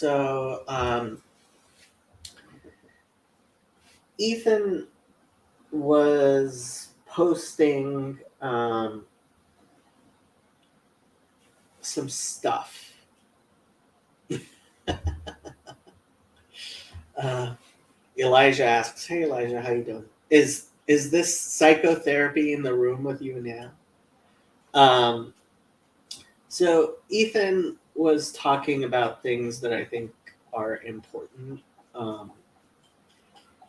So Ethan was posting some stuff. Elijah asks, "Hey Elijah, how you doing? Is this psychotherapy in the room with you now?" Um, so Ethan was talking about things that I think are important. Um,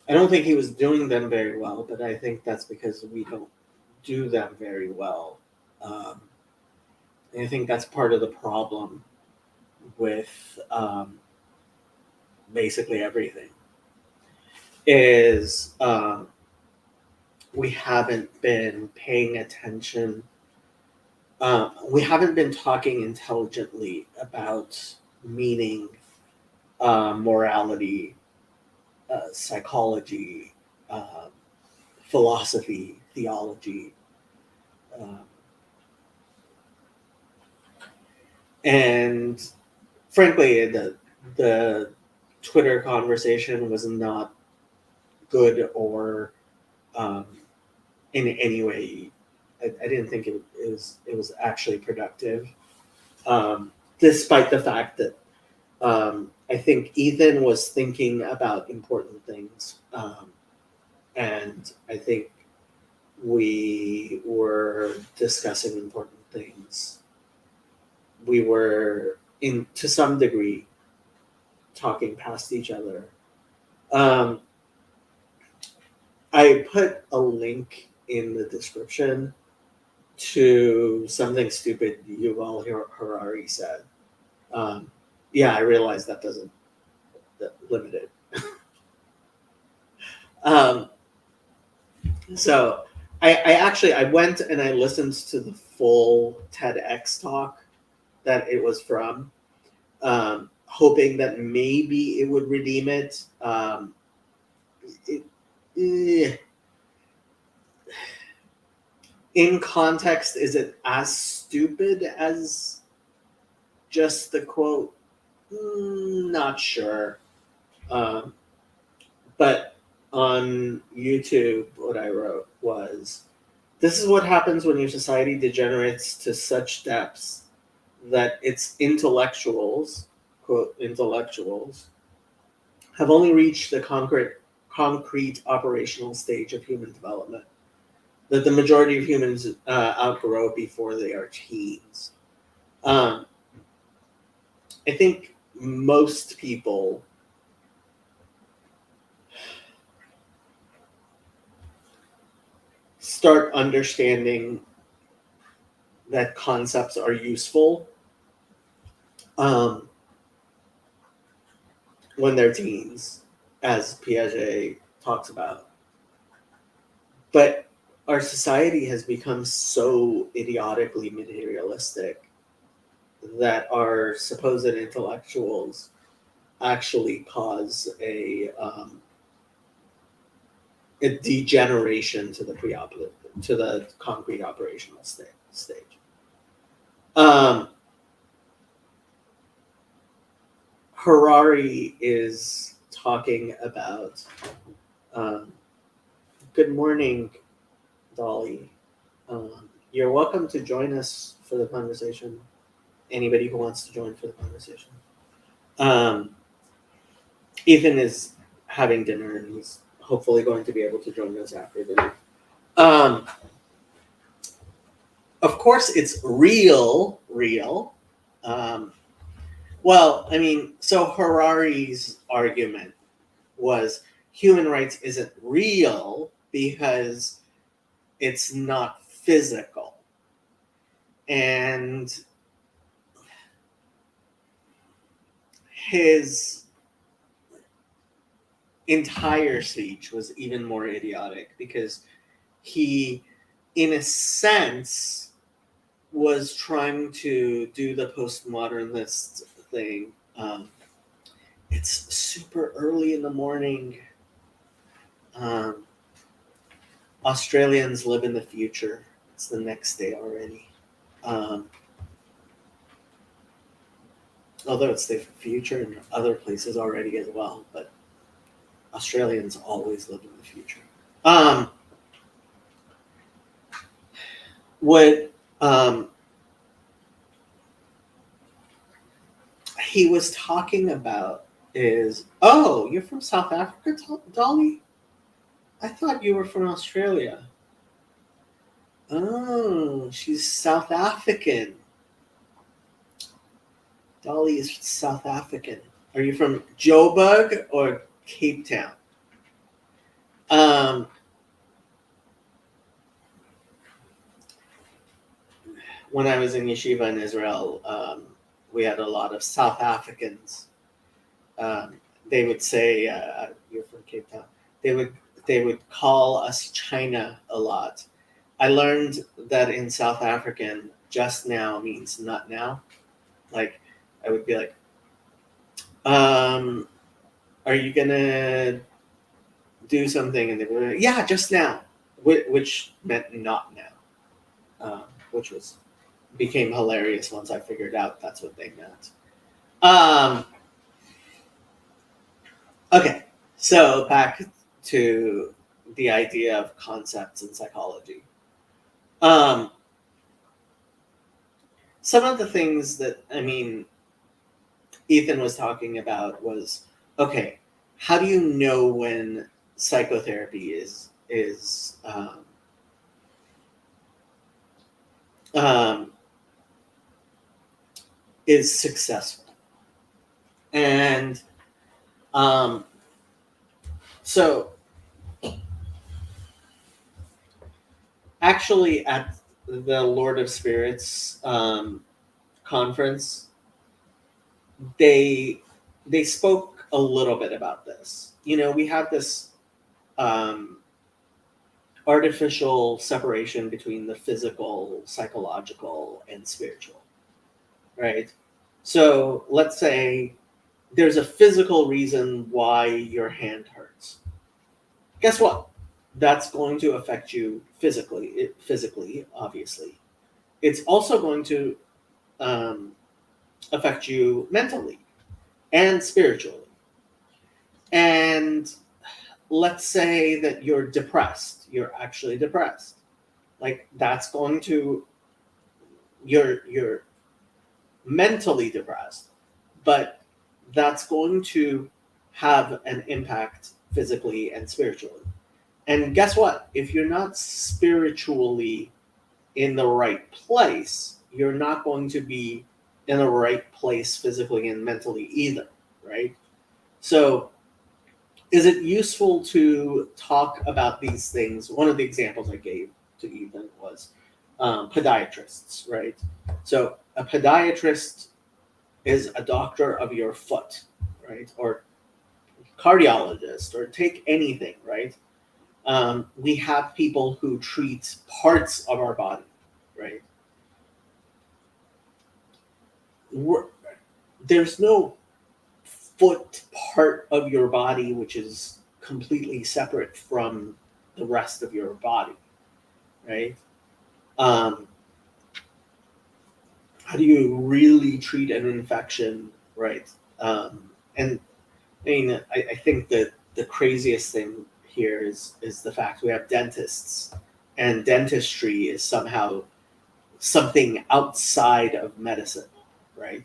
I don't think he was doing them very well, but I think that's because we don't do them very well. Um, and I think that's part of the problem with basically everything is we haven't been paying attention. We haven't been talking intelligently about meaning, morality, psychology, uh, philosophy, theology. Um, and frankly, the Twitter conversation was not good or um, in any way. I didn't think it was actually productive, despite the fact that I think Ethan was thinking about important things, and I think we were discussing important things. We were, in to some degree, talking past each other. Um, I put a link in the description to something stupid Yuval Harari said. Um, yeah, I realize that doesn't limit it. Um, so I actually I went and I listened to the full TEDx talk that it was from, hoping that maybe it would redeem it. It eh, in context, is it as stupid as just the quote? Not sure. Um, but on YouTube, what I wrote was, "This is what happens when your society degenerates to such depths that its intellectuals, quote, intellectuals, have only reached the concrete operational stage of human development that the majority of humans outgrow before they are teens." Um, I think most people start understanding that concepts are useful um, when they're teens, as Piaget talks about. But our society has become so idiotically materialistic that our supposed intellectuals actually cause a degeneration to the concrete operational stage. Um, Harari is talking about. Um, Good morning, Dolly. You're welcome to join us for the conversation. Anybody who wants to join for the conversation. Um, Ethan is having dinner and he's hopefully going to be able to join us after dinner. Um, of course, it's real. Um, well, I mean, so Harari's argument was human rights isn't real because it's not physical. And his entire speech was even more idiotic because he, in a sense, was trying to do the postmodernist thing. It's super early in the morning. Um, Australians live in the future. It's the next day already. Um, although it's the future in other places already as well, but Australians always live in the future. What he was talking about is, oh, you're from South Africa, Dolly? I thought you were from Australia. Oh, she's South African. Dolly is South African. Are you from Joburg or Cape Town? When I was in yeshiva in Israel, we had a lot of South Africans. They would say, "You're from Cape Town." They would call us China a lot. I learned that in South African, just now means not now. Like, I would be like, "Are you gonna do something?" And they were like, "Yeah, just now," which meant not now, which became hilarious once I figured out that's what they meant. Okay, so back to the idea of concepts in psychology. Some of the things that, Ethan was talking about was, okay, how do you know when psychotherapy is successful? And so actually at the Lord of Spirits conference, they spoke a little bit about this. We have this artificial separation between the physical, psychological, and spiritual, right? So let's say there's a physical reason why your hand hurts. Guess what? That's going to affect you physically, obviously. It's also going to affect you mentally and spiritually. And let's say that you're depressed. You're actually depressed. Like, that's going to, you're mentally depressed, but that's going to have an impact physically and spiritually. And guess what? If you're not spiritually in the right place, you're not going to be in the right place physically and mentally either, right? So is it useful to talk about these things? One of the examples I gave to Ethan was podiatrists, right? So a podiatrist is a doctor of your foot, right? Or cardiologist, or take anything, right? We have people who treat parts of our body, right? There's no foot part of your body which is completely separate from the rest of your body, right? How do you really treat an infection, right? And I think that the craziest thing here is the fact we have dentists, and dentistry is somehow something outside of medicine, right?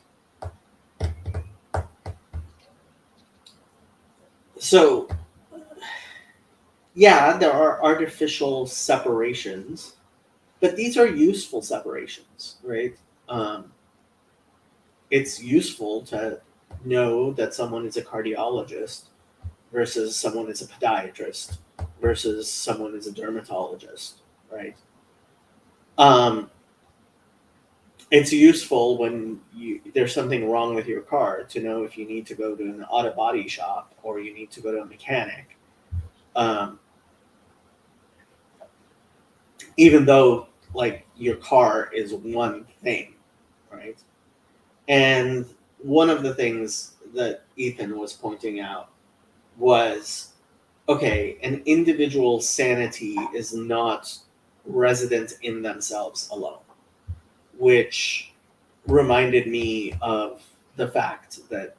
So, yeah, there are artificial separations, but these are useful separations, right? It's useful to know that someone is a cardiologist versus someone is a podiatrist versus someone is a dermatologist, right? It's useful when there's something wrong with your car to know if you need to go to an auto body shop or you need to go to a mechanic. Even though, like, your car is one thing, right? And one of the things that Ethan was pointing out was, okay, an individual's sanity is not resident in themselves alone, which reminded me of the fact that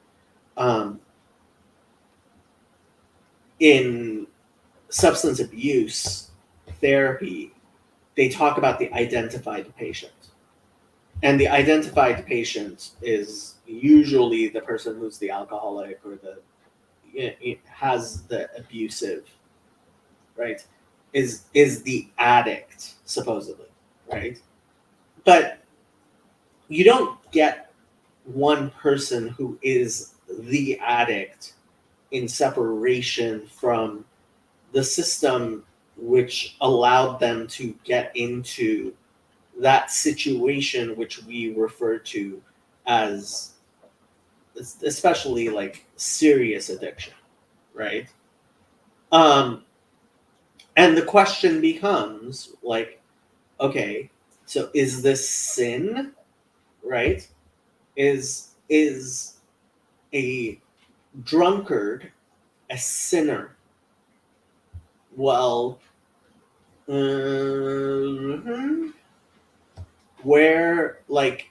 in substance abuse therapy, they talk about the identified patient. And the identified patient is usually the person who's the alcoholic or has the abusive, right? Is the addict, supposedly, right? But you don't get one person who is the addict in separation from the system which allowed them to get into that situation which we refer to as, especially like serious addiction, right? um and the question becomes like, okay, so is this sin, right? Is a drunkard a sinner? Well, mhm, where like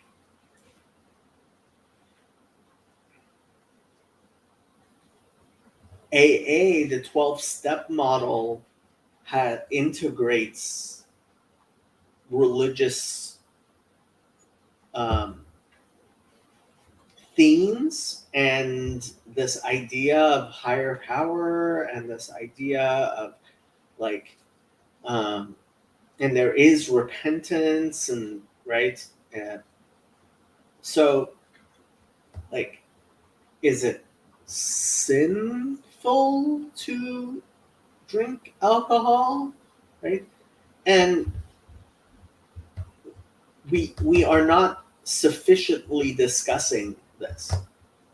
AA, the 12-step model, integrates religious um, themes and this idea of higher power and this idea of like, um, and there is repentance and right, and so like, is it sinful to drink alcohol, right? And we are not sufficiently discussing this.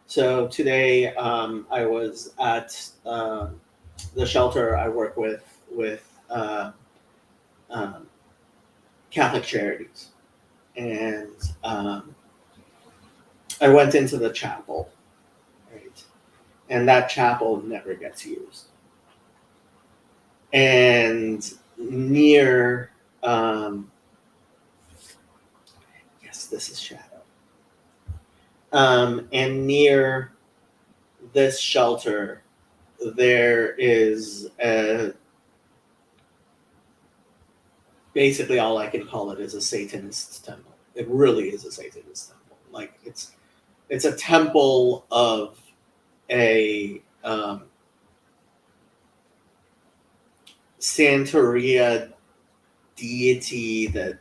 So today, I was at the shelter I work with um, Catholic Charities, and I went into the chapel, right? And that chapel never gets used. And near, yes, this is shadow. And near this shelter, there is basically all I can call it is a Satanist temple. It really is a Satanist temple. Like it's a temple of a Santeria deity that,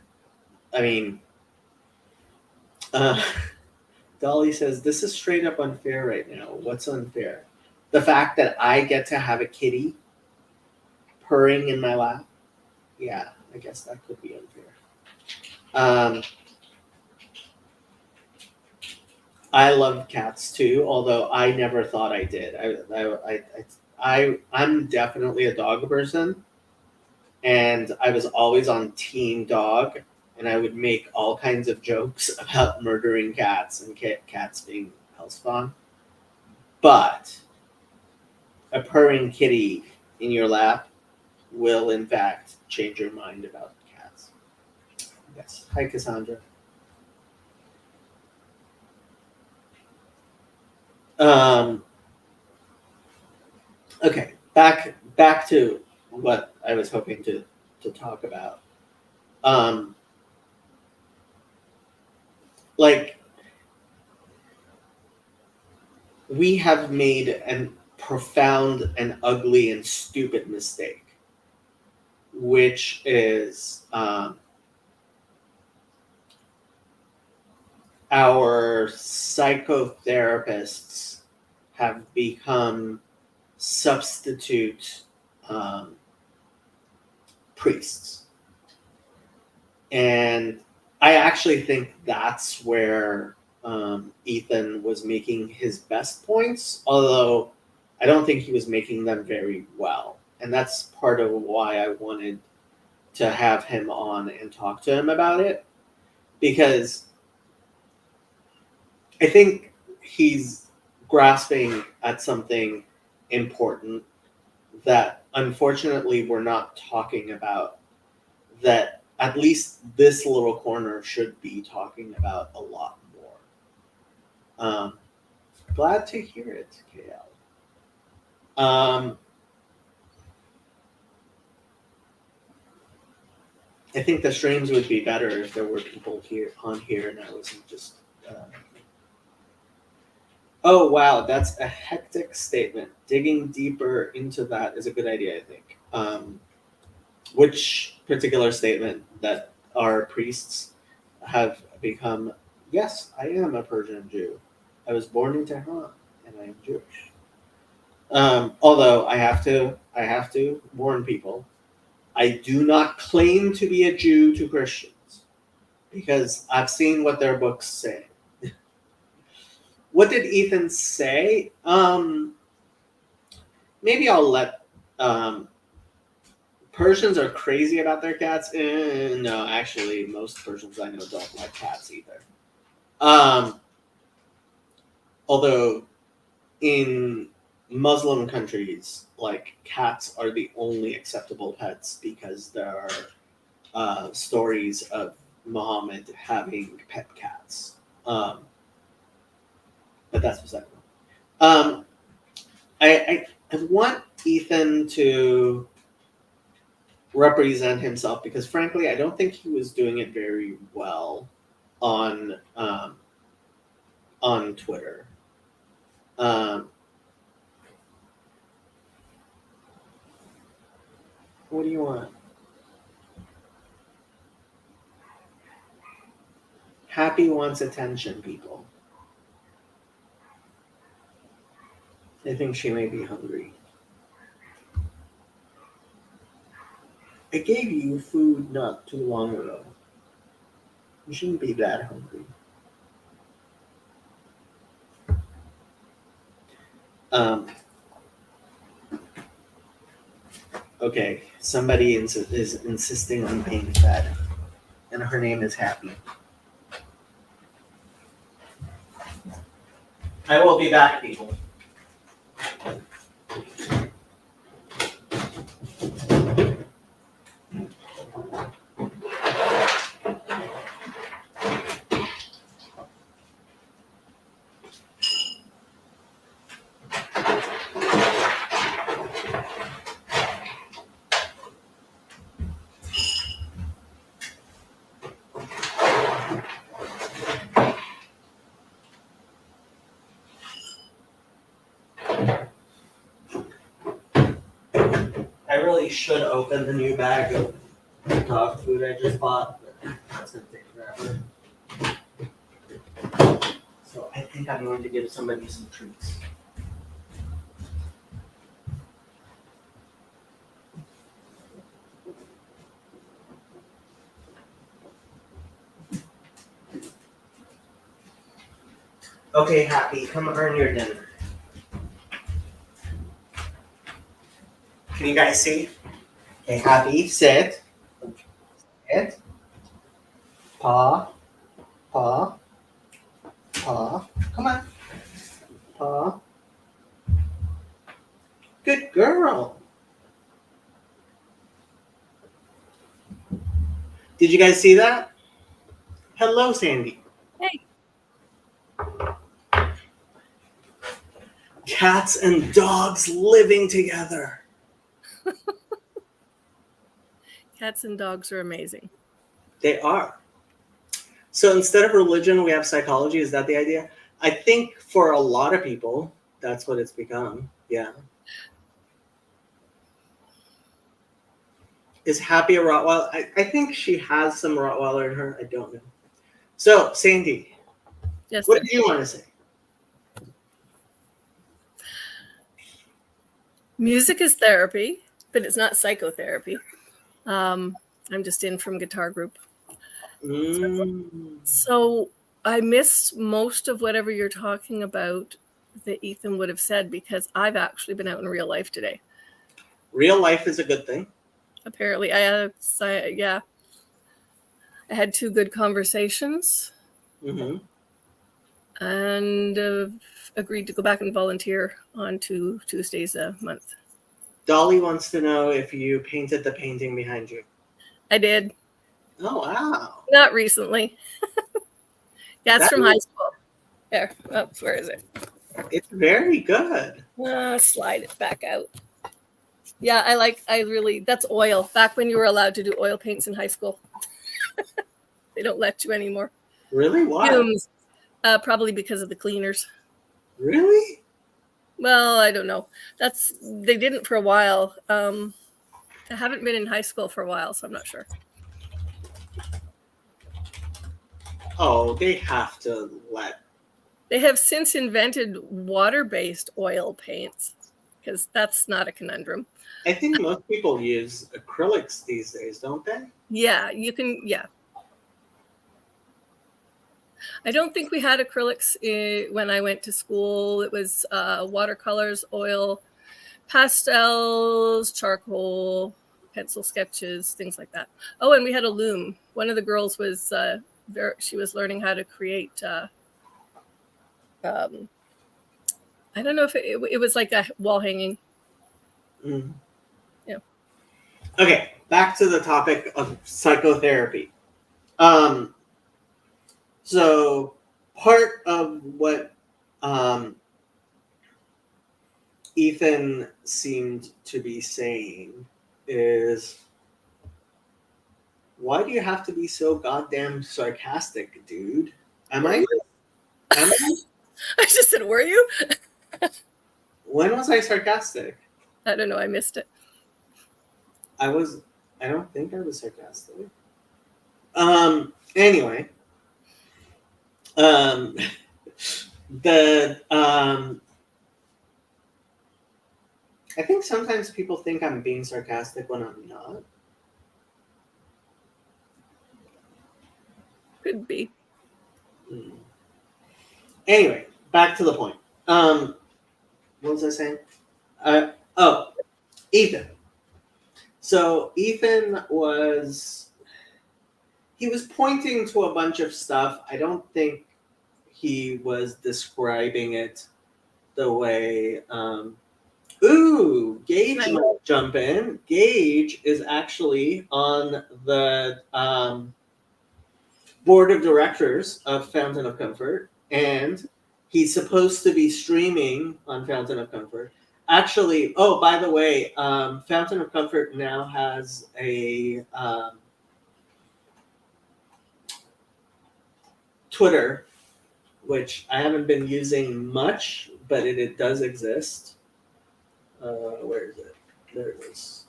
I mean, uh, Dolly says, this is straight up unfair right now. What's unfair? The fact that I get to have a kitty purring in my lap? Yeah, I guess that could be unfair. I love cats too, although I never thought I did. I'm definitely a dog person, and I was always on team dog, and I would make all kinds of jokes about murdering cats and cats being hellspawn. But a purring kitty in your lap will, in fact, change your mind about cats. Yes. Hi, Cassandra. Um, okay, back to what I was hoping to talk about. Um, like we have made a profound and ugly and stupid mistake, which is our psychotherapists have become substitute priests. And I actually think that's where Ethan was making his best points, although I don't think he was making them very well. And that's part of why I wanted to have him on and talk to him about it, because I think he's grasping at something important that unfortunately we're not talking about, that at least this little corner should be talking about a lot more. Glad to hear it, KL. I think the streams would be better if there were people here on here and I wasn't just. Oh wow, that's a hectic statement. Digging deeper into that is a good idea, I think. Which particular statement that our priests have become? Yes, I am a Persian Jew. I was born in Tehran, and I am Jewish. Although I have to warn people, I do not claim to be a Jew to Christians because I've seen what their books say. What did Ethan say? Maybe I'll let. Persians are crazy about their cats. No, actually, most Persians I know don't like cats either. Although in Muslim countries, like cats are the only acceptable pets because there are stories of Muhammad having pet cats. But that's beside the point. I want Ethan to represent himself because, frankly, I don't think he was doing it very well on Twitter. What do you want? Happy wants attention, people. I think she may be hungry. I gave you food not too long ago. You shouldn't be that hungry. Okay, somebody is insisting on being fed, and her name is Happy. I will be back, people. I really should open the new bag of dog food I just bought, but that's going to take forever. So I think I'm going to give somebody some treats. Okay, Happy, come earn your dinner. Can you guys see? Okay, Happy, sit. Sit. Paw. Paw. Paw. Come on. Paw. Good girl. Did you guys see that? Hello, Sandy. Hey. Cats and dogs living together. Cats and dogs are amazing. They are. So instead of religion, we have psychology. Is that the idea? I think for a lot of people, that's what it's become. Yeah. Is Happy a Rottweiler? I think she has some Rottweiler in her. I don't know. So, Sandy, Yes, what sir. did you want to say? Music is therapy, but it's not psychotherapy. I'm just in from guitar group. So I missed most of whatever you're talking about that Ethan would have said because I've actually been out in real life today. Real life is a good thing. Apparently, I had 2 good conversations and agreed to go back and volunteer on 2 Tuesdays a month. Dolly wants to know if you painted the painting behind you. I did. Oh, wow. Not recently. That's from high school. There. Oh, where is it? It's very good. Slide it back out. Yeah, that's oil. Back when you were allowed to do oil paints in high school. They don't let you anymore. Really? Why? Fumes. Probably because of the cleaners. Really? Well, I don't know. They didn't for a while. I haven't been in high school for a while, so I'm not sure. Oh, they have to let. They have since invented water-based oil paints because that's not a conundrum. I think most people use acrylics these days, don't they? Yeah, you can. Yeah. I don't think we had acrylics when I went to school. It was watercolors, oil, pastels, charcoal, pencil sketches, things like that. Oh, and we had a loom. One of the girls was she was learning how to create. I don't know if it was like a wall hanging. Mm. Yeah. Okay, back to the topic of psychotherapy. So part of what Ethan seemed to be saying is, why do you have to be so goddamn sarcastic, dude? Am I? I just said, were you? When was I sarcastic? I don't know. I missed it. I don't think I was sarcastic. Anyway. I think sometimes people think I'm being sarcastic when I'm not. Could be. Anyway, back to the point. What was I saying? Ethan. So Ethan was pointing to a bunch of stuff. I don't think he was describing it the way. Gage might jump in. Gage is actually on the board of directors of Fountain of Comfort, and he's supposed to be streaming on Fountain of Comfort. Actually, by the way, Fountain of Comfort now has a Twitter, which I haven't been using much, but it does exist. Where is it? There it is.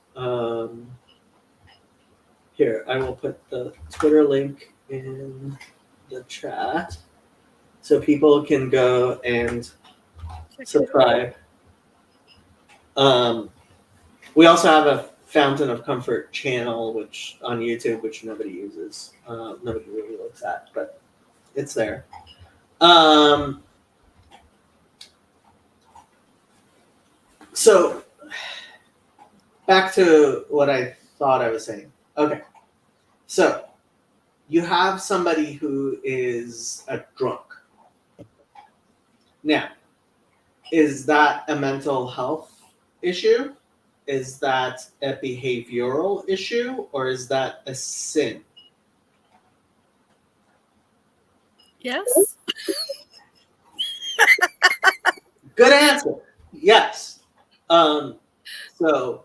Here, I will put the Twitter link in the chat so people can go and subscribe. We also have a Fountain of Comfort channel, which on YouTube, which nobody uses. Nobody really looks at, but it's there. So back to what I thought I was saying. Okay. So you have somebody who is a drunk. Now, is that a mental health issue? Is that a behavioral issue? Or is that a sin? Yes. Good answer. Yes. So,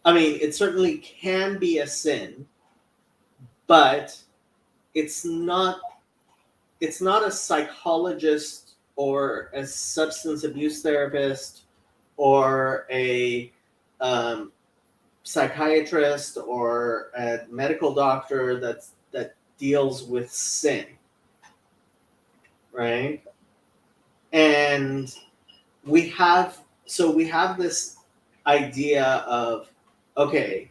I mean, it certainly can be a sin, but it's not a psychologist or a substance abuse therapist or a psychiatrist or a medical doctor that deals with sin, right? And we have this idea of, okay,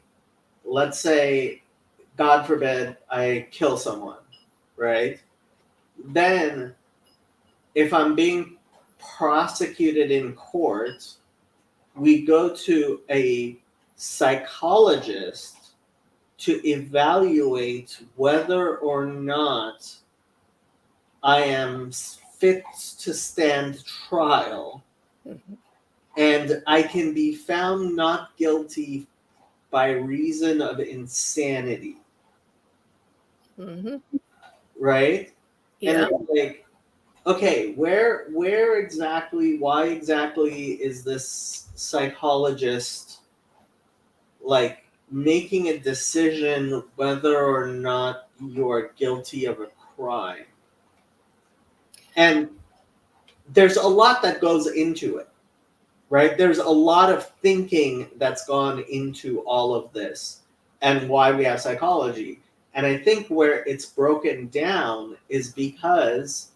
let's say, God forbid, I kill someone, right? Then, if I'm being prosecuted in court, we go to a psychologist to evaluate whether or not I am fit to stand trial, and I can be found not guilty by reason of insanity. Mm-hmm. Right? Yeah. And okay, where exactly, why exactly is this psychologist like making a decision whether or not you are guilty of a crime? And there's a lot that goes into it, right? There's a lot of thinking that's gone into all of this and why we have psychology. And I think where it's broken down is because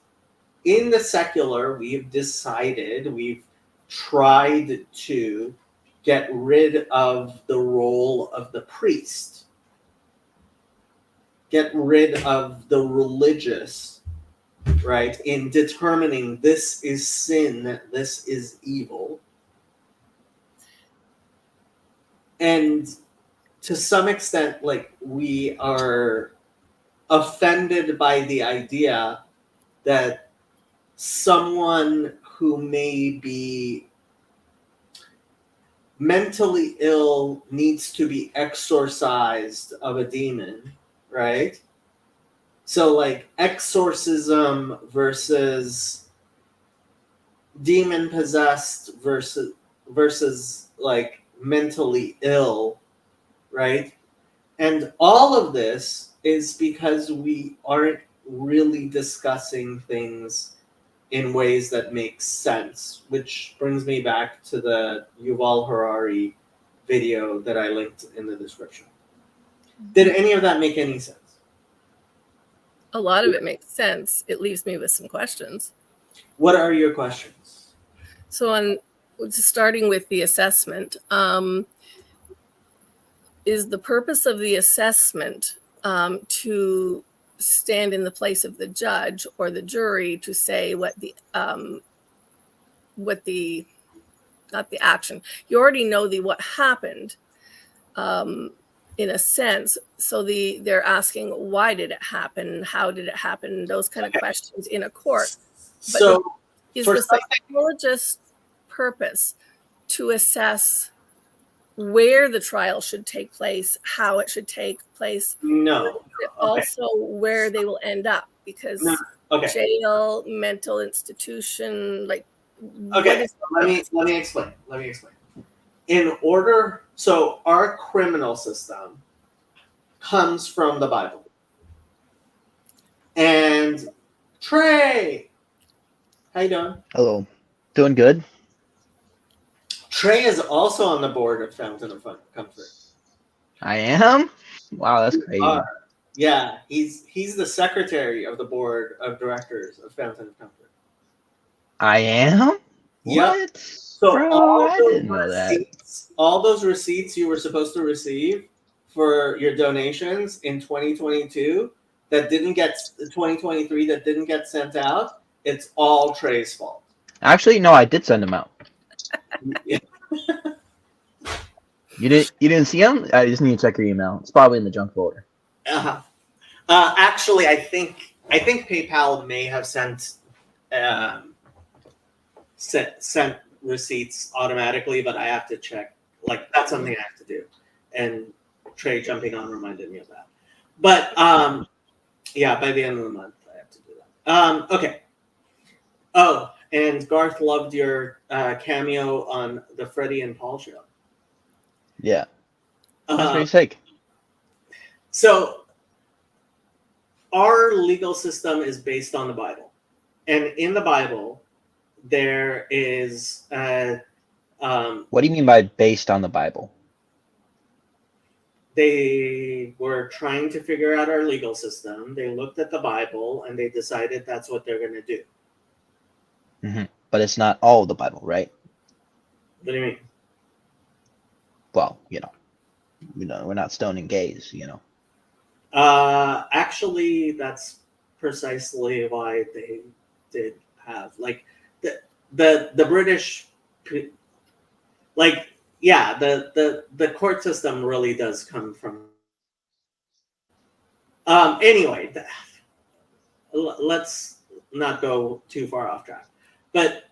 in the secular, we've tried to get rid of the role of the priest, get rid of the religious, right, in determining this is sin, this is evil. And to some extent, like, we are offended by the idea that someone who may be mentally ill needs to be exorcised of a demon, right? So, like, exorcism versus demon possessed versus like mentally ill, right? And all of this is because we aren't really discussing things in ways that make sense, which brings me back to the Yuval Harari video that I linked in the description. Did any of that make any sense? A lot of it makes sense. It leaves me with some questions. What are your questions? So starting with the assessment, is the purpose of the assessment to stand in the place of the judge or the jury to say what the not the action, you already know what happened in a sense, so they're asking why did it happen, how did it happen, those kind of questions in a court. But So is the psychologist's purpose to assess where the trial should take place, how it should take place? No. Also where they will end up, because jail, mental institution, like, okay, let me explain. So our criminal system comes from the Bible. And Trey, how you doing? Hello. Doing good. Trey is also on the board of Fountain of Comfort. I am? Wow, that's crazy. Yeah, he's the secretary of the board of directors of Fountain of Comfort. I am? Yep. What? So bro, I didn't know that. All those receipts you were supposed to receive for your donations in 2022 that didn't get 2023 that didn't get sent out, it's all Trey's fault. Actually, no, I did send them out. Yeah. You didn't see them? I just need to check your email. It's probably in the junk folder. Actually, I think PayPal may have sent receipts automatically, but I have to check. Like, that's something I have to do. And Trey jumping on reminded me of that. But yeah, by the end of the month, I have to do that. Okay. Oh, and Garth loved your cameo on the Freddie and Paul show. Yeah. That's pretty sick. So our legal system is based on the Bible. And in the Bible, there is what do you mean by based on the Bible? They were trying to figure out our legal system. They looked at the Bible and they decided that's what they're going to do. Mm-hmm. But it's not all of the Bible, right? What do you mean? Well, we're not stoning gays, Actually, that's precisely why they did have, like, the British, like, yeah, the court system really does come from. Anyway, let's not go too far off track. But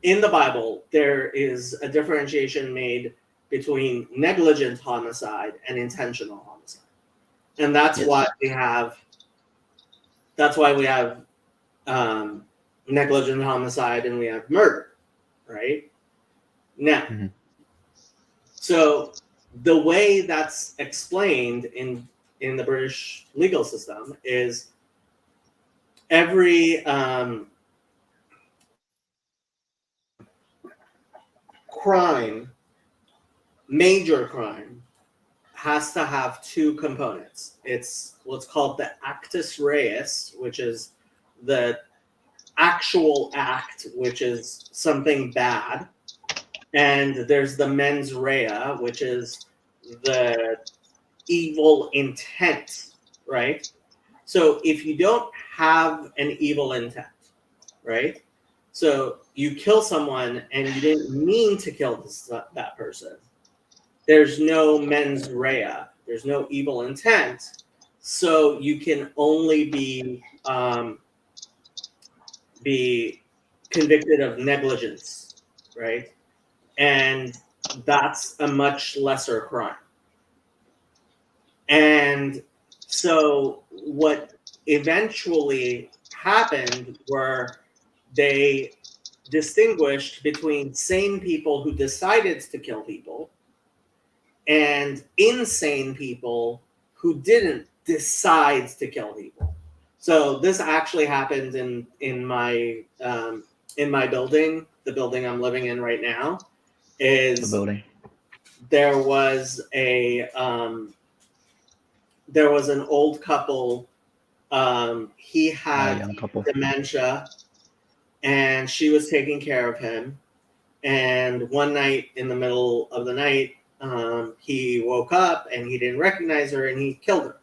in the Bible, there is a differentiation made between negligent homicide and intentional homicide, and that's why we have negligent homicide, and we have murder, right? Now, so the way that's explained in the British legal system is every crime, major crime, has to have two components. It's what's called the actus reus, which is the actual act, which is something bad. And there's the mens rea, which is the evil intent, right? So if you don't have an evil intent, right? So you kill someone and you didn't mean to kill that person, there's no mens rea, there's no evil intent, so you can only be convicted of negligence, right? And that's a much lesser crime. And so what eventually happened were they distinguished between sane people who decided to kill people and insane people who didn't decide to kill people. So this actually happened in my building, the building I'm living in right now. Is The building. There was an old couple. He had Young couple. dementia, and she was taking care of him. And one night, in the middle of the night, he woke up and he didn't recognize her, and he killed her.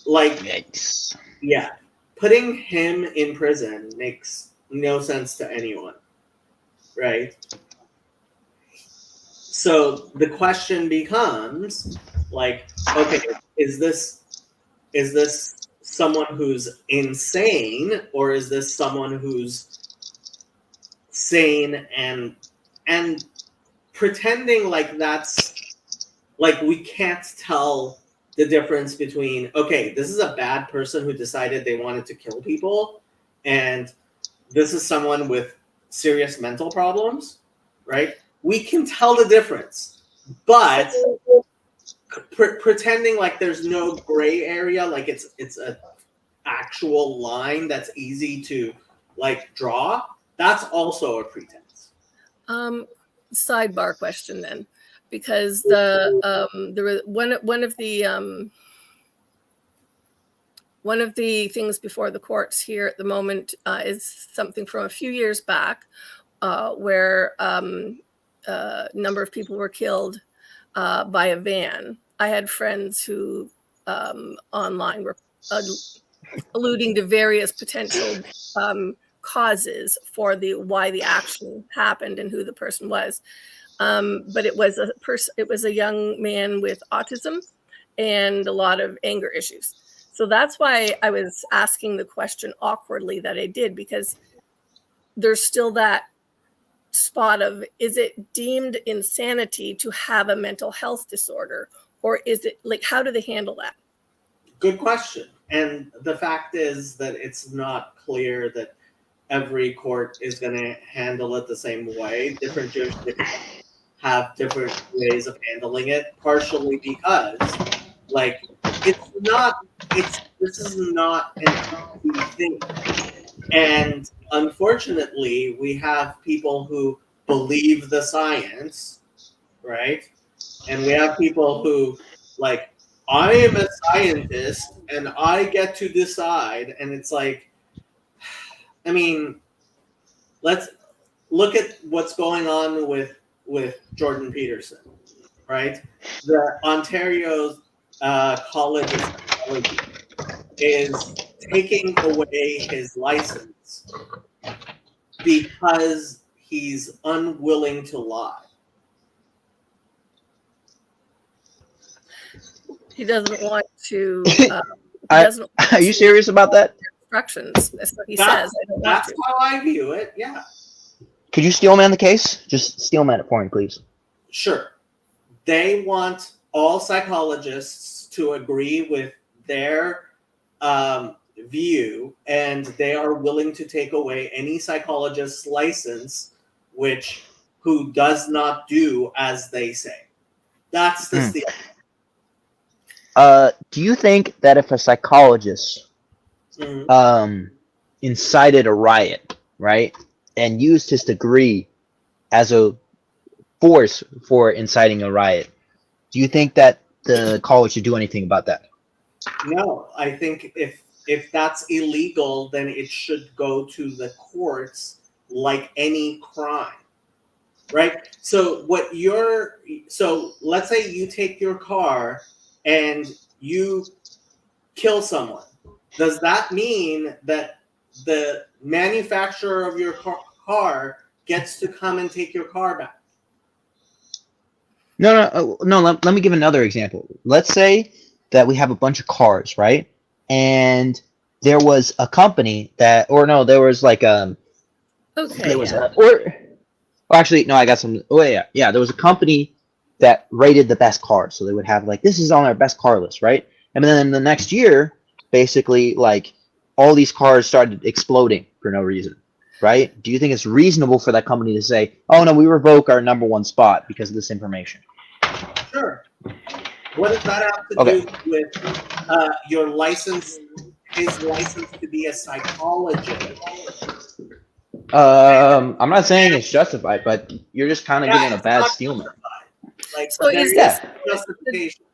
Yikes. Yeah, putting him in prison makes no sense to anyone, right? So the question becomes, like, okay, is this someone who's insane, or is this someone who's sane and pretending like that's like we can't tell the difference between, okay, this is a bad person who decided they wanted to kill people, and this is someone with serious mental problems, right? We can tell the difference, but pretending like there's no gray area, like it's a actual line that's easy to like draw, that's also a pretense. Sidebar question then, because there was one of the things before the courts here at the moment is something from a few years back, where a number of people were killed by a van. I had friends who online were alluding to various potential causes for why the action happened and who the person was. But it was a young man with autism and a lot of anger issues. So that's why I was asking the question awkwardly that I did, because there's still that spot of, is it deemed insanity to have a mental health disorder, or is it like, how do they handle that? Good question. And the fact is that it's not clear that every court is going to handle it the same way. Different jurisdictions have different ways of handling it, partially because, like, this is not an easy thing. And unfortunately, we have people who believe the science, right? And we have people who, like, I am a scientist and I get to decide. And it's like, I mean, let's look at what's going on with Jordan Peterson, right? The Ontario College of Psychology is taking away his license because he's unwilling to lie. He doesn't want to. Are you serious about that? Instructions. That's what he says. That's how I view it. Yeah. Could you steelman the case? Just steelman it for me, please. Sure. They want all psychologists to agree with their view, and they are willing to take away any psychologist's license who does not do as they say. That's the steal. Do you think that if a psychologist incited a riot, right, and used his degree as a force for inciting a riot, do you think that the college should do anything about that? No, I think if that's illegal, then it should go to the courts like any crime, right? So let's say you take your car and you kill someone. Does that mean that the manufacturer of your car gets to come and take your car back? No. Let me give another example. Let's say that we have a bunch of cars, right? And there was a company there was like there was a company that rated the best cars, so they would have like, this is on our best car list, right? And then the next year, basically, like, all these cars started exploding for no reason, right? Do you think it's reasonable for that company to say, oh no, we revoke our number one spot because of this information? Sure. What does that have to do with your license, his license to be a psychologist? I'm not saying it's justified, but you're just kind of giving a bad steelman. Like, so is this justification?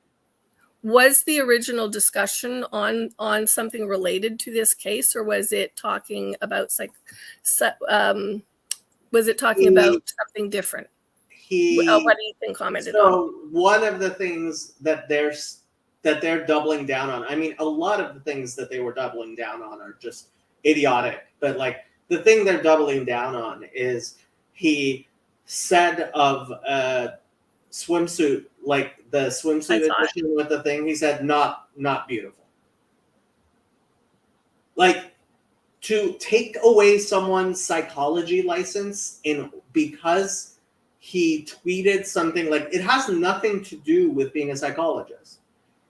Was the original discussion on something related to this case, or was it talking about about something different? What do you think commented on? So one of the things that they're doubling down on, I mean, a lot of the things that they were doubling down on are just idiotic, but like the thing they're doubling down on is he said of a swimsuit, like the swimsuit edition with the thing, he said not beautiful. Like, to take away someone's psychology license because he tweeted something, like, it has nothing to do with being a psychologist.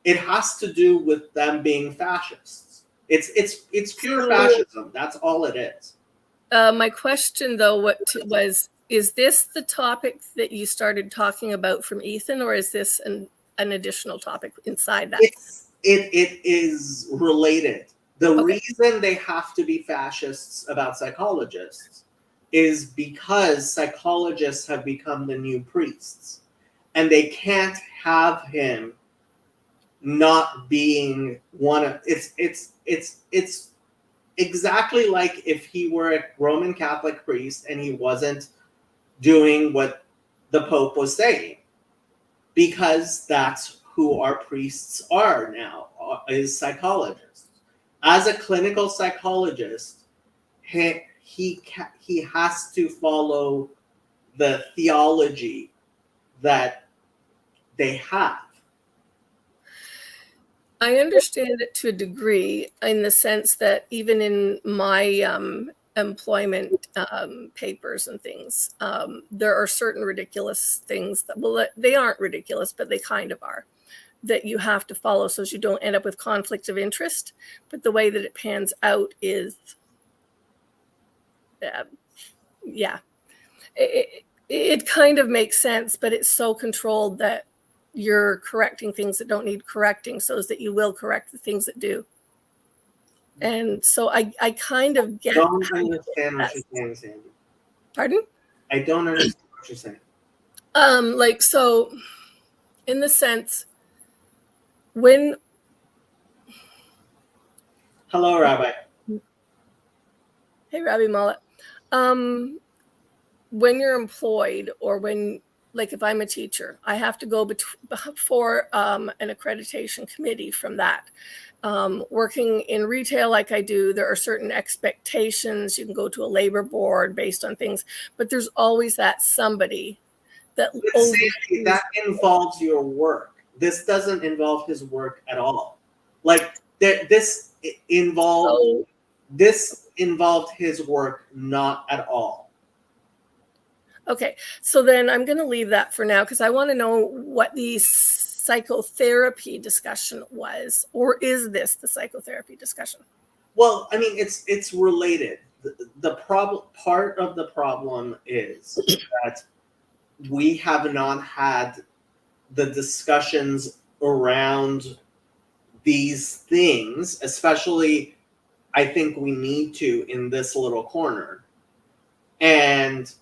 It has to do with them being fascists. It's pure fascism. That's all it is. My question, though, is this the topic that you started talking about from Ethan, or is this an additional topic inside that? It is related. The reason they have to be fascists about psychologists is because psychologists have become the new priests, and they can't have him not being one of it's exactly like if he were a Roman Catholic priest and he wasn't doing what the Pope was saying, because that's who our priests are now, is psychologists. As a clinical psychologist, he has to follow the theology that they have. I understand it to a degree, in the sense that even in my employment papers and things, there are certain ridiculous things that, they aren't ridiculous, but they kind of are, that you have to follow so as you don't end up with conflict of interest. But the way that it pans out is, it kind of makes sense, but it's so controlled that you're correcting things that don't need correcting so that you will correct the things that do. And so I kind of get. I don't understand what you're saying, Sandy. Pardon? I don't understand what you're saying. Like, so in the sense when. Hello, Rabbi. Hey, Rabbi Mullet. When you're employed, or when, like, if I'm a teacher, I have to go before an accreditation committee from that. Working in retail like I do, there are certain expectations. You can go to a labor board based on things, but there's always that somebody that involves your work. This doesn't involve his work at all. Like, this involved his work not at all. Okay, so then I'm going to leave that for now, because I want to know what these psychotherapy discussion was, or is this the psychotherapy discussion? Well, I mean, it's related. The problem, part of the problem is that we have not had the discussions around these things, especially I think we need to in this little corner. And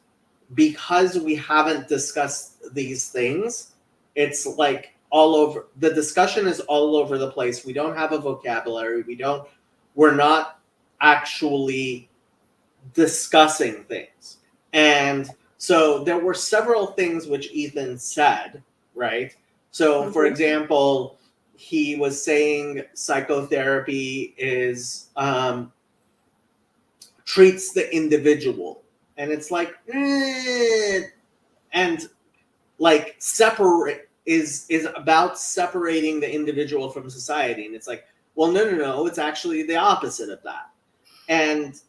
because we haven't discussed these things, it's like all over, the discussion is all over the place. We don't have a vocabulary. We're not actually discussing things. And so there were several things which Ethan said, right? So for example, he was saying psychotherapy is treats the individual, and it's like and like separate is about separating the individual from society, and it's like, well, no, it's actually the opposite of that. And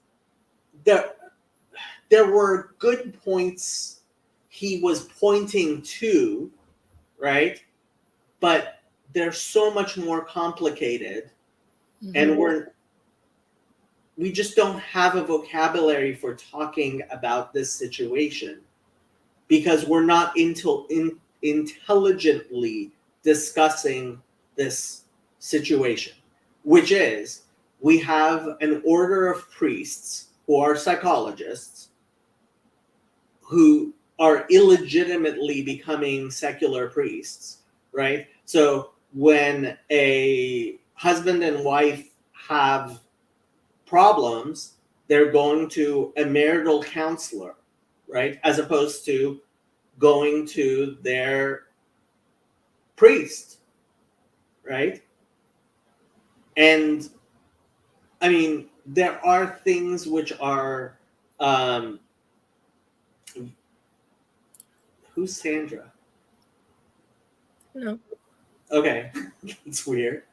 there were good points he was pointing to, right? But they're so much more complicated, and we just don't have a vocabulary for talking about this situation because we're not intelligently discussing this situation, which is we have an order of priests who are psychologists who are illegitimately becoming secular priests, right? So when a husband and wife have problems, they're going to a marital counselor, right? As opposed to going to their priest, right? And I mean, there are things which are, who's Sandra? No. Okay, it's weird.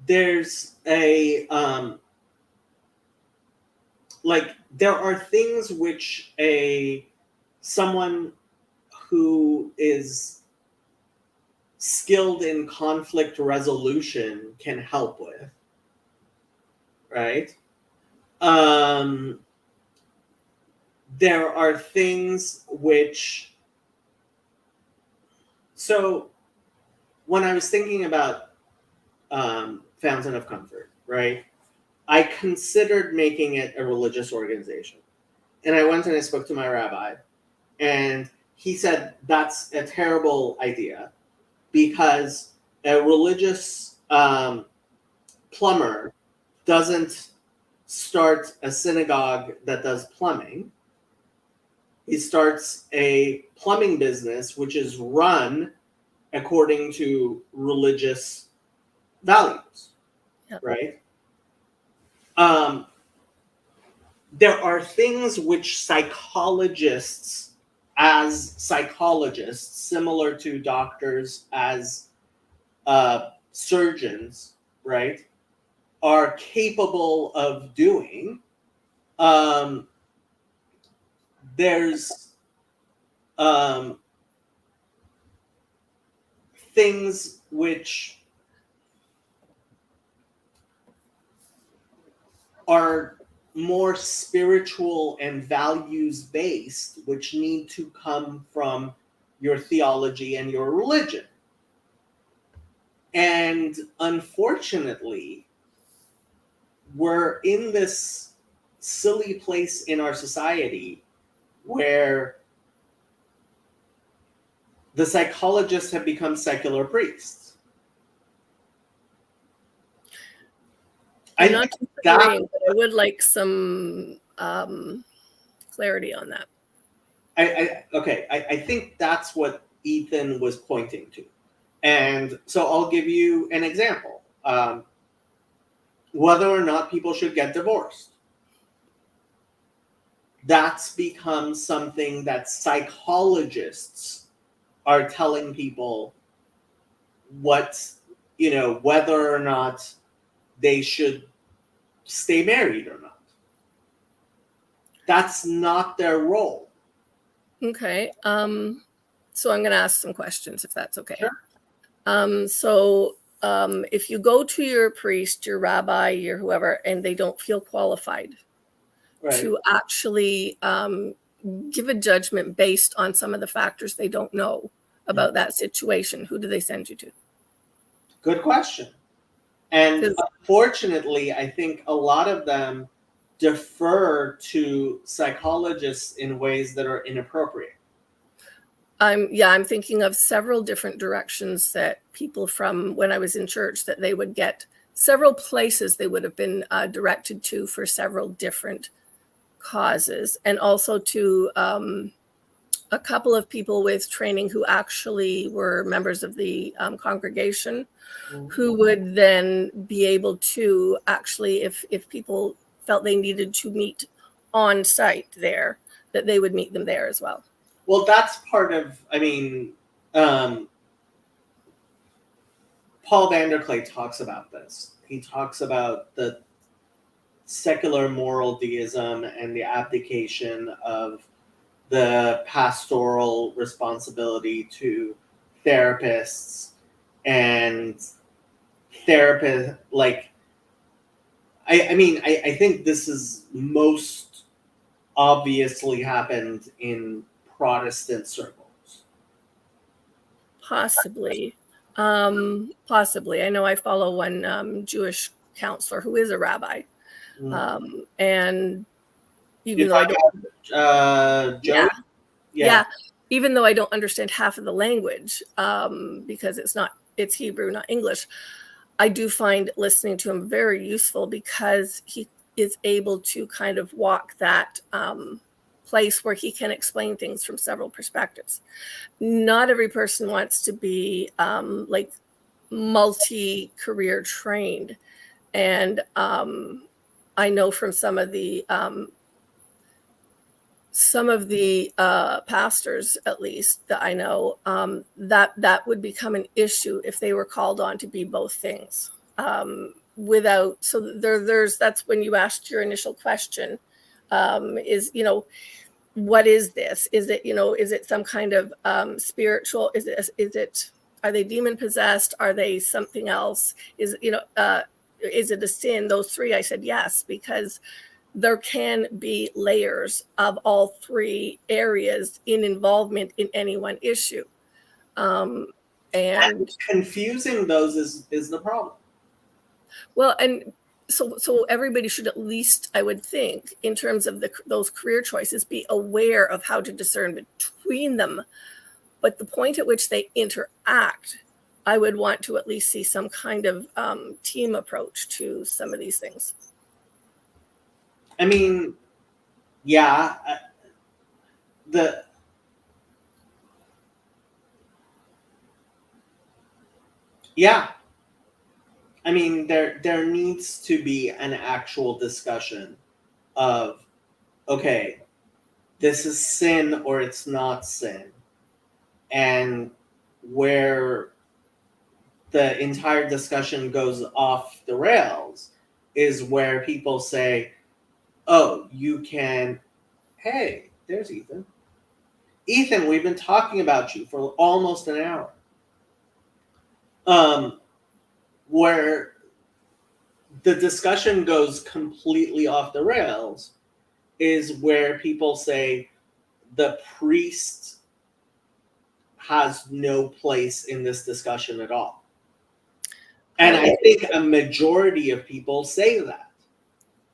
There's a like there are things which someone who is skilled in conflict resolution can help with, right? There are things which, so when I was thinking about Fountain of Comfort, right, I considered making it a religious organization. And I went and I spoke to my rabbi, and he said that's a terrible idea because a religious plumber doesn't start a synagogue that does plumbing. He starts a plumbing business which is run according to religious values, Yep. right? There are things which psychologists, similar to doctors as surgeons, right, are capable of doing. There's things which are more spiritual and values based, which need to come from your theology and your religion. And unfortunately, we're in this silly place in our society where the psychologists have become secular priests. I'm not disagreeing, but I would like some clarity on that. I think that's what Ethan was pointing to. And so I'll give you an example. Whether or not people should get divorced. That's become something that psychologists are telling people whether or not they should stay married or not. That's not their role. Okay. So I'm going to ask some questions if that's okay. Sure. If you go to your priest, your rabbi, your whoever, and they don't feel qualified Right. to actually give a judgment based on some of the factors they don't know about that situation, who do they send you to? Good question. And 'Cause unfortunately, I think a lot of them defer to psychologists in ways that are inappropriate. I'm thinking of several different directions that people from when I was in church that they would get several places they would have been directed to for several different causes, and also to a couple of people with training who actually were members of the congregation, who would then be able to actually, if people felt they needed to meet on site there, that they would meet them there as well. Well, that's part of, I mean, Paul Vanderklay talks about this. He talks about the secular moral deism and the abdication of the pastoral responsibility to therapists and therapists. Like, I think this is most obviously happened in Protestant circles. Possibly. Possibly. I know I follow one Jewish counselor who is a rabbi. And even though I don't, Joey? yeah, even though I don't understand half of the language, because it's Hebrew, not English, I do find listening to him very useful because he is able to kind of walk that place where he can explain things from several perspectives. Not every person wants to be like multi-career trained. And I know from some of the pastors, at least that I know, that would become an issue if they were called on to be both things. That's when you asked your initial question, is, what is this? Is it some kind of spiritual? Are they demon possessed? Are they something else? Is it a sin? Those three, I said yes, because there can be layers of all three areas in involvement in any one issue. And confusing those is the problem. Well, and so everybody should, at least, I would think, in terms of those career choices, be aware of how to discern between them. But the point at which they interact, I would want to at least see some kind of team approach to some of these things. I mean, yeah, I mean, there needs to be an actual discussion of, okay, this is sin or it's not sin. And where the entire discussion goes off the rails is where people say, oh, you can, hey, there's Ethan. Ethan, we've been talking about you for almost an hour. Where the discussion goes completely off the rails is where people say the priest has no place in this discussion at all. And I think a majority of people say that,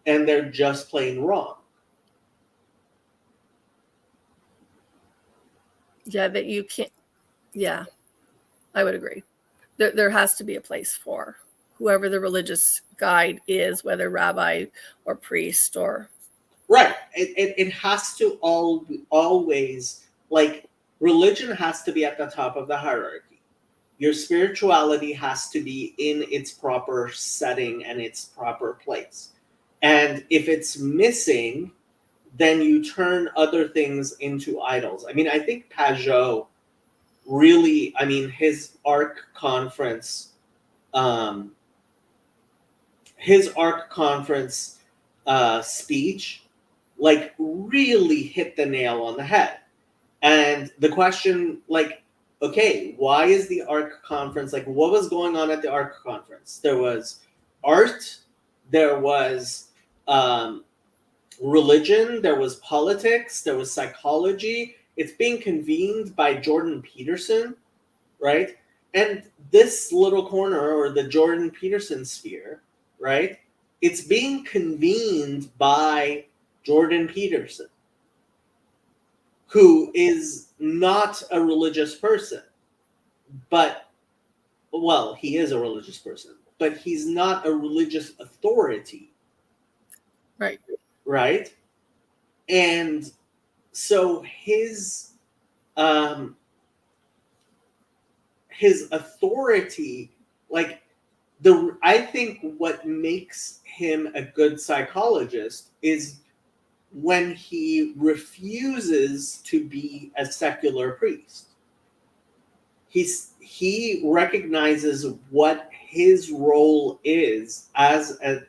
and they're just plain wrong. Yeah, that you can't. Yeah, I would agree. There has to be a place for whoever the religious guide is, whether rabbi or priest or. Right. It has to always, like, religion has to be at the top of the hierarchy. Your spirituality has to be in its proper setting and its proper place. And if it's missing, then you turn other things into idols. I mean, I think Pajot really, I mean, his ARC conference, speech, like, really hit the nail on the head. And the question, like, okay, why is the ARC conference, like, what was going on at the ARC conference? There was art, there was religion, there was politics, there was psychology. It's being convened by Jordan Peterson, right? And this little corner, or the Jordan Peterson sphere, right? It's being convened by Jordan Peterson, who is not a religious person, but, well, he is a religious person, but he's not a religious authority. Right. Right? And so his authority, like, I think what makes him a good psychologist is when he refuses to be a secular priest. He recognizes what his role is as a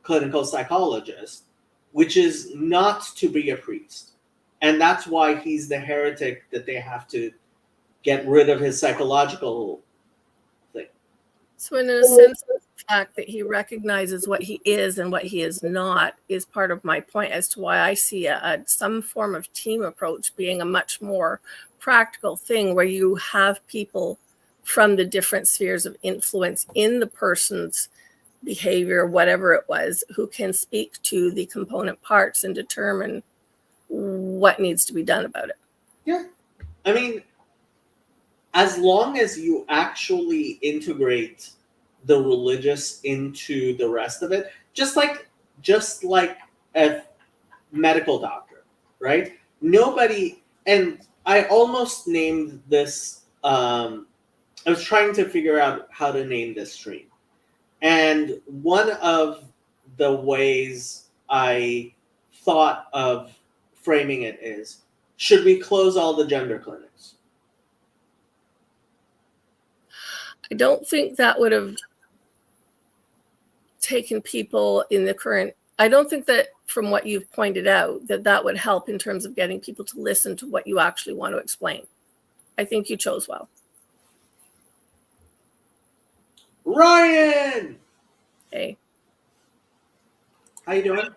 clinical psychologist, which is not to be a priest. And that's why he's the heretic that they have to get rid of his psychological thing. So in a sense, the fact that he recognizes what he is and what he is not is part of my point as to why I see some form of team approach being a much more practical thing, where you have people from the different spheres of influence in the person's behavior, whatever it was, who can speak to the component parts and determine what needs to be done about it. Yeah. I mean, as long as you actually integrate the religious into the rest of it, just like a medical doctor, right? Nobody, and I almost named this, I was trying to figure out how to name this stream. And one of the ways I thought of framing it is, should we close all the gender clinics? I don't think that would have taken people in the current, I don't think that from what you've pointed out, that would help in terms of getting people to listen to what you actually want to explain. I think you chose well. Ryan! Hey. How you doing?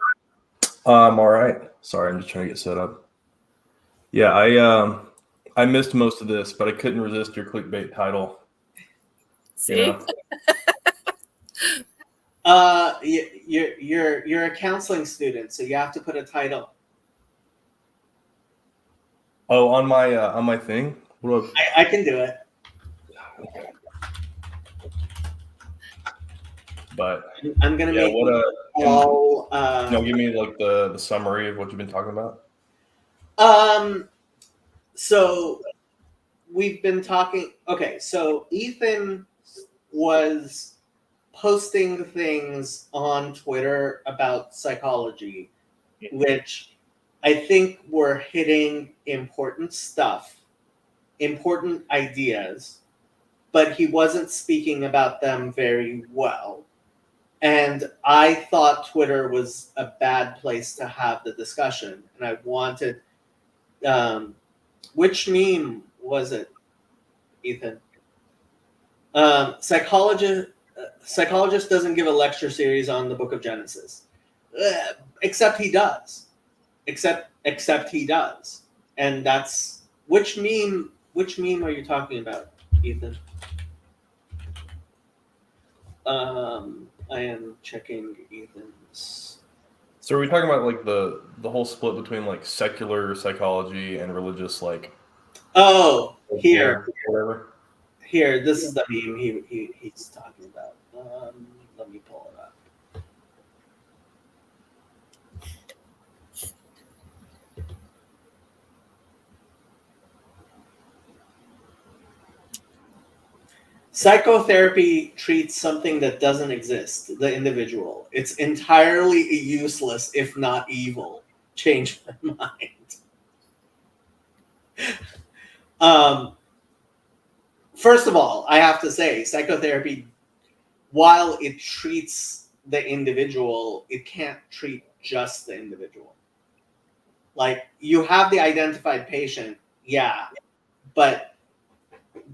I'm all right. Sorry, I'm just trying to get set up. Yeah, I missed most of this, but I couldn't resist your clickbait title. See? You know? You're a counseling student, so you have to put a title. Oh, on my thing? What I can do it. Okay. But I'm gonna make all. Give me like the summary of what you've been talking about. So we've been talking. Okay, so Ethan was posting things on Twitter about psychology, which I think were hitting important stuff, important ideas, but he wasn't speaking about them very well. And I thought Twitter was a bad place to have the discussion. And I wanted, which meme was it, Ethan? Psychologist doesn't give a lecture series on the Book of Genesis. Except he does. Except he does. And that's, which meme are you talking about, Ethan? I am checking Ethan's. So are we talking about like the whole split between like secular psychology and religious, like? Oh, here, whatever. Here, this is the meme he's talking about. Let me pull it up. Psychotherapy treats something that doesn't exist, the individual. It's entirely useless, if not evil. Change my mind. First of all, I have to say, psychotherapy, while it treats the individual, it can't treat just the individual. Like, you have the identified patient, yeah, but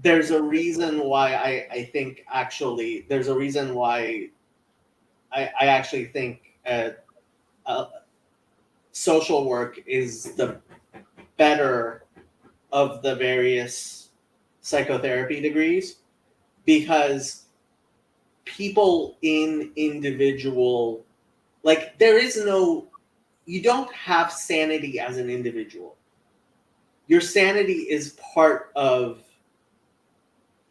there's a reason why I think actually there's a reason why I actually think social work is the better of the various psychotherapy degrees, because people in individual, like, there is no, you don't have sanity as an individual. Your sanity is part of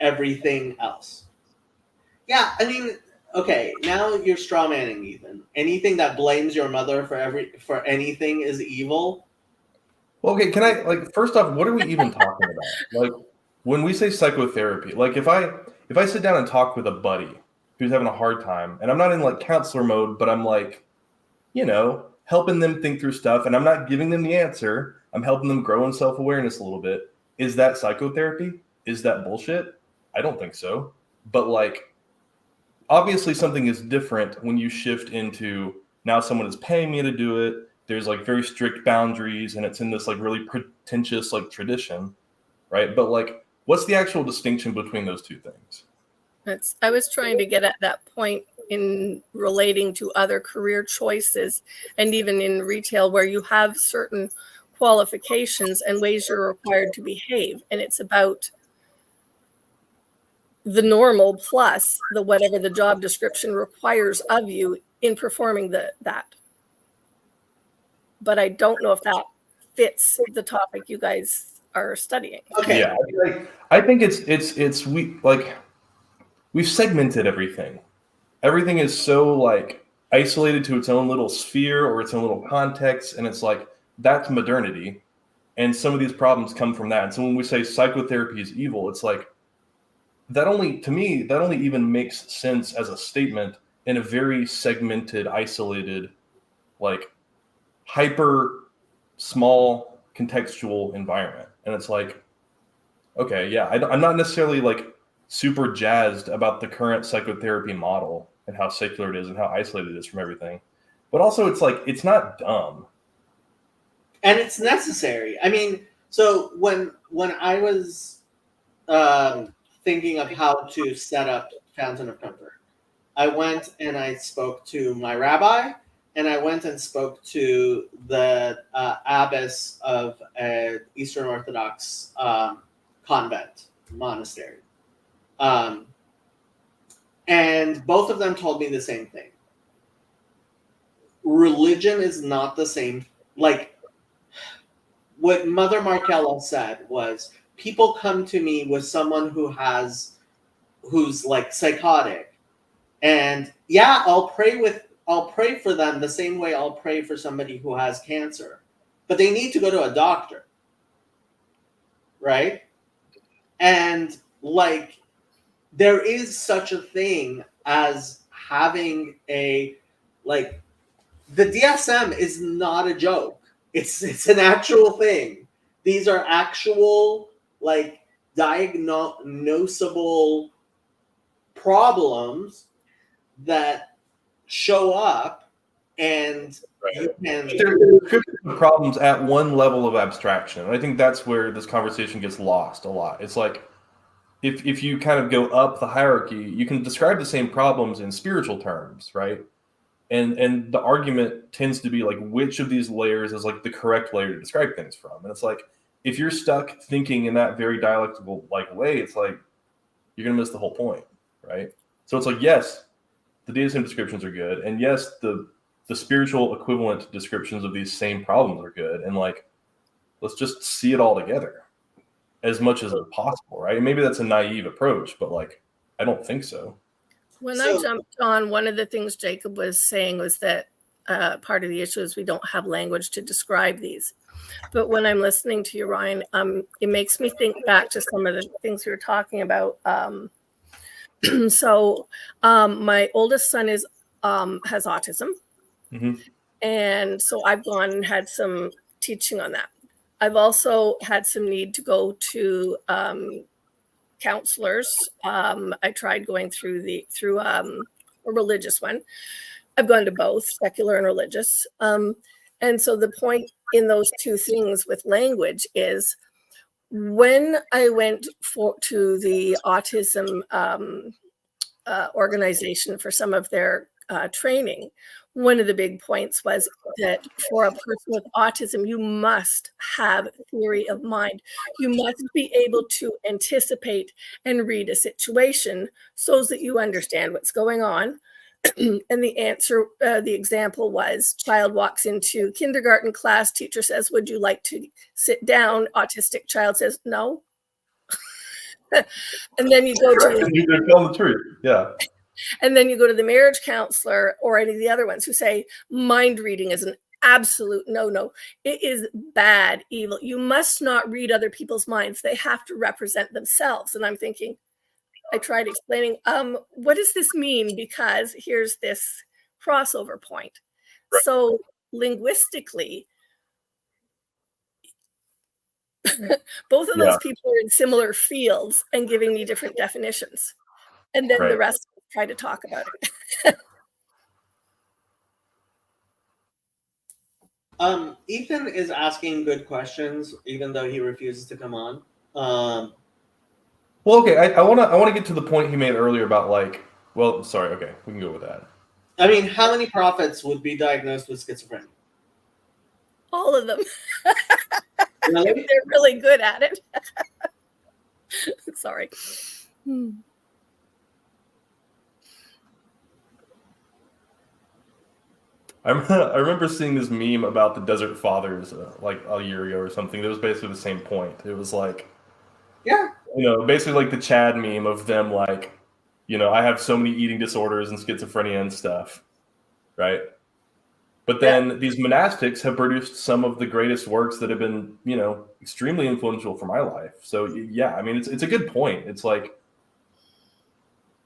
everything else. Yeah, I mean, okay, now you're strawmanning Ethan. Anything that blames your mother for anything is evil. Well, okay, can I, like, first off, what are we even talking about? Like, when we say psychotherapy, like, if I sit down and talk with a buddy who's having a hard time, and I'm not in like counselor mode, but I'm like, helping them think through stuff, and I'm not giving them the answer, I'm helping them grow in self-awareness a little bit. Is that psychotherapy? Is that bullshit? I don't think so. But like, obviously something is different when you shift into, now someone is paying me to do it. There's like very strict boundaries, and it's in this like really pretentious like tradition, right? But like, what's the actual distinction between those two things? I was trying to get at that point in relating to other career choices, and even in retail, where you have certain qualifications and ways you're required to behave, and it's about the normal plus the whatever the job description requires of you in performing that. But I don't know if that fits the topic you guys are studying. Okay. Yeah, I think it's we've segmented everything. Everything is so like isolated to its own little sphere or its own little context, and it's like, that's modernity, and some of these problems come from that. And so when we say psychotherapy is evil, it's like, that only even makes sense as a statement in a very segmented, isolated, like hyper small contextual environment. And it's like, okay, yeah, I'm not necessarily like super jazzed about the current psychotherapy model and how secular it is and how isolated it is from everything. But also, it's like, it's not dumb. And it's necessary. I mean, so when I was thinking of how to set up Fountain of Comfort, I went and I spoke to my rabbi, and I went and spoke to the abbess of an Eastern Orthodox convent monastery. And both of them told me the same thing. Religion is not the same. Like, what Mother Markella said was, people come to me with someone who's like psychotic, and yeah, I'll pray for them the same way I'll pray for somebody who has cancer, but they need to go to a doctor, right? And like, there is such a thing as having a, like, the DSM is not a joke. It's an actual thing. These are actual, like, diagnosable problems that show up, and you can. There's problems at one level of abstraction. And I think that's where this conversation gets lost a lot. It's like, if you kind of go up the hierarchy, you can describe the same problems in spiritual terms, right? And the argument tends to be like, which of these layers is like the correct layer to describe things from? And it's like, if you're stuck thinking in that very dialectical like way, it's like, you're gonna miss the whole point, right? So it's like, yes, the DSM descriptions are good, and yes, the spiritual equivalent descriptions of these same problems are good, and like, let's just see it all together as much as possible, right? And maybe that's a naive approach, but like, I don't think so. When I jumped on, one of the things Jacob was saying was that part of the issue is we don't have language to describe these. But when I'm listening to you, Ryan, it makes me think back to some of the things we were talking about. So my oldest son has autism. Mm-hmm. And so I've gone and had some teaching on that. I've also had some need to go to counselors. I tried going through a religious one. I've gone to both, secular and religious. And so the point in those two things with language is, When I went to the autism organization for some of their training, one of the big points was that for a person with autism, you must have theory of mind. You must be able to anticipate and read a situation so that you understand what's going on. And the answer, the example was, child walks into kindergarten class, teacher says, "Would you like to sit down?" Autistic child says, "No." And then you go to They're telling the truth. Yeah. And then you go to the marriage counselor or any of the other ones who say mind reading is an absolute no. It is bad, evil. You must not read other people's minds. They have to represent themselves. And I'm thinking, I tried explaining, what does this mean? Because here's this crossover point. Right. So linguistically, both of those people are in similar fields and giving me different definitions. And then the rest try to talk about it. Ethan is asking good questions, even though he refuses to come on. Well, okay, I want to get to the point he made earlier about like, well, sorry, okay, we can go with that. I mean, how many prophets would be diagnosed with schizophrenia? All of them. Really? They're really good at it. Sorry. I remember seeing this meme about the Desert Fathers like a year ago or something. That was basically the same point. It was like, yeah, basically like the Chad meme of them like, I have so many eating disorders and schizophrenia and stuff, right? But then these monastics have produced some of the greatest works that have been, extremely influential for my life. So yeah, I mean, it's a good point. It's like,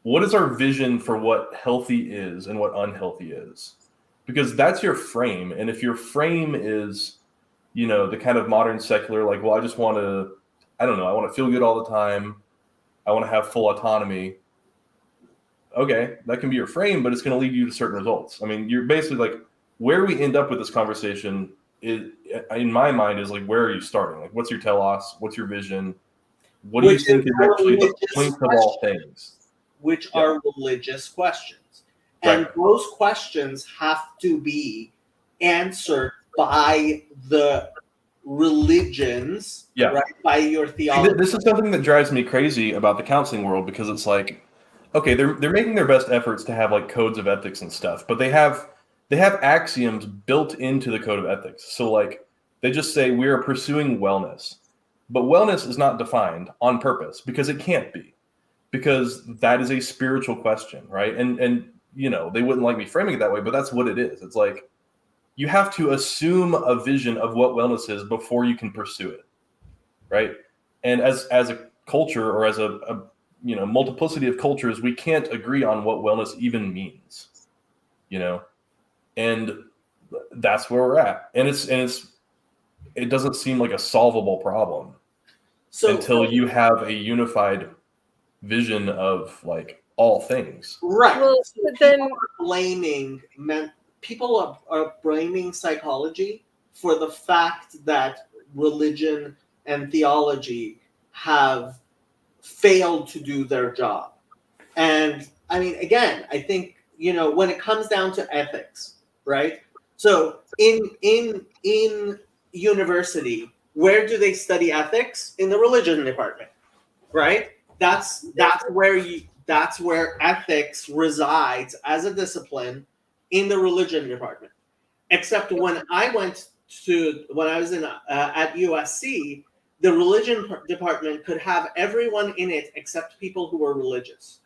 what is our vision for what healthy is and what unhealthy is? Because that's your frame. And if your frame is, the kind of modern secular, like, well, I just want to, I don't know, I want to feel good all the time. I want to have full autonomy. Okay, that can be your frame, but it's going to lead you to certain results. I mean, you're basically like, where we end up with this conversation is, in my mind, is like, where are you starting? Like, what's your telos? What's your vision? What do you think is actually the point of all things? Which are religious questions. And those questions have to be answered by the religions, right? By your theology. This is something that drives me crazy about the counseling world, because it's like, okay, they're making their best efforts to have like codes of ethics and stuff, but they have axioms built into the code of ethics. So like they just say we are pursuing wellness, but wellness is not defined on purpose because it can't be, because that is a spiritual question, right? And they wouldn't like me framing it that way, but that's what it is. It's like you have to assume a vision of what wellness is before you can pursue it, right? And as a culture, or as a multiplicity of cultures, we can't agree on what wellness even means, and that's where we're at. And it doesn't seem like a solvable problem until you have a unified vision of like all things. Right. Well, but then people are blaming psychology for the fact that religion and theology have failed to do their job. And I mean, again, I think, when it comes down to ethics, right? So in university, where do they study ethics? In the religion department, right? That's where ethics resides as a discipline, in the religion department. Except when I was at USC, the religion department could have everyone in it except people who were religious.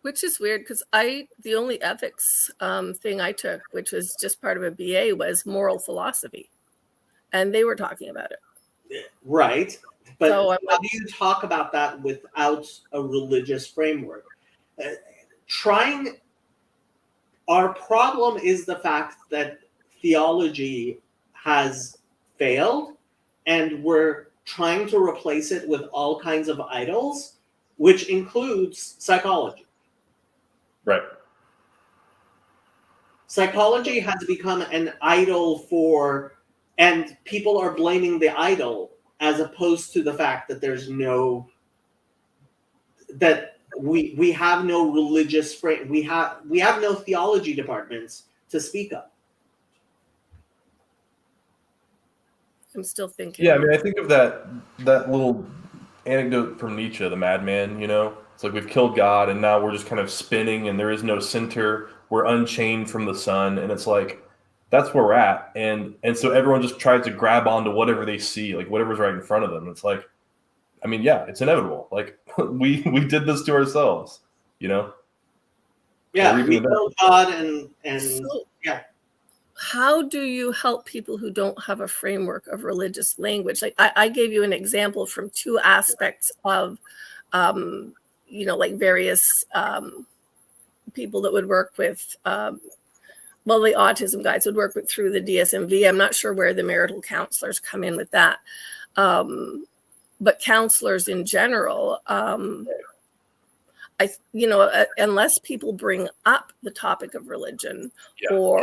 Which is weird, because the only ethics thing I took, which was just part of a BA, was moral philosophy. And they were talking about it. Right. But how do you talk about that without a religious framework? Our problem is the fact that theology has failed, and we're trying to replace it with all kinds of idols, which includes psychology. Right. Psychology has become an idol and people are blaming the idol as opposed to the fact that we have no religious frame, we have no theology departments to speak of. I'm still thinking. Yeah, I mean, I think of that little anecdote from Nietzsche, the madman. It's like we've killed God, and now we're just kind of spinning, and there is no center. We're unchained from the sun, and it's like that's where we're at, and so everyone just tries to grab onto whatever they see, like whatever's right in front of them. It's like, I mean, yeah, it's inevitable. Like we did this to ourselves, Yeah, We're we reaping the know God, and So, yeah. how do you help people who don't have a framework of religious language? Like I gave you an example from two aspects of, like various people that would work with, the autism guys would work with through the DSMV. I'm not sure where the marital counselors come in with that. But counselors in general, unless people bring up the topic of religion, Yeah.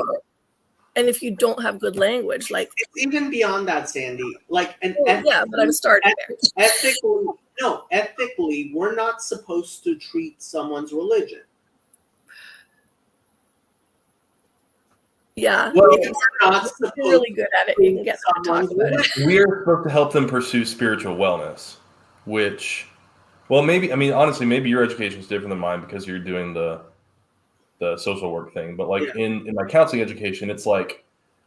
and if you don't have good language, like It's even beyond that, Sandy. Like, but I'm starting there. Ethically, we're not supposed to treat someone's religion. Yeah, Well, We're not supposed you're really good at it. You can get them to talk about it. we're supposed to help them pursue spiritual wellness, which, well, maybe, I mean, honestly, maybe your education is different than mine because you're doing the social work thing. But like in my counseling education, it's like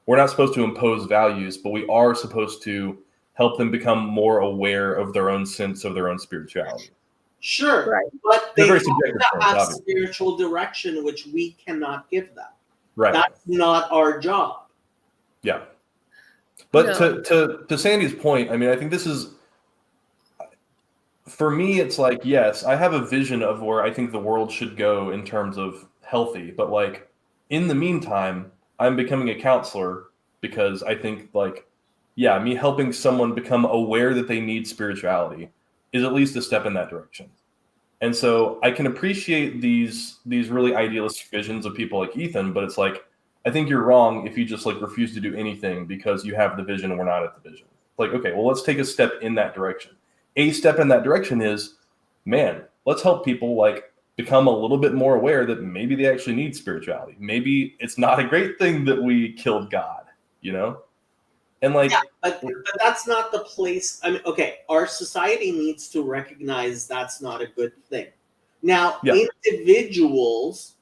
we're not supposed to impose values, but we are supposed to help them become more aware of their own sense of their own spirituality. Sure, Right. but they Very have subjective to things, have obviously. spiritual direction, which we cannot give them. Right. That's not our job. Yeah. But No. to Sandy's point, I mean, I think this is, for me, it's like, yes, I have a vision of where I think the world should go in terms of healthy, but like in the meantime, I'm becoming a counselor because I think like, yeah, me helping someone become aware that they need spirituality is at least a step in that direction. And so I can appreciate these really idealistic visions of people like Ethan, but it's like, I think you're wrong if you just like refuse to do anything because you have the vision and we're not at the vision. Like, okay, well, let's take a step in that direction. A step in that direction is, man, let's help people like become a little bit more aware that maybe they actually need spirituality. Maybe it's not a great thing that we killed God, And like, Yeah, but that's not the place. I mean, okay, our society needs to recognize that's not a good thing. Now, individuals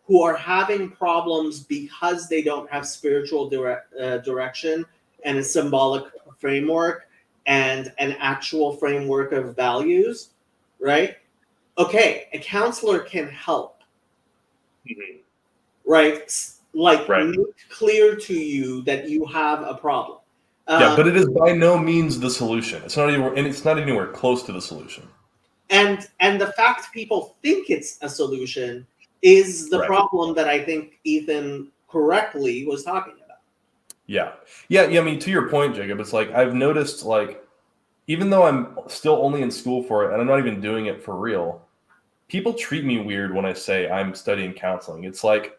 who are having problems because they don't have spiritual direction and a symbolic framework and an actual framework of values, right? Okay, a counselor can help, right? Like, make clear to you that you have a problem. Yeah, but it is by no means the solution. It's not anywhere, and it's not anywhere close to the solution. And the fact people think it's a solution is the problem that I think Ethan correctly was talking about. Yeah. I mean, to your point, Jacob, it's like I've noticed, like, even though I'm still only in school for it, and I'm not even doing it for real, people treat me weird when I say I'm studying counseling. It's like,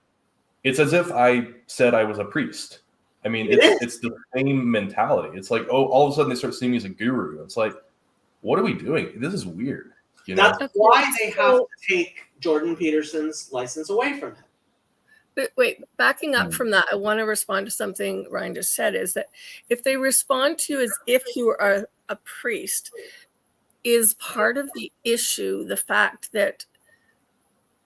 it's as if I said I was a priest. I mean, it's the same mentality. It's like, oh, all of a sudden they start seeing me as a guru. It's like, what are we doing? This is weird. That's why they have to take Jordan Peterson's license away from him. But wait, backing up from that, I want to respond to something Ryan just said, is that if they respond to you as if you are a priest, is part of the issue the fact that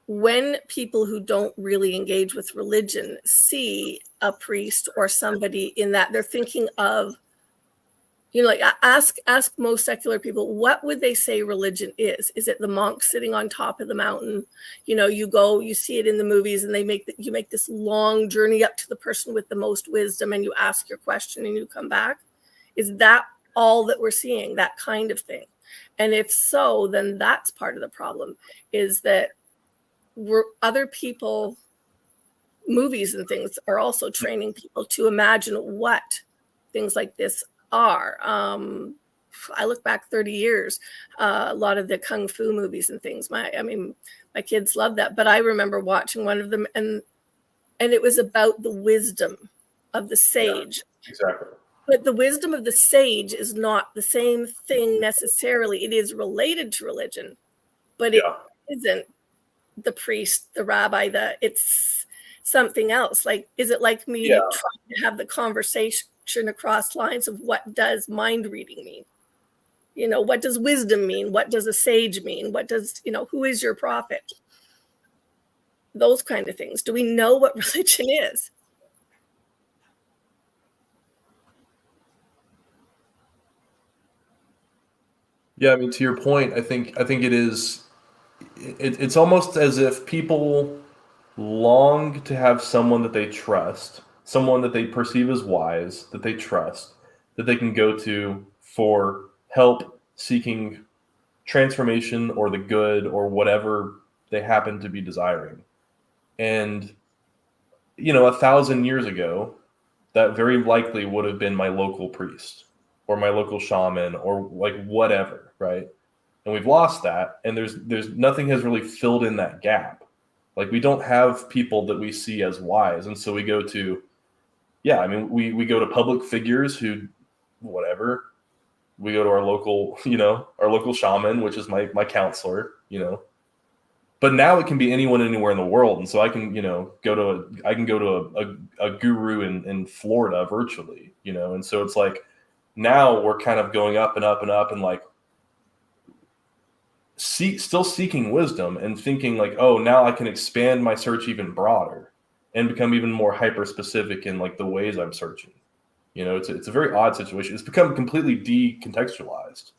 when people who don't really engage with religion see a priest or somebody in that, they're thinking of, like ask most secular people, what would they say religion is? Is it the monk sitting on top of the mountain? You go, you see it in the movies, and you make this long journey up to the person with the most wisdom, and you ask your question and you come back. Is that all that we're seeing, that kind of thing? And if so, then that's part of the problem, is that other people, movies and things are also training people to imagine what things like this are. I look back 30 years, a lot of the kung fu movies and things. My kids love that, but I remember watching one of them, and it was about the wisdom of the sage. Yeah, exactly. But the wisdom of the sage is not the same thing necessarily. It is related to religion, but it isn't the priest, the rabbi, it's something else. Like, is it like me trying to have the conversation across lines of what does mind reading mean? You know, what does wisdom mean? What does a sage mean? What does, you know, who is your prophet? Those kind of things. Do we know what religion is? Yeah, I mean, to your point, I think it is. It's almost as if people long to have someone that they trust, someone that they perceive as wise, that they trust, that they can go to for help seeking transformation or the good or whatever they happen to be desiring. And, you know, 1,000 years ago, that very likely would have been my local priest or my local shaman or like whatever, right? And we've lost that, and there's nothing has really filled in that gap. Like, we don't have people that we see as wise, and so we go to, I mean, we go to public figures who, whatever. We go to our local, our local shaman, which is my counselor, But now it can be anyone anywhere in the world, and so I can, go to a guru in Florida virtually, and so it's like now we're kind of going up and up and up, and like still seeking wisdom and thinking like, oh, now I can expand my search even broader and become even more hyper specific in like the ways I'm searching. It's a very odd situation. It's become completely decontextualized.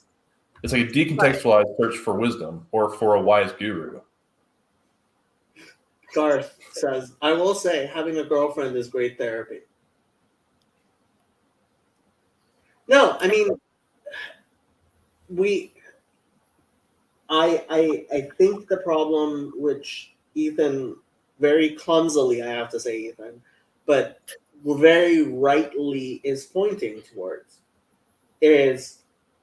It's like a decontextualized search for wisdom or for a wise guru. Garth says, I will say having a girlfriend is great therapy. No, I mean, I think the problem, which Ethan very clumsily, I have to say, Ethan, but very rightly is pointing towards, is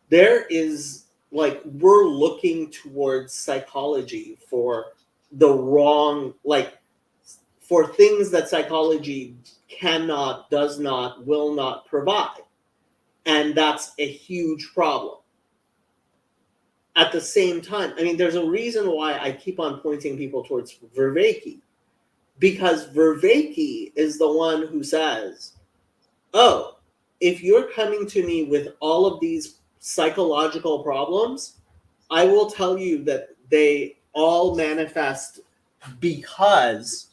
there is, like, we're looking towards psychology for the wrong, like, for things that psychology cannot, does not, will not provide. And that's a huge problem. At the same time, I mean, there's a reason why I keep on pointing people towards Vervaeke, because Vervaeke is the one who says, oh, if you're coming to me with all of these psychological problems, I will tell you that they all manifest because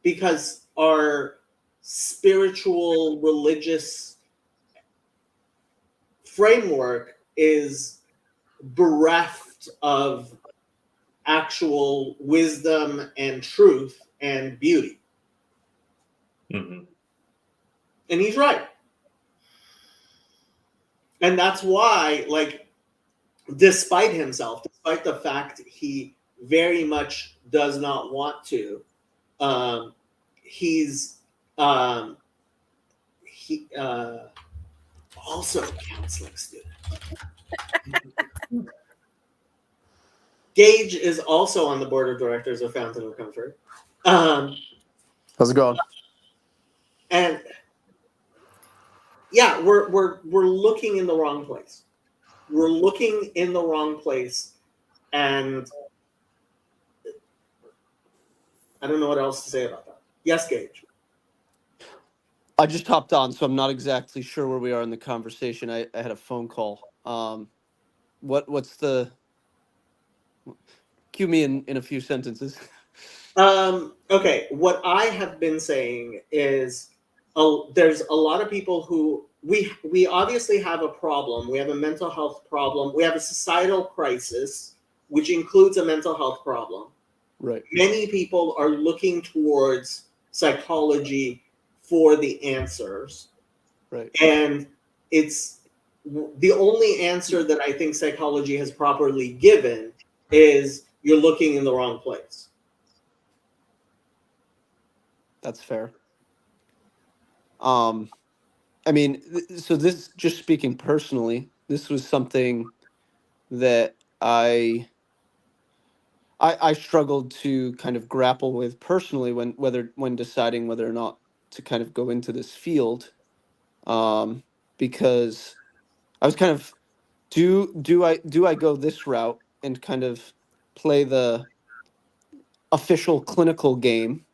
because our spiritual religious framework is bereft of actual wisdom and truth and beauty. Mm-hmm. And he's right. And that's why, like, despite himself, despite the fact he very much does not want to, he's he also a counseling student. Gage is also on the board of directors of Fountain of Comfort. How's it going? And yeah, we're looking in the wrong place. We're looking in the wrong place, and I don't know what else to say about that. Yes, Gage. I just hopped on, so I'm not exactly sure where we are in the conversation. I had a phone call. What's the... Cue me in a few sentences. Okay, what I have been saying is there's a lot of people who we obviously have a problem. We have a mental health problem. We have a societal crisis, which includes a mental health problem. Right. Many people are looking towards psychology for the answers. Right. And it's the only answer that I think psychology has properly given is you're looking in the wrong place. That's fair. I mean, so this, just speaking personally, this was something that I struggled to kind of grapple with personally when deciding whether or not to kind of go into this field, because I was kind of, do I go this route and kind of play the official clinical game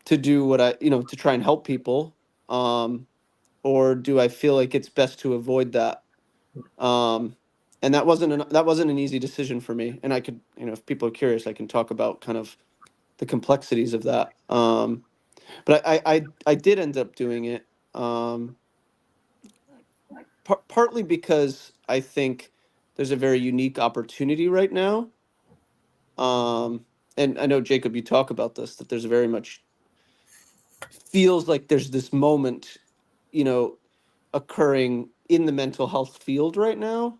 to do what I, to try and help people, or do I feel like it's best to avoid that? And that wasn't an easy decision for me. And I could, if people are curious, I can talk about kind of the complexities of that. But I did end up doing it, partly because I think there's a very unique opportunity right now. And I know, Jacob, you talk about this, that there's very much feels like there's this moment, occurring in the mental health field right now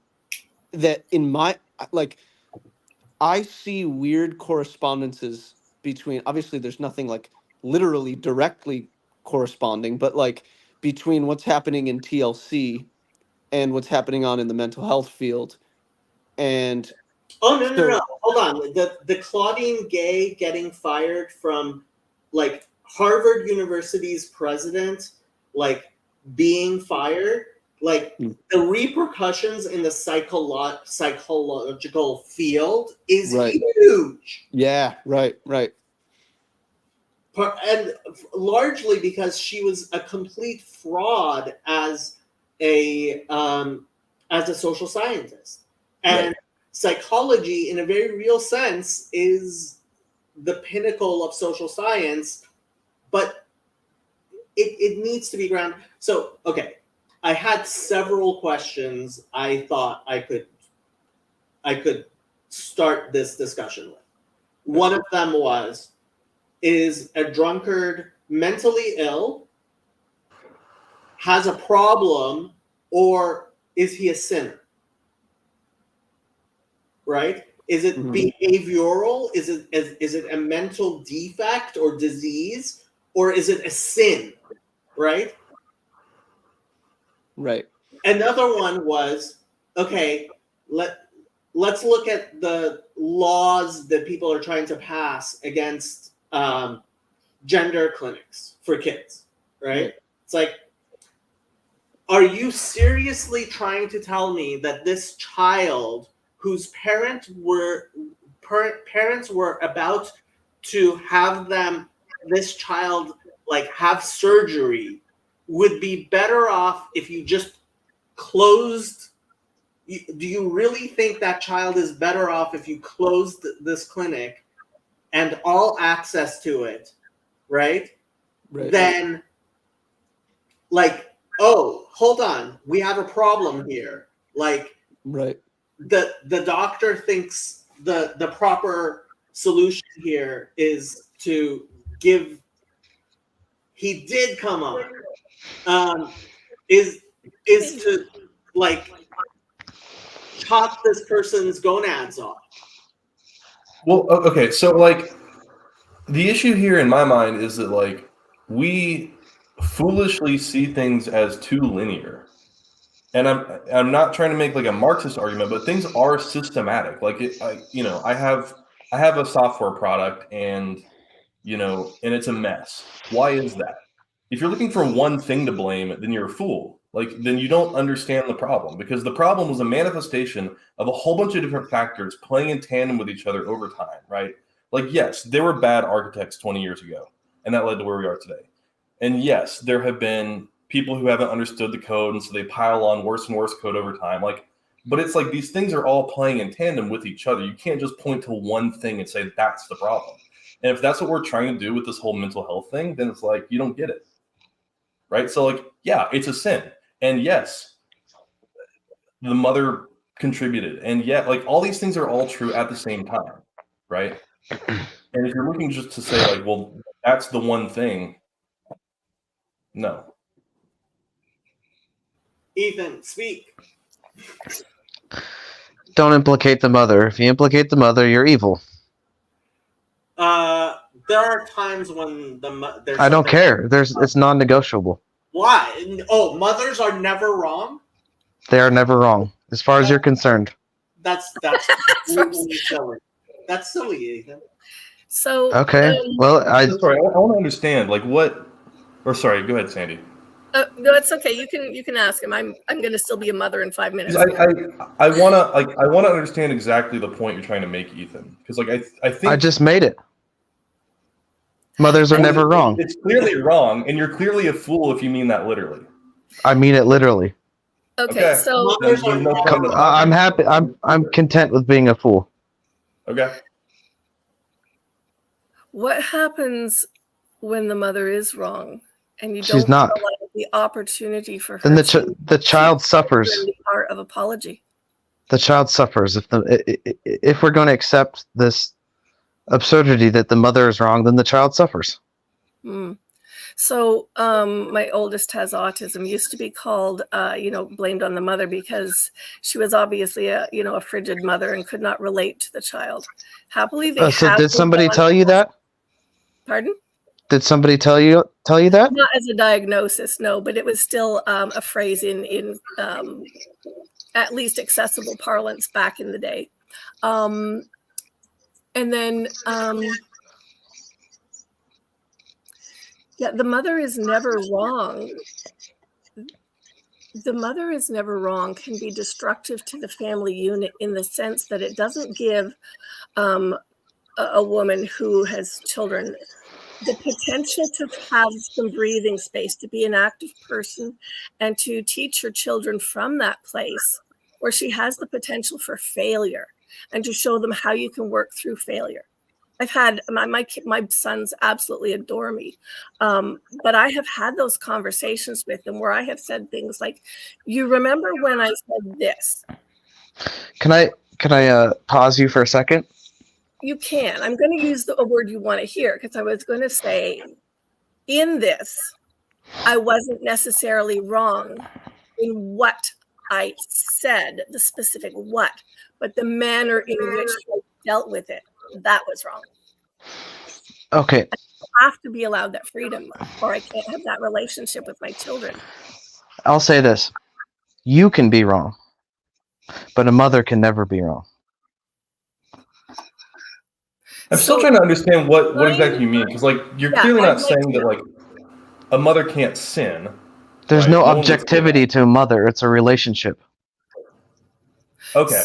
that I see weird correspondences between, obviously there's nothing like literally directly corresponding, but like between what's happening in TLC and what's happening on in the mental health field. And Oh no, so, hold on. The Claudine Gay getting fired from like Harvard University's president, like being fired, like the repercussions in the psychological field is Right. huge. Yeah, right. And largely because she was a complete fraud as a social scientist. And psychology, in a very real sense, is the pinnacle of social science, but it needs to be grounded. So, okay, I had several questions I thought I could start this discussion with. One of them was, is a drunkard mentally ill, has a problem, or is he a sinner? Right? Is it behavioral? Is it a mental defect or disease? Or is it a sin? Right? Right. Another one was, okay, let's look at the laws that people are trying to pass against gender clinics for kids, right? It's like, are you seriously trying to tell me that this child whose parents were about to have this child like have surgery would be better off if you just closed? Do you really think that child is better off if you closed this clinic and all access to it, right? Then, like, oh, hold on, we have a problem here. Like, the doctor thinks the proper solution here is to give. He did come on. Is to like chop this person's gonads off. Well, okay, so like the issue here in my mind is that like we foolishly see things as too linear. And I'm not trying to make like a Marxist argument, but things are systematic. Like I have a software product and it's a mess. Why is that? If you're looking for one thing to blame, then you're a fool. Like, then you don't understand the problem, because the problem was a manifestation of a whole bunch of different factors playing in tandem with each other over time, right? Like, yes, there were bad architects 20 years ago, and that led to where we are today. And yes, there have been people who haven't understood the code, and so they pile on worse and worse code over time. Like, but it's like these things are all playing in tandem with each other. You can't just point to one thing and say that's the problem. And if that's what we're trying to do with this whole mental health thing, then it's like you don't get it. Right? So like, yeah, it's a sin. And yes, the mother contributed. And yet, like, all these things are all true at the same time. Right? And if you're looking just to say, like, well, that's the one thing, no. Ethan, speak. Don't implicate the mother. If you implicate the mother, you're evil. There are times when there's I don't care. It's non-negotiable. Why? Oh, mothers are never wrong? They are never wrong, as far as you're concerned. That's completely silly. That's silly, Ethan. So okay. Well, sorry, I want to understand, like, what Or sorry, go ahead, Sandy. No, it's okay. You can ask him. I'm going to still be a mother in 5 minutes. I wanna understand exactly the point you're trying to make, Ethan, because I think I just made it. Mothers are never wrong. It's clearly wrong, and you're clearly a fool if you mean that literally. I mean it literally. Okay, so there's no point in I'm happy. I'm content with being a fool. Okay. what happens when the mother is wrong and you She's don't not. allow the opportunity for her Then to the child suffers. be part of apology? The child suffers. If we're going to accept this absurdity that the mother is wrong, then the child suffers. So my oldest has autism. Used to be called, blamed on the mother because she was obviously a frigid mother and could not relate to the child. Happily, they So have did somebody moved on. tell you that? Pardon? Did somebody tell you that? Not as a diagnosis, no, but it was still a phrase in at least accessible parlance back in the day. And then, the mother is never wrong. The mother is never wrong can be destructive to the family unit in the sense that it doesn't give a woman who has children the potential to have some breathing space, to be an active person, and to teach her children from that place where she has the potential for failure and to show them how you can work through failure. I've had my sons absolutely adore me, but I have had those conversations with them where I have said things like, "You remember when I said this?" Can I pause you for a second? You can. I'm going to use a word you want to hear because I was going to say, in this, I wasn't necessarily wrong in what I said, the specific what, but the manner in which I dealt with it, that was wrong. Okay. I have to be allowed that freedom or I can't have that relationship with my children. I'll say this. You can be wrong, but a mother can never be wrong. I'm still trying to understand what exactly you mean, because you're clearly not saying that a mother can't sin. There's no objectivity to a mother. It's a relationship. Okay.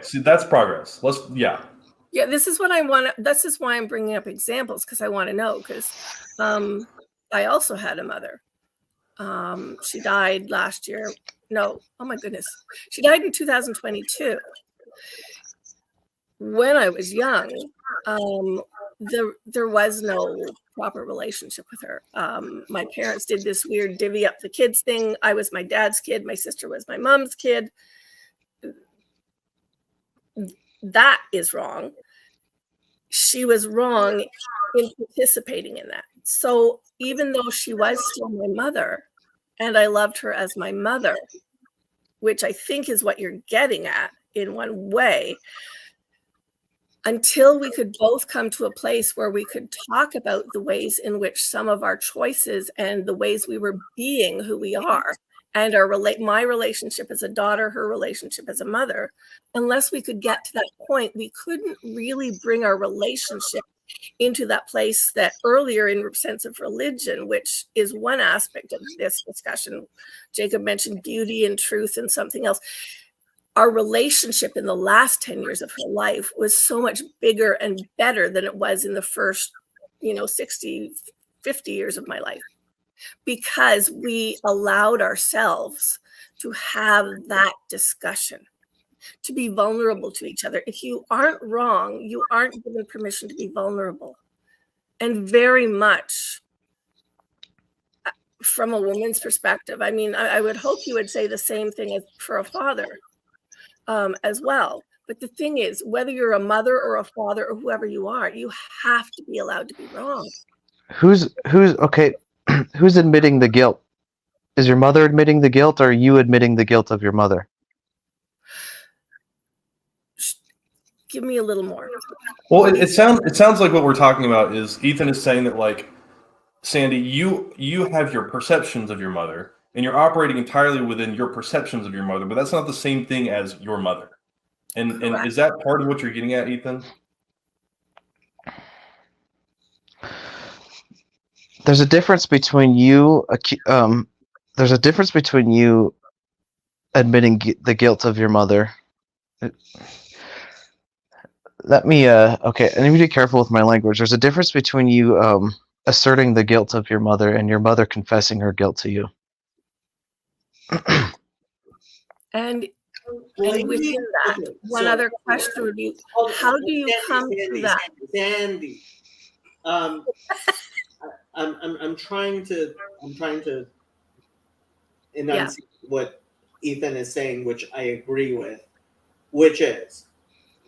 See, that's progress. Yeah, this is what I want. This is why I'm bringing up examples, because I want to know. Because I also had a mother. She died last year. No, oh my goodness, she died in 2022. When I was young, there was no proper relationship with her. My parents did this weird divvy up the kids thing. I was my dad's kid. My sister was my mom's kid. That is wrong. She was wrong in participating in that. So even though she was still my mother and I loved her as my mother, which I think is what you're getting at in one way, until we could both come to a place where we could talk about the ways in which some of our choices and the ways we were being who we are and my relationship as a daughter, her relationship as a mother, unless we could get to that point, we couldn't really bring our relationship into that place that earlier in sense of religion, which is one aspect of this discussion. Jacob mentioned beauty and truth and something else. Our relationship in the last 10 years of her life was so much bigger and better than it was in the first, 60, 50 years of my life, because we allowed ourselves to have that discussion, to be vulnerable to each other. If you aren't wrong, you aren't given permission to be vulnerable. And very much from a woman's perspective, I mean, I would hope you would say the same thing as for a father as well. But the thing is, whether you're a mother or a father or whoever you are, you have to be allowed to be wrong. Who's okay? Who's admitting the guilt? Is your mother admitting the guilt, or are you admitting the guilt of your mother? Give me a little more. Well, it sounds like what we're talking about is Ethan is saying that, Sandy, you have your perceptions of your mother, and you're operating entirely within your perceptions of your mother, but that's not the same thing as your mother. And is that part of what you're getting at, Ethan? there's a difference between you there's a difference between you admitting the guilt of your mother. Let me okay, I need to be careful with my language. There's a difference between you asserting the guilt of your mother and your mother confessing her guilt to you. And Blaming- within that, okay, one so- other question would be, Hold on. how do you come to Sandy, that? Sandy. I'm trying to enunciate what Ethan is saying, which I agree with, which is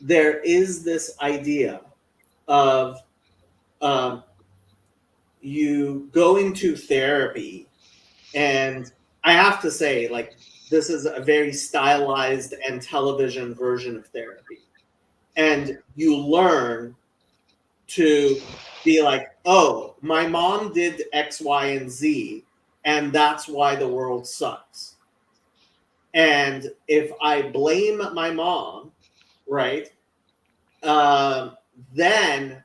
there is this idea of you going to therapy, and I have to say, like, this is a very stylized and television version of therapy. And you learn to be like, oh, my mom did X, Y, and Z, and that's why the world sucks. And if I blame my mom, right, then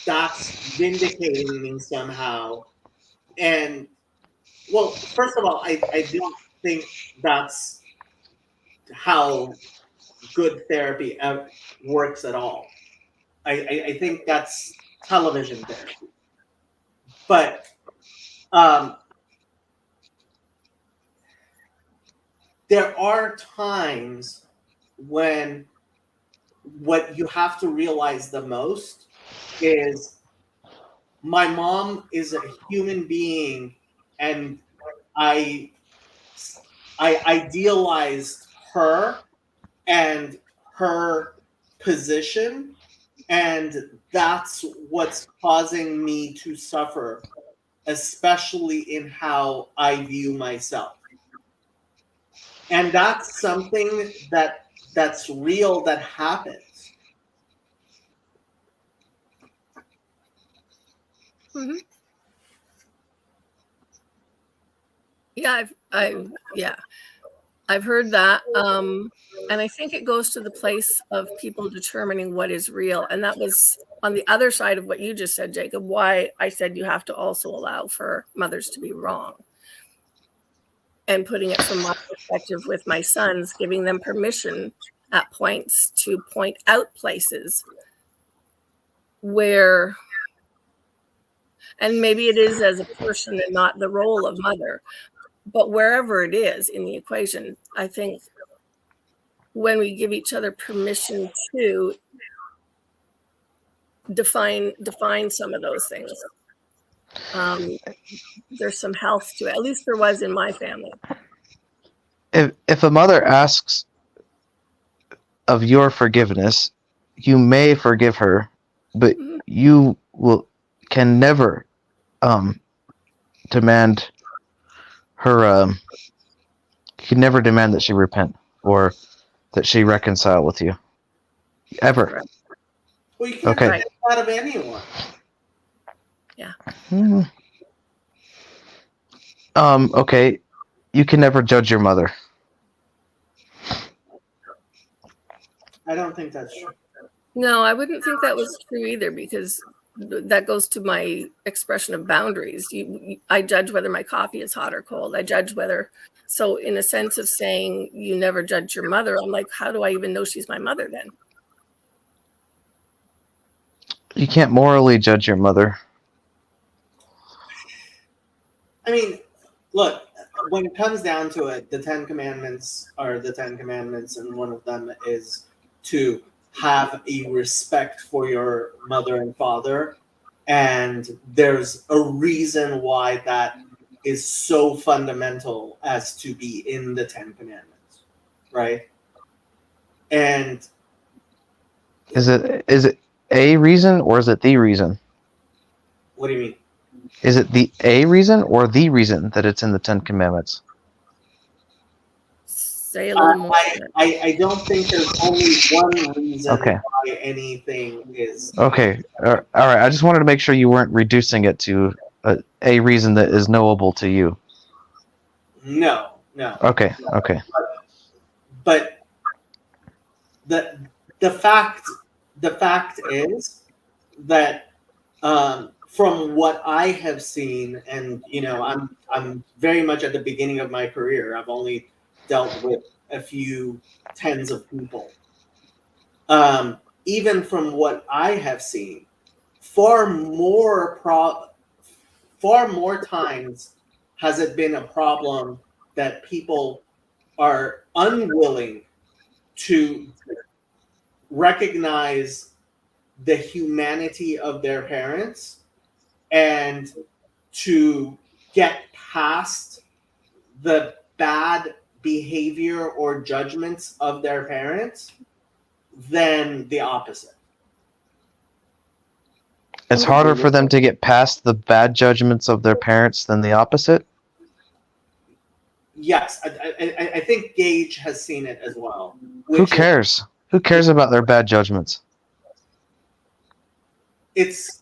that's vindicating me somehow. And, well, first of all, I don't think that's how good therapy works at all. I think that's television therapy. But there are times when what you have to realize the most is my mom is a human being, and I idealized her and her position, and that's what's causing me to suffer, especially in how I view myself. And that's something that's real, that happens. Mm-hmm. Yeah, I've heard that. And I think it goes to the place of people determining what is real. And that was on the other side of what you just said, Jacob, why I said you have to also allow for mothers to be wrong. And putting it from my perspective with my sons, giving them permission at points to point out places where, and maybe it is as a person and not the role of mother, but wherever it is in the equation, I think when we give each other permission to define some of those things, there's some health to it. At least there was in my family. If a mother asks of your forgiveness, you may forgive her, but you can never demand her. You can never demand that she repent or that she reconcile with you, ever. Well, you can't Okay. get that of anyone. Yeah. Okay. You can never judge your mother. I don't think that's true. No, I wouldn't think that was true either, because that goes to my expression of boundaries. I judge whether my coffee is hot or cold. I judge whether, so in a sense of saying you never judge your mother, I'm like, how do I even know she's my mother then? You can't morally judge your mother. I mean, look, when it comes down to it, the 10 Commandments are the 10 Commandments, and one of them is to have a respect for your mother and father. And there's a reason why that is so fundamental as to be in the 10 Commandments, right? And Is it a reason or is it the reason? what do you mean? Is it the a reason or the reason that it's in the 10 Commandments? Say a little more. I don't think there's only one reason Okay. why anything is. Okay. All right. I just wanted to make sure you weren't reducing it to a reason that is knowable to you. No. Okay. But the fact is that from what I have seen, and I'm very much at the beginning of my career. I've only dealt with a few tens of people. Even from what I have seen, far more times has it been a problem that people are unwilling to recognize the humanity of their parents and to get past the bad behavior or judgments of their parents than the opposite. It's harder for them to get past the bad judgments of their parents than the opposite. Yes, I think Gage has seen it as well. Who cares? Who cares about their bad judgments? It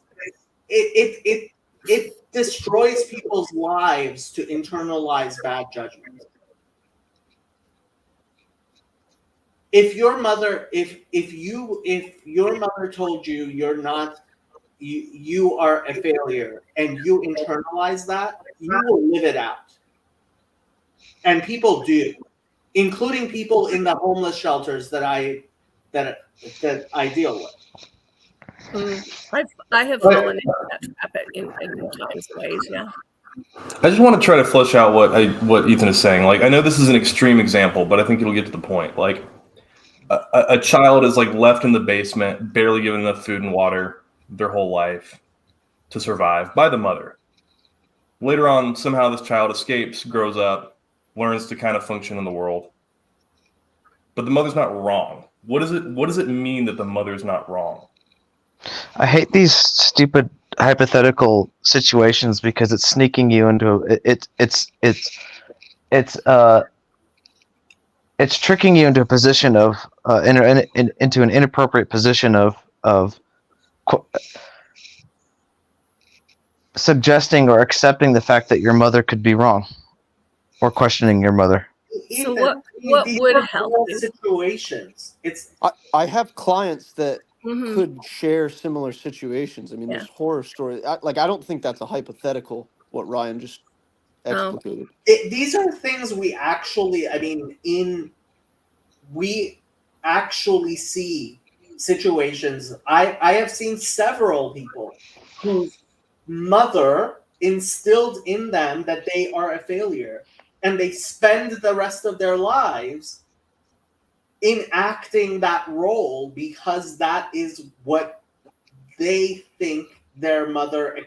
destroys people's lives to internalize bad judgment. If your mother told you you are a failure and you internalize that, you will live it out. And people do, including people in the homeless shelters that I deal with. I have fallen into that trap in times and ways, yeah. I just want to try to flesh out what Ethan is saying. Like, I know this is an extreme example, but I think it'll get to the point. Like, a child is like left in the basement, barely given enough food and water their whole life to survive by the mother. Later on, somehow this child escapes, grows up, learns to kind of function in the world. But the mother's not wrong. What does it mean that the mother's not wrong? I hate these stupid hypothetical situations because it's sneaking you into it's tricking you into a position of into an inappropriate position of suggesting or accepting the fact that your mother could be wrong, or questioning your mother. So what would help you? Situations. I have clients that Mhm. could share similar situations. I mean, Yeah. there's horror stories. I don't think that's a hypothetical, what Ryan just explicated. These are things we actually, we actually see situations. I have seen several people whose mother instilled in them that they are a failure, and they spend the rest of their lives enacting that role because that is what they think their mother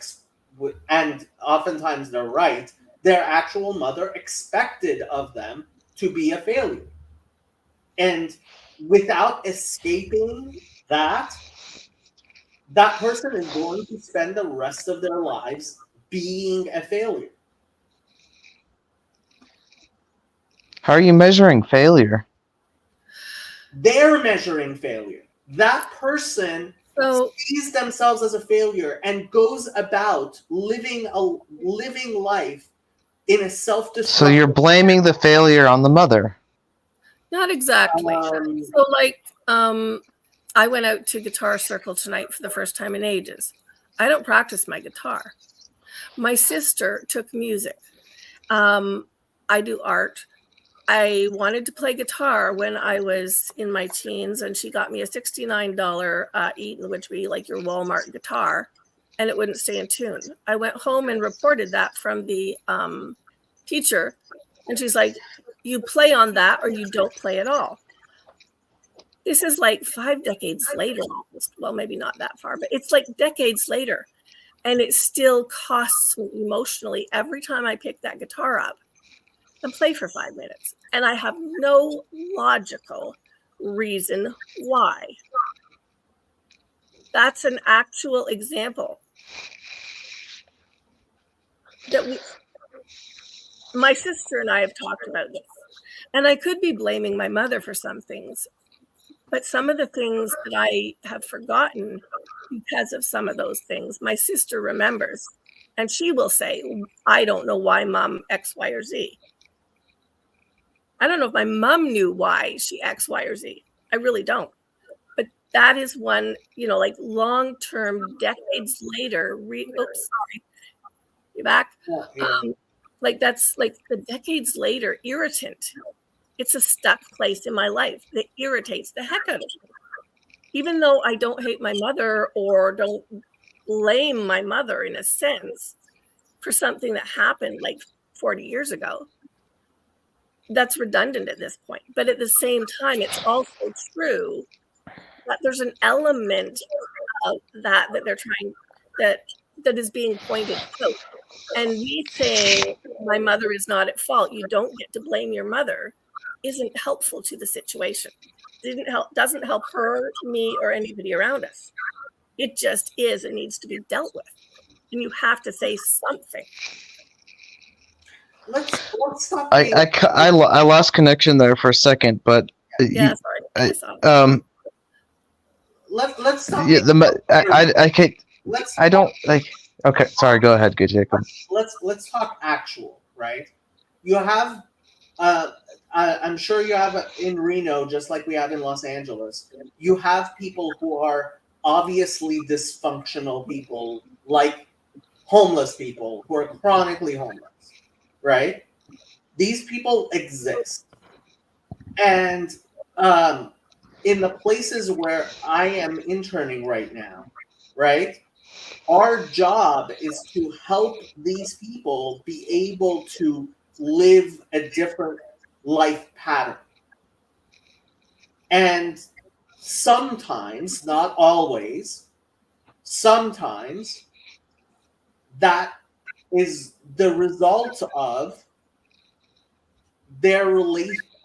and oftentimes they're right, their actual mother expected of them to be a failure. And without escaping that person is going to spend the rest of their lives being a failure. How are you measuring failure? They're measuring failure. That person sees themselves as a failure and goes about living life in a self-destructive. So you're blaming the failure on the mother. Not exactly. So like, I went out to Guitar Circle tonight for the first time in ages. I don't practice my guitar. My sister took music. I do art. I wanted to play guitar when I was in my teens, and she got me a $69 Eaton, which would be like your Walmart guitar, and it wouldn't stay in tune. I went home and reported that from the teacher, and she's like, you play on that or you don't play at all. This is like 5 decades later. Well, maybe not that far, but it's like decades later. And it still costs me emotionally every time I pick that guitar up and play for 5 minutes. And I have no logical reason why. That's an actual example. My sister and I have talked about this. And I could be blaming my mother for some things. But some of the things that I have forgotten because of some of those things, my sister remembers. And she will say, I don't know why mom X, Y, or Z. I don't know if my mom knew why she X, Y, or Z. I really don't. But that is one, like long-term, decades later, oops, sorry, you back? Like that's like the decades later irritant. It's a stuck place in my life that irritates the heck out of me. Even though I don't hate my mother or don't blame my mother in a sense for something that happened like 40 years ago, that's redundant at this point. But at the same time, it's also true that there's an element of that they're trying, that is being pointed out. And me saying my mother is not at fault, you don't get to blame your mother, isn't helpful to the situation. Doesn't help her, me, or anybody around us. It just is and needs to be dealt with. And you have to say something. Let's stop. I lost connection there for a second, but Yeah, sorry. I saw. Let's stop. Yeah, I can't. I don't like. Okay, sorry. Go ahead, good Jacob. Let's talk actual, right? You have, I'm sure you have in Reno, just like we have in Los Angeles. You have people who are obviously dysfunctional people, like homeless people who are chronically homeless, right? These people exist, and in the places where I am interning right now, right? Our job is to help these people be able to live a different life pattern. And sometimes, not always, sometimes that is the result of their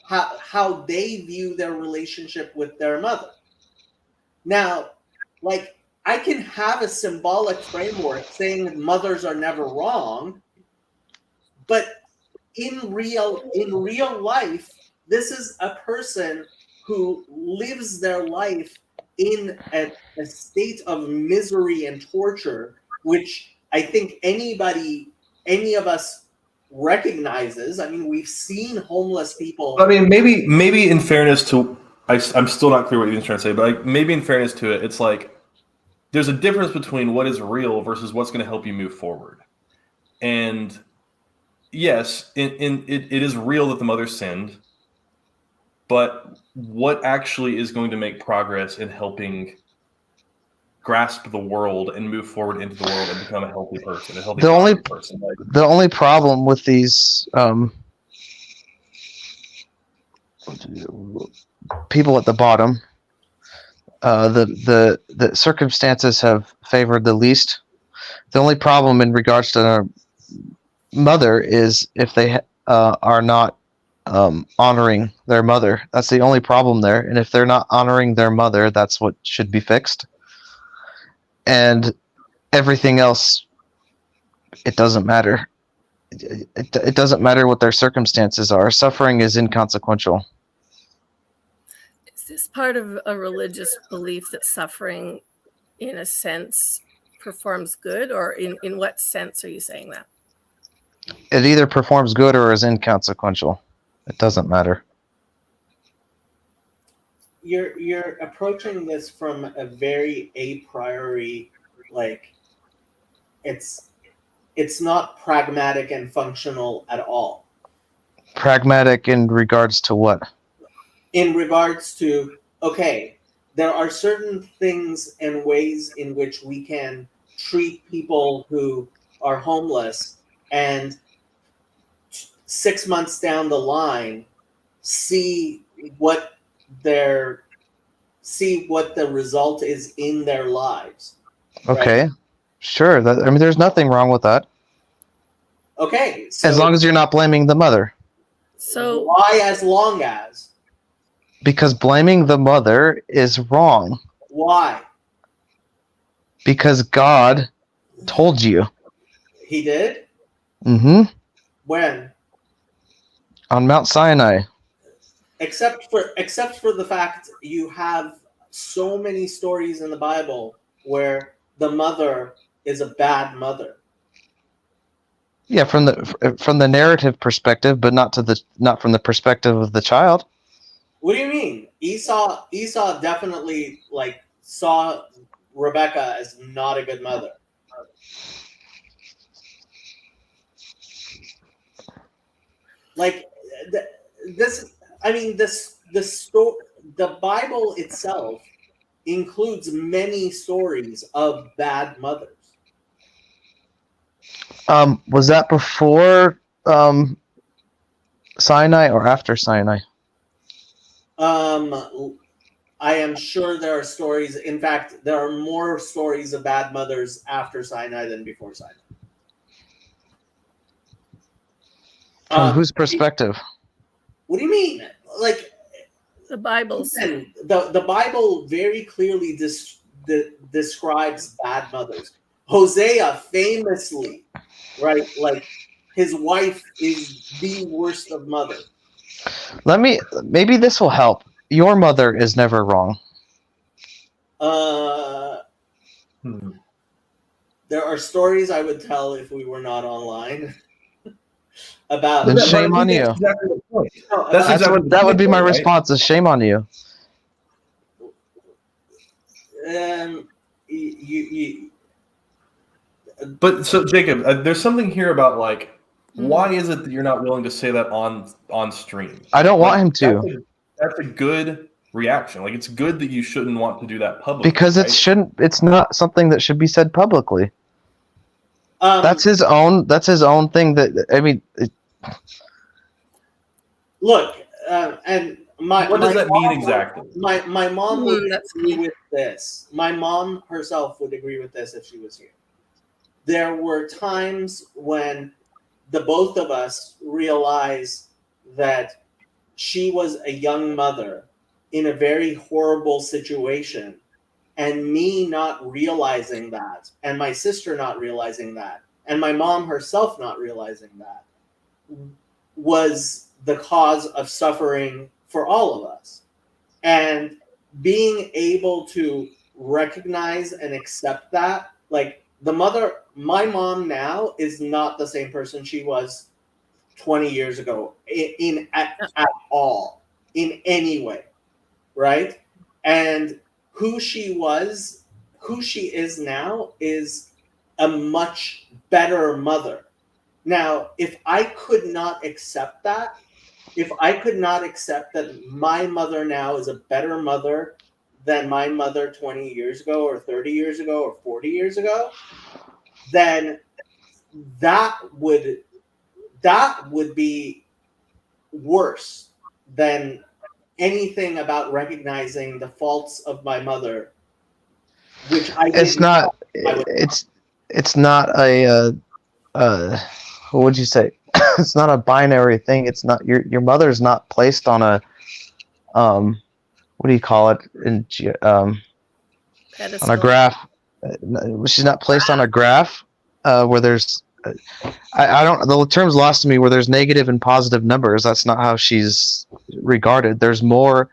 how they view their relationship with their mother. Now, like, I can have a symbolic framework saying that mothers are never wrong, but in real life, this is a person who lives their life in a state of misery and torture, which I think any of us recognizes. I mean, we've seen homeless people. I mean, maybe in fairness to, I'm still not clear what you're trying to say, but like maybe in fairness to it, it's like there's a difference between what is real versus what's going to help you move forward. And yes, it is real that the mother sinned, but what actually is going to make progress in helping grasp the world and move forward into the world and become a healthy person, person? The only problem with these people at the bottom, the circumstances have favored the least. The only problem in regards to their mother is if they are not honoring their mother. That's the only problem there. And if they're not honoring their mother, that's what should be fixed. And everything else, it doesn't matter. It doesn't matter what their circumstances are. Suffering is inconsequential. Is this part of a religious belief that suffering, in a sense, performs good? Or in what sense are you saying that? It either performs good or is inconsequential. It doesn't matter. You're approaching this from a very a priori, like it's not pragmatic and functional at all. Pragmatic in regards to what? In regards to, okay, there are certain things and ways in which we can treat people who are homeless and 6 months down the line see what the result is in their lives. Okay, right? Sure. There's nothing wrong with that. Okay, so as long as you're not blaming the mother. So why as long as? Because blaming the mother is wrong. Why? Because God told you. He did? Mm-hmm. When? On Mount Sinai. Except for the fact you have so many stories in the Bible where the mother is a bad mother. Yeah, from the narrative perspective, but not from the perspective of the child. What do you mean? Esau definitely like saw Rebecca as not a good mother. Like this, I mean, the Bible itself includes many stories of bad mothers. Was that before Sinai or after Sinai? I am sure there are stories. In fact, there are more stories of bad mothers after Sinai than before Sinai. From whose perspective? What do you mean? Like The Bible's. the Bible very clearly describes bad mothers. Hosea famously, right? Like his wife is the worst of mothers. Maybe this will help. Your mother is never wrong. There are stories I would tell if we were not online about. Then shame on you. Exactly the point. No, That's exactly the that would be point, my right? response. Is shame on you. You But so Jacob, there's something here about like, why is it that you're not willing to say that on stream? I don't want him to. That's a good reaction. Like it's good that you shouldn't want to do that publicly. Because right? it's not something that should be said publicly. That's his own thing. That I mean. Look, and what does that mean exactly? My mom would agree with this. My mom herself would agree with this if she was here. There were times when the both of us realized that she was a young mother in a very horrible situation, and me not realizing that, and my sister not realizing that, and my mom herself not realizing that, was the cause of suffering for all of us. And being able to recognize and accept that, like my mom now is not the same person she was 20 years ago at all, in any way, right? And who she is now is a much better mother. Now, if I could not accept that, if I could not accept that my mother now is a better mother than my mother 20 years ago or 30 years ago or 40 years ago, then that would be worse than anything about recognizing the faults of my mother, which I It's not. It's not a. What would you say? It's not a binary thing. It's not your mother's not placed on a. What do you call it? On a graph. She's not placed on a graph where there's. I don't. The term's lost to me. Where there's negative and positive numbers. That's not how she's regarded. There's more.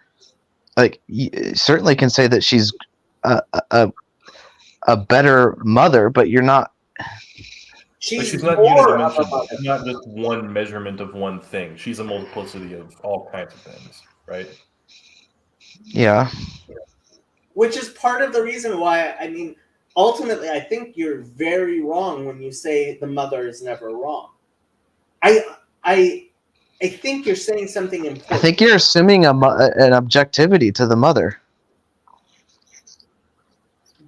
Like you certainly can say that she's a better mother, but you're not. She's not unidimensional. It's not just one measurement of one thing. She's a multiplicity of all kinds of things, right? Yeah. Which is part of the reason why, I mean, ultimately, I think you're very wrong when you say the mother is never wrong. I think you're saying something important. I think you're assuming an objectivity to the mother.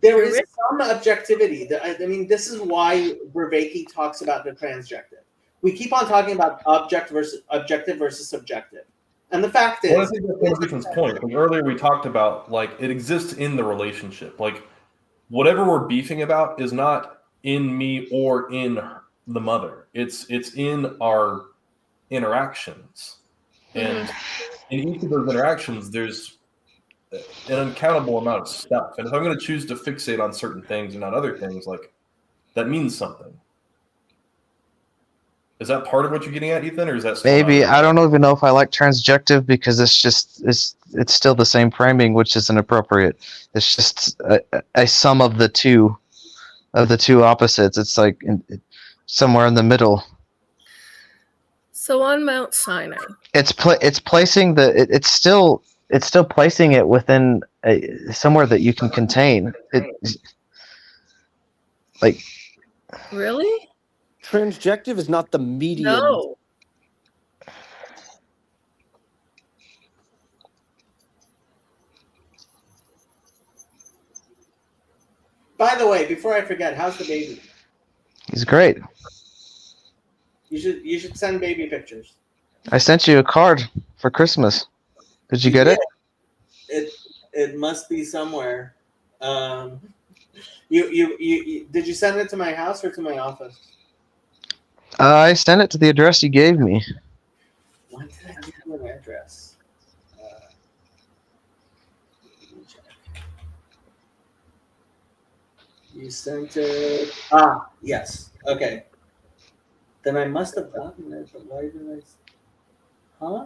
There is some objectivity. I mean, this is why Vervaeke talks about the transjective. We keep on talking about objective versus subjective. And the fact is... Well, I think that's one different point. Like earlier we talked about, like, it exists in the relationship. Like, whatever we're beefing about is not in me or in the mother. It's in our interactions. And in each of those interactions, there's an uncountable amount of stuff. And if I'm going to choose to fixate on certain things and not other things, like, that means something. Is that part of what you're getting at, Ethan, or is that maybe? I don't even know if I like transjective because it's still the same framing, which is inappropriate. It's just a sum of the two opposites. It's like somewhere in the middle. So on Mount Sinai, It's placing it's still it's still placing it within somewhere that you can contain it. Like, Really? Transjective is not the median. No. By the way, before I forget, how's the baby? he's great. You should send baby pictures. I sent you a card for Christmas. Did you get it? It must be somewhere. You did you send it to my house or to my office? I sent it to the address you gave me. Why did I give you an address? Let me check. You sent it. Ah, yes. Okay. Then I must have gotten it, but why did I? Huh?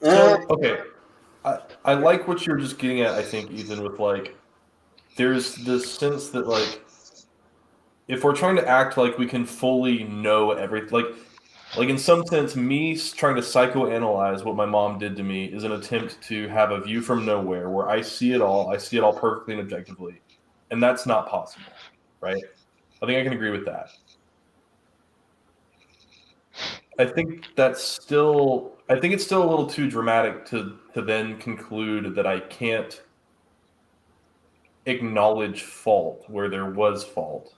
So, okay, I like what you're just getting at. I think, Ethan, with like, there's this sense that like, if we're trying to act like we can fully know everything, like in some sense, me trying to psychoanalyze what my mom did to me is an attempt to have a view from nowhere where I see it all perfectly and objectively, and that's not possible, right? I think I can agree with that. I think it's still a little too dramatic to then conclude that I can't acknowledge fault where there was fault.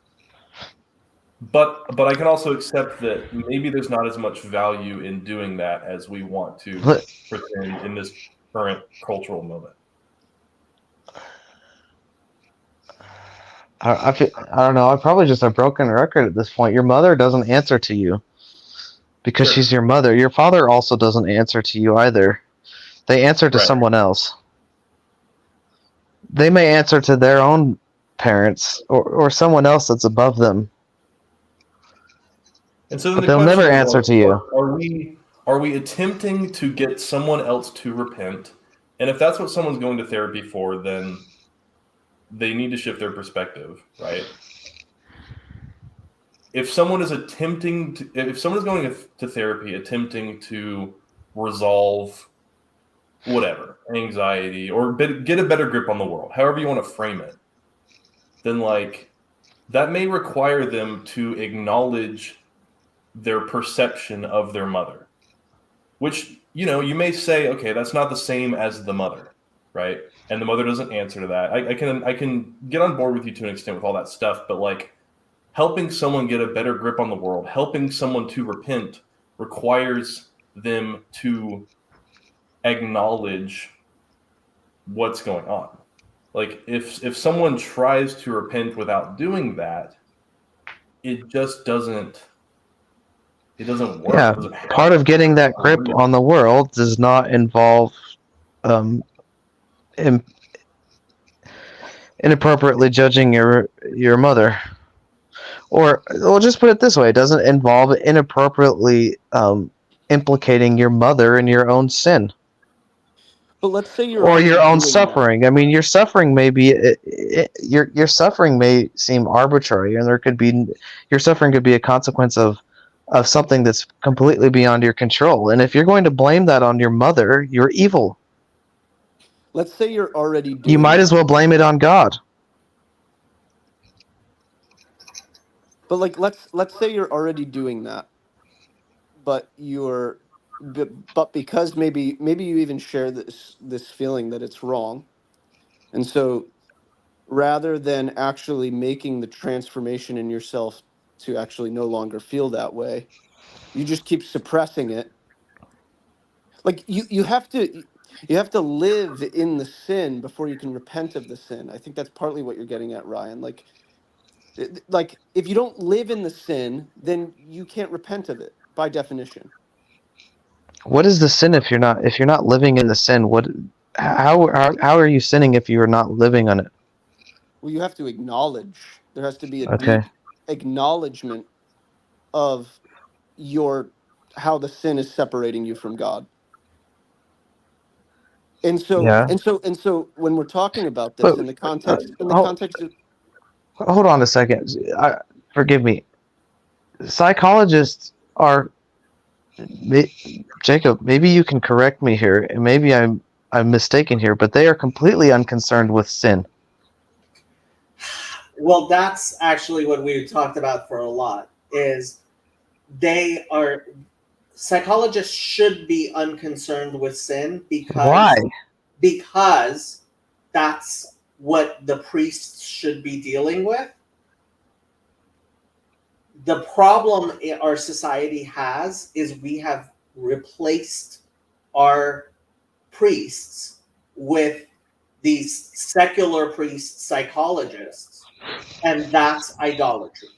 But I can also accept that maybe there's not as much value in doing that as we want to pretend in this current cultural moment. I don't know. I'm probably just a broken record at this point. Your mother doesn't answer to you because Sure. she's your mother. Your father also doesn't answer to you either. They answer to Right. someone else. They may answer to their own parents or someone else that's above them. And so then But the they'll question never is, answer like, to you. Are we attempting to get someone else to repent? And if that's what someone's going to therapy for, then they need to shift their perspective, right? If someone is going to therapy attempting to resolve whatever, anxiety, or get a better grip on the world, however you want to frame it, then like that may require them to acknowledge their perception of their mother, which, you may say, okay, that's not the same as the mother, right? And the mother doesn't answer to that. I can get on board with you to an extent with all that stuff, but like helping someone get a better grip on the world, helping someone to repent requires them to acknowledge what's going on. Like if someone tries to repent without doing that, it just doesn't work. Yeah, It doesn't happen. part of getting that grip on the world does not involve inappropriately judging your mother. Or we'll just put it this way: it doesn't involve inappropriately implicating your mother in your own sin But let's say you're or already your own doing suffering. I mean, your suffering may be your suffering may seem arbitrary, and your suffering could be a consequence of something that's completely beyond your control. And if you're going to blame that on your mother, you're evil. That. Let's say you're already doing You might that. as well blame it on God. But like let's say you're already doing that, but but because maybe you even share this feeling that it's wrong, and so rather than actually making the transformation in yourself to actually no longer feel that way, you just keep suppressing it. Like you have to live in the sin before you can repent of the sin. I think that's partly what you're getting at, Ryan. Like if you don't live in the sin, then you can't repent of it by definition. What is the sin if you're not living in the sin? How are you sinning if you are not living on it? Well, you have to acknowledge. There has to be a Okay. deep acknowledgement of your how the sin is separating you from God. And so Yeah. when we're talking about this But in the context of, hold on a second. Forgive me. Psychologists are Jacob, maybe you can correct me here, and maybe I'm mistaken here, but they are completely unconcerned with sin. Well, that's actually what we talked about for a lot. Is psychologists should be unconcerned with sin Why? because that's what the priests should be dealing with. The problem our society has is we have replaced our priests with these secular priest psychologists, and that's idolatry.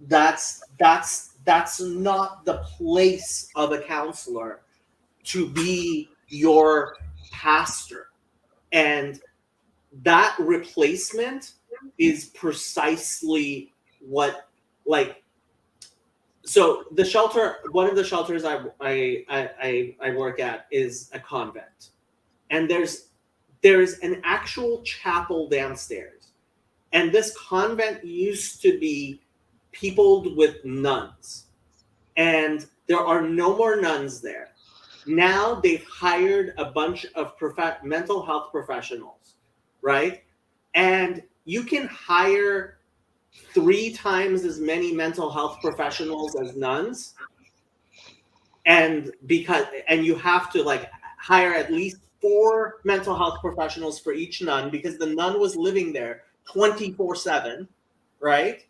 That's not the place of a counselor to be your pastor. And that replacement is precisely what, like, so the shelter, one of the shelters I work at is a convent, and there's an actual chapel downstairs, and this convent used to be peopled with nuns, and there are no more nuns there. Now they've hired a bunch of mental health professionals, right? And you can hire 3 times as many mental health professionals as nuns, and you have to like hire at least 4 mental health professionals for each nun, because the nun was living there 24/7, right?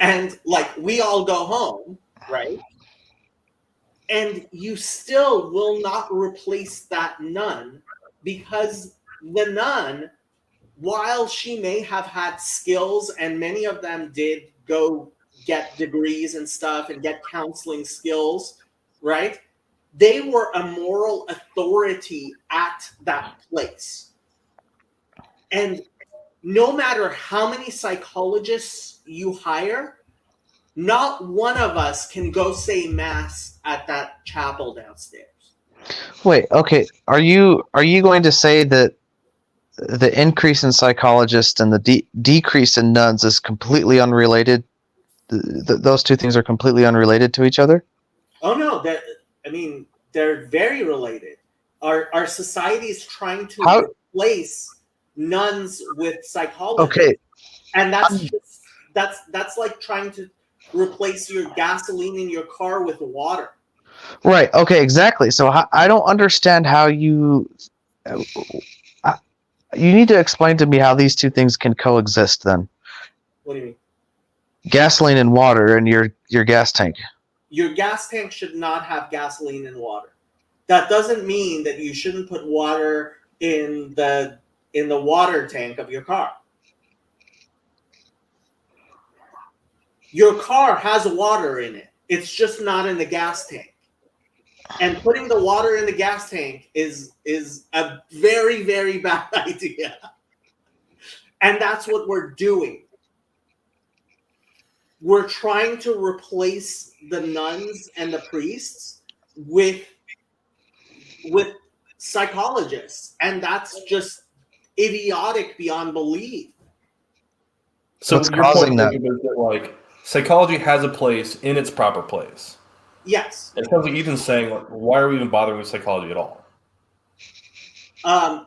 And like we all go home, right? And you still will not replace that nun, because the nun, while she may have had skills, and many of them did go get degrees and stuff and get counseling skills, right? They were a moral authority at that place. And no matter how many psychologists you hire, not one of us can go say mass at that chapel downstairs. Wait, okay. Are you going to say that the increase in psychologists and the decrease in nuns is completely unrelated? Those two things are completely unrelated to each other? Oh no, they're very related. Our society is trying to replace nuns with psychologists. Okay. And that's like trying to replace your gasoline in your car with water. Right. Okay, exactly. So I don't understand how you need to explain to me how these two things can coexist then. What do you mean? Gasoline and water in your gas tank. Your gas tank should not have gasoline and water. That doesn't mean that you shouldn't put water in the water tank of your car. Your car has water in it. It's just not in the gas tank. And putting the water in the gas tank is a very, very bad idea. And that's what we're doing. We're trying to replace the nuns and the priests with psychologists. And that's just idiotic beyond belief. So What's your causing point that? is that like psychology has a place in its proper place. Yes. It sounds like Ethan's saying, like, why are we even bothering with psychology at all?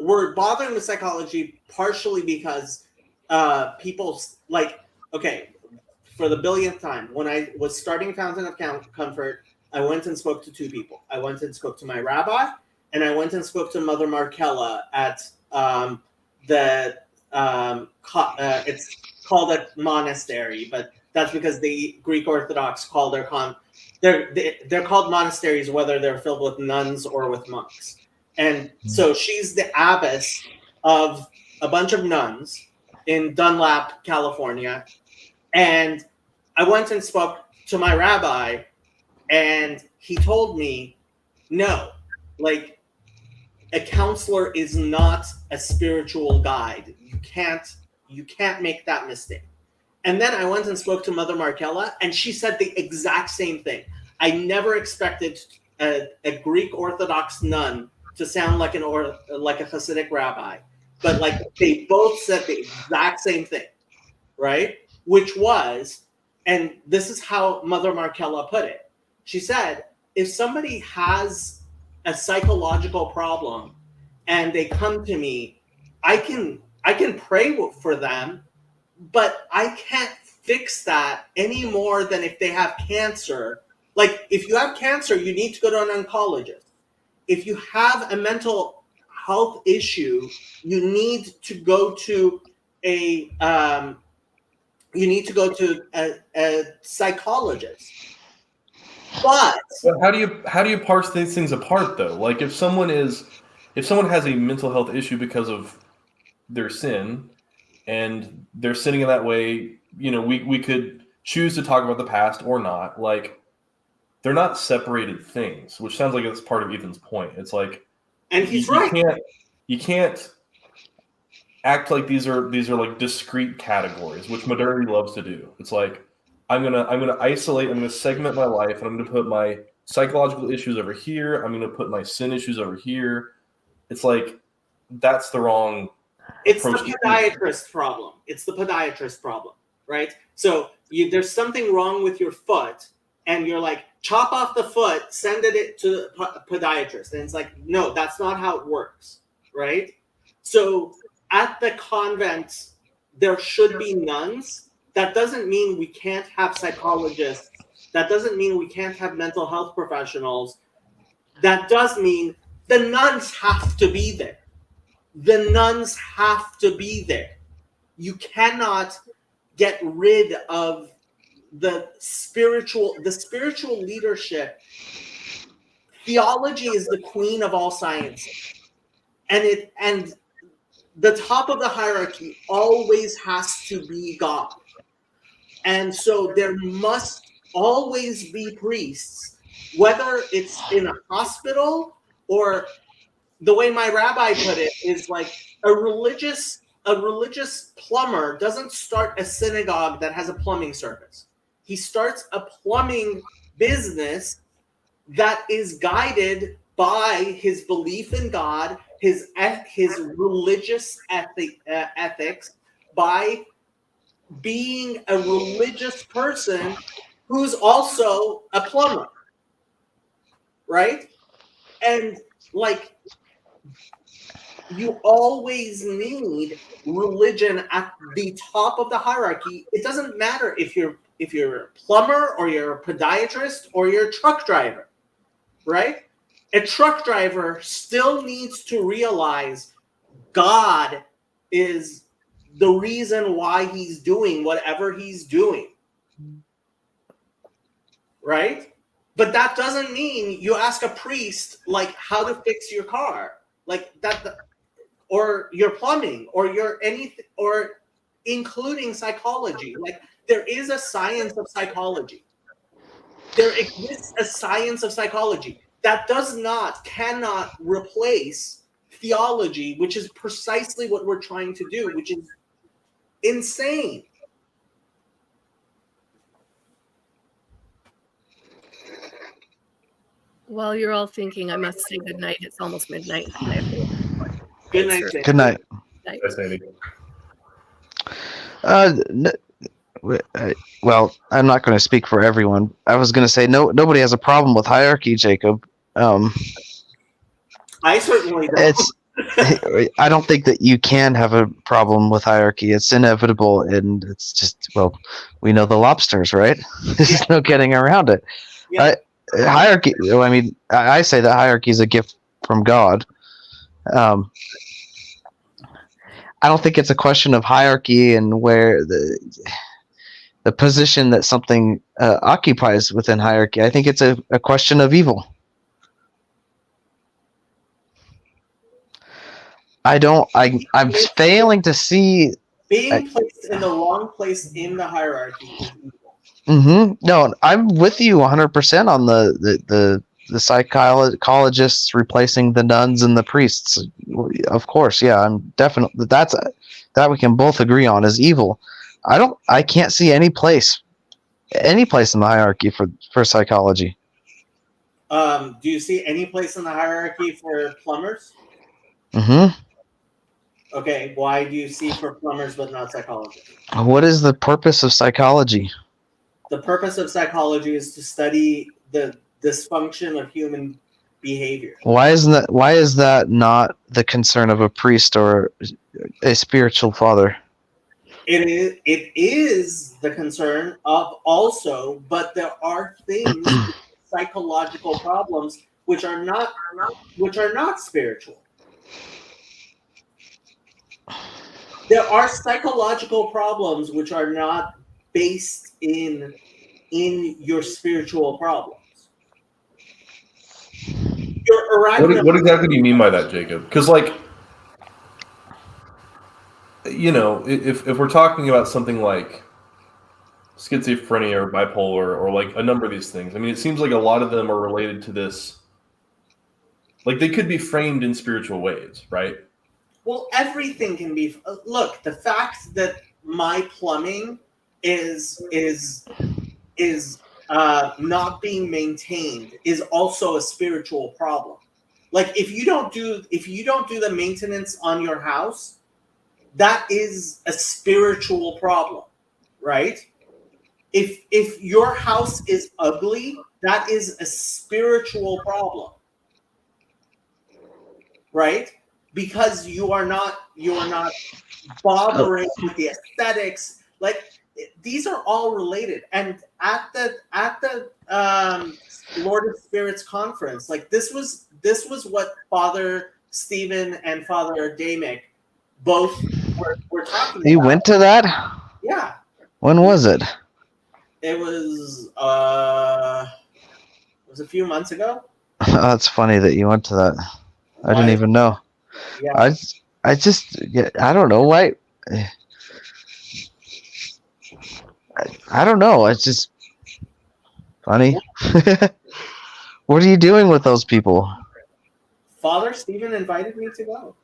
We're bothering with psychology partially because people like, okay, for the billionth time, when I was starting Fountain of Comfort, I went and spoke to 2 people. I went and spoke to my rabbi, and I went and spoke to Mother Markella at it's called a monastery, but that's because the Greek Orthodox call they're called monasteries whether they're filled with nuns or with monks. And so she's the abbess of a bunch of nuns in Dunlap, California. And I went and spoke to my rabbi, and he told me, no, like, a counselor is not a spiritual guide. You can't make that mistake. And then I went and spoke to Mother Markella, and she said the exact same thing. I never expected a Greek Orthodox nun to sound like a Hasidic rabbi, but like they both said the exact same thing, right? Which was, and this is how Mother Markella put it. She said, if somebody has a psychological problem and they come to me, I can pray for them, but I can't fix that any more than if they have cancer. Like, if you have cancer, you need to go to an oncologist. If you have a mental health issue, you need to go to a psychologist. But how do you parse these things apart though? Like if someone has a mental health issue because of their sin, and they're sinning in that way, we could choose to talk about the past or not. Like, they're not separated things, which sounds like it's part of Ethan's point. It's like, and he's right. You can't act like these are like discrete categories, which modernity loves to do. It's like, I'm gonna isolate, I'm gonna segment my life, and I'm gonna put my psychological issues over here. I'm gonna put my sin issues over here. It's like, that's the wrong. It's the podiatrist problem. It's the podiatrist problem, right? So there's something wrong with your foot, and you're like, chop off the foot, send it to the podiatrist. And it's like, no, that's not how it works, right? So at the convent, there should be nuns. That doesn't mean we can't have psychologists. That doesn't mean we can't have mental health professionals. That does mean the nuns have to be there. The nuns have to be there. You cannot get rid of the spiritual leadership. Theology is the queen of all sciences. And the top of the hierarchy always has to be God. And so there must always be priests, whether it's in a hospital or, the way my rabbi put it, is like a religious plumber doesn't start a synagogue that has a plumbing service. He starts a plumbing business that is guided by his belief in God, his religious ethics, by being a religious person who's also a plumber, right? And like, you always need religion at the top of the hierarchy. It doesn't matter if you're a plumber or you're a podiatrist or you're a truck driver, right? A truck driver still needs to realize God is the reason why he's doing whatever he's doing, right? But that doesn't mean you ask a priest like how to fix your car, like that, or your plumbing, or your anything, or including psychology. Like, there is a science of psychology. There exists a science of psychology that cannot replace theology, which is precisely what we're trying to do, which is insane. While you're all thinking, I must say good night. It's almost midnight. Good night. Good night. Well, I'm not going to speak for everyone. I was going to say nobody has a problem with hierarchy, Jacob. I certainly don't. I don't think that you can have a problem with hierarchy. It's inevitable, and it's just, well, we know the lobsters, right? There's no getting around it. Yeah. Hierarchy. I mean, I say that hierarchy is a gift from God. I don't think it's a question of hierarchy and where the position that something occupies within hierarchy. I think it's a question of evil. I'm failing to see being placed in the wrong place in the hierarchy is evil. Mm-hmm. No, I'm with you 100% on the psychologists replacing the nuns and the priests. Of course, yeah, I'm definitely that we can both agree on is evil. I can't see any place in the hierarchy for psychology. Do you see any place in the hierarchy for plumbers? Mm-hmm. Okay, why do you see for plumbers but not psychologists? What is the purpose of psychology? The purpose of psychology is to study the dysfunction of human behavior. Why is that not the concern of a priest or a spiritual father? It is the concern of also, but there are things, psychological problems which are not spiritual. There are psychological problems which are not based in your spiritual problems. Your What exactly do you mean by that, Jacob? Because, like, you know, if we're talking about something like schizophrenia or bipolar or like a number of these things, I mean, it seems like a lot of them are related to this. Like, they could be framed in spiritual ways, right? Well, everything can be. Look, the fact that my plumbing is not being maintained is also a spiritual problem. Like, if you don't do the maintenance on your house, that is a spiritual problem, right? If your house is ugly, that is a spiritual problem, right? Because you are not bothering with the aesthetics. Like, these are all related. And at the Lord of Spirits conference, like, this was what Father Stephen and Father Damick both were talking You about. went to that? Yeah. When was it? It was a few months ago. That's funny that you went to that. I didn't Why? even know. Yeah. I just, I don't know why. I don't know. It's just funny. What are you doing with those people? Father Stephen invited me to go.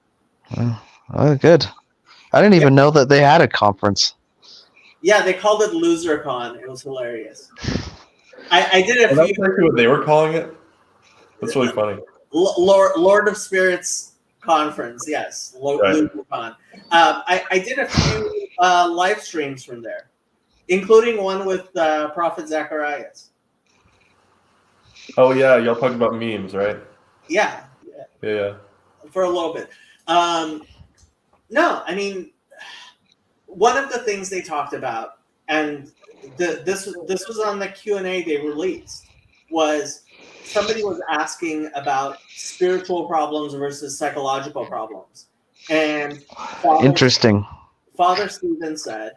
Oh, good. I didn't even know that they had a conference. Yeah, they called it LoserCon. It was hilarious. I did a Well, that's few actually what they were calling it. That's really funny. Lord of Spirits conference. Yes, Right. LoserCon. I did a few live streams from there, including one with Prophet Zacharias. Oh yeah, y'all talked about memes, right? Yeah, Yeah. for a little bit. No, I mean, one of the things they talked about, and this was on the Q&A they released, was somebody was asking about spiritual problems versus psychological problems, and Interesting. Father Stephen said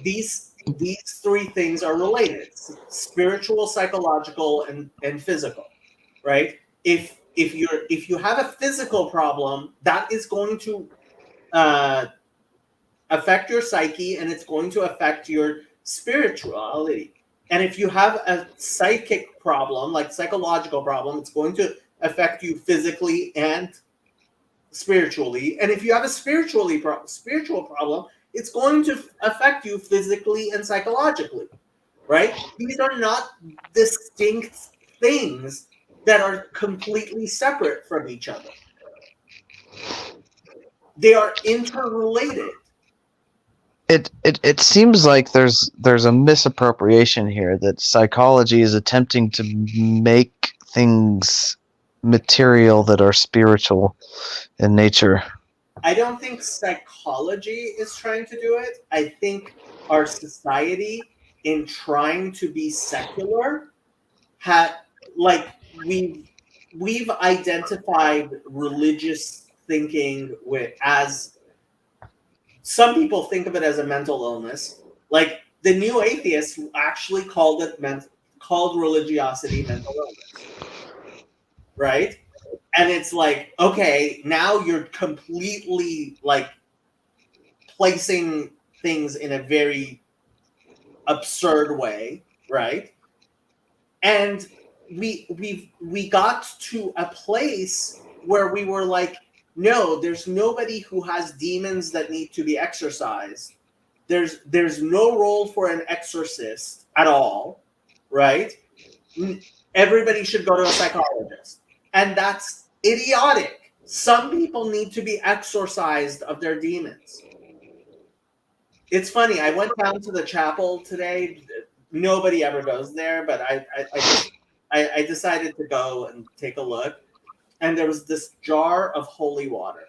these three things are related: spiritual, psychological, and physical. Right? If you have a physical problem, that is going to affect your psyche, and it's going to affect your spirituality. And if you have a psychic problem, like psychological problem, it's going to affect you physically and spiritually. And if you have a spiritual problem, it's going to affect you physically and psychologically, right? These are not distinct things that are completely separate from each other. They are interrelated. It seems like there's a misappropriation here that psychology is attempting to make things material that are spiritual in nature. I don't think psychology is trying to do it. I think our society, in trying to be secular, we've identified religious thinking as some people think of it as a mental illness. Like the new atheists actually called religiosity mental illness, right? And it's like, okay, now you're completely like placing things in a very absurd way, right? And we got to a place where we were like, no, there's nobody who has demons that need to be exorcised. There's no role for an exorcist at all, right? Everybody should go to a psychologist. And that's idiotic. Some people need to be exorcised of their demons. It's funny. I went down to the chapel today. Nobody ever goes there, but I decided to go and take a look. And there was this jar of holy water,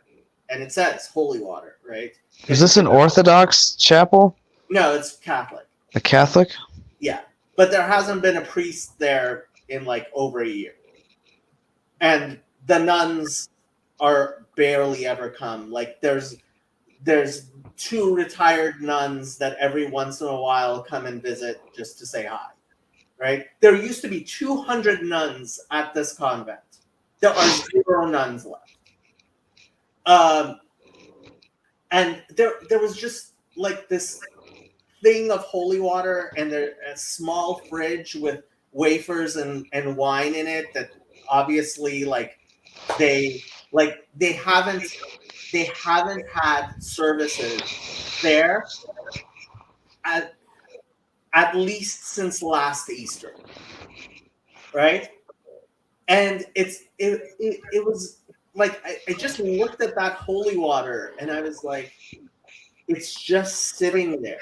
and it says holy water, right? Is this an Orthodox chapel? No, it's Catholic. A Catholic? Yeah, but there hasn't been a priest there in like over a year, and the nuns are barely ever come. Like there's 2 retired nuns that every once in a while come and visit just to say hi. Right? There used to be 200 nuns at this convent. There are 0 nuns left. And there was just like this thing of holy water and a small fridge with wafers and wine in it that obviously they haven't had services there at least since last Easter, right? And it was like I just looked at that holy water and I was like, it's just sitting there,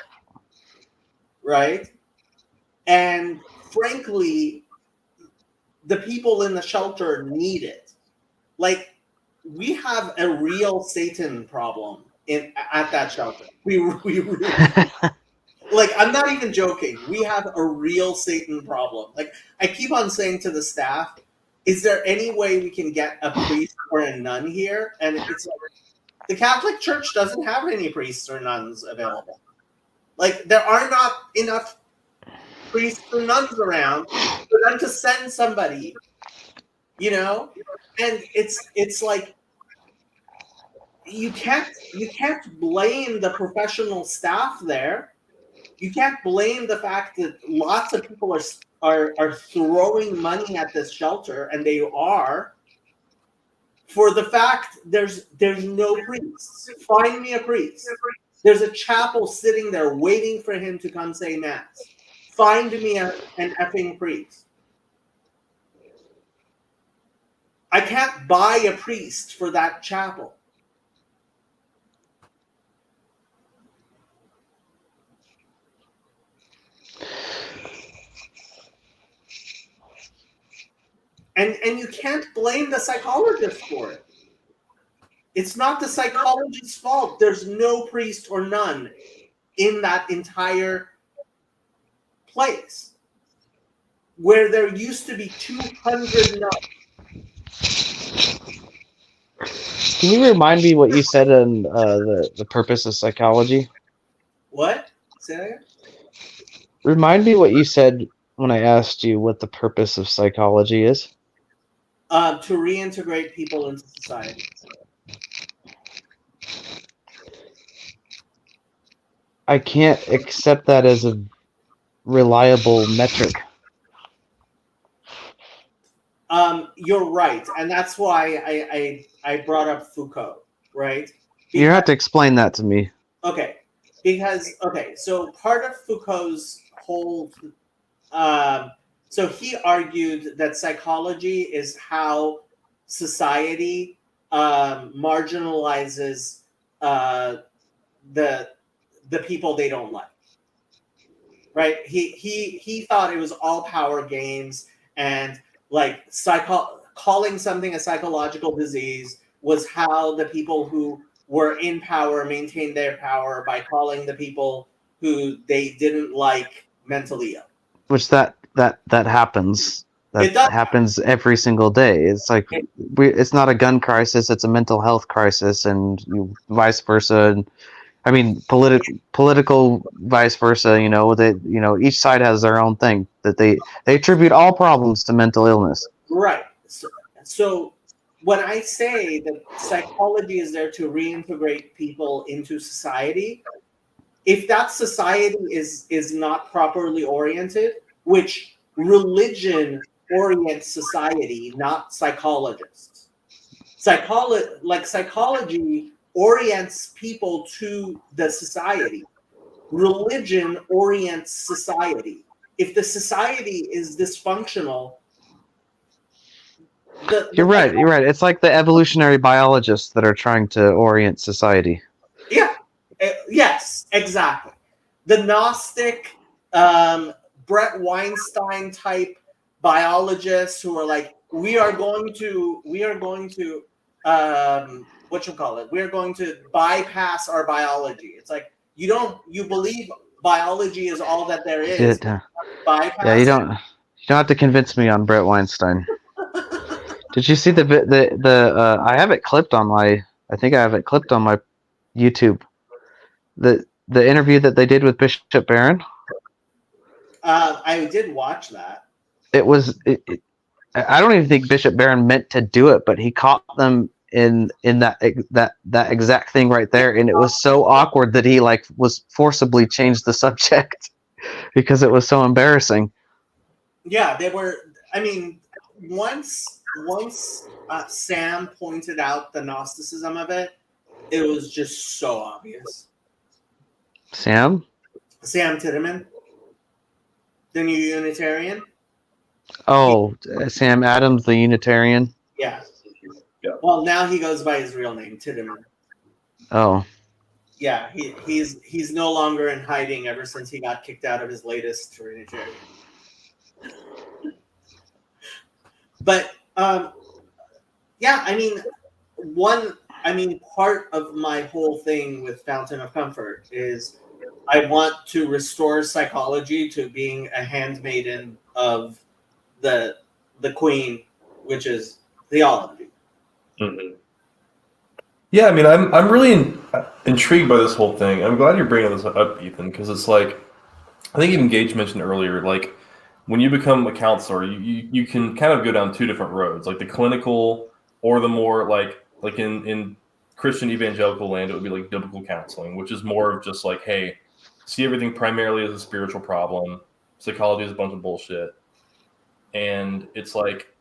right? And frankly, the people in the shelter need it. Like, we have a real Satan problem at that shelter. We really, like, I'm not even joking. We have a real Satan problem. Like, I keep on saying to the staff, is there any way we can get a priest or a nun here? And it's like, the Catholic Church doesn't have any priests or nuns available. Like, there are not enough priests or nuns around for them to send somebody, you know? And it's like, you can't blame the professional staff there. You can't blame the fact that lots of people are throwing money at this shelter, and they are, for the fact there's no priests. Find me a priest. There's a chapel sitting there waiting for him to come say mass. Find me an effing priest. I can't buy a priest for that chapel. And you can't blame the psychologist for it. It's not the psychologist's fault. There's no priest or nun in that entire place where there used to be 200 nuns. Can you remind me what you said in the purpose of psychology? What? Say that again? Remind me what you said when I asked you what the purpose of psychology is. To reintegrate people into society. I can't accept that as a reliable metric. You're right, and that's why I brought up Foucault, right? You have to explain that to me. Okay, so part of Foucault's whole, so he argued that psychology is how society marginalizes the people they don't like, right? He thought it was all power games, and like calling something a psychological disease was how the people who were in power maintained their power, by calling the people who they didn't like mentally ill. Which that happens. That happens every single day. It's like it's not a gun crisis; it's a mental health crisis, and vice versa. And I mean, political vice versa. Each side has their own thing that they attribute all problems to mental illness. Right. So when I say that psychology is there to reintegrate people into society, if that society is not properly oriented, which religion orients society, not psychologists. Psychology orients people to the society. Religion orients society. If the society is dysfunctional, You're right. It's like the evolutionary biologists that are trying to orient society. Yeah, Yes, exactly. The Gnostic, Brett Weinstein type biologists who are like, we are going to, what you call it? We are going to bypass our biology. It's like you believe biology is all that there is. Yeah, Bypass you it. don't have to convince me on Brett Weinstein. Did you see I have it clipped on my I think I have it clipped on my YouTube. The interview that they did with Bishop Barron. I did watch that. It was I don't even think Bishop Barron meant to do it, but he caught them in that exact thing right there, and it was so awkward that he like was forcibly changed the subject because it was so embarrassing. Yeah, they were. I mean, once Sam pointed out the Gnosticism of it, it was just so obvious. Sam Titterman, the new Unitarian. Sam Adams, the Unitarian. Yeah. Yeah. Well, now he goes by his real name, Titterman. Oh, Yeah, he's no longer in hiding ever since he got kicked out of his latest Trinitarian. But yeah, I mean, part of my whole thing with Fountain of Comfort is I want to restore psychology to being a handmaiden of the queen, which is theology. Mm-hmm. Yeah, I mean, I'm really intrigued by this whole thing. I'm glad you're bringing this up, Ethan, because it's like, I think even Gage mentioned earlier, like, when you become a counselor, you can kind of go down two different roads, like the clinical or the more like in Christian evangelical land, it would be like biblical counseling, which is more of just like, hey, see everything primarily as a spiritual problem. Psychology is a bunch of bullshit. And it's like,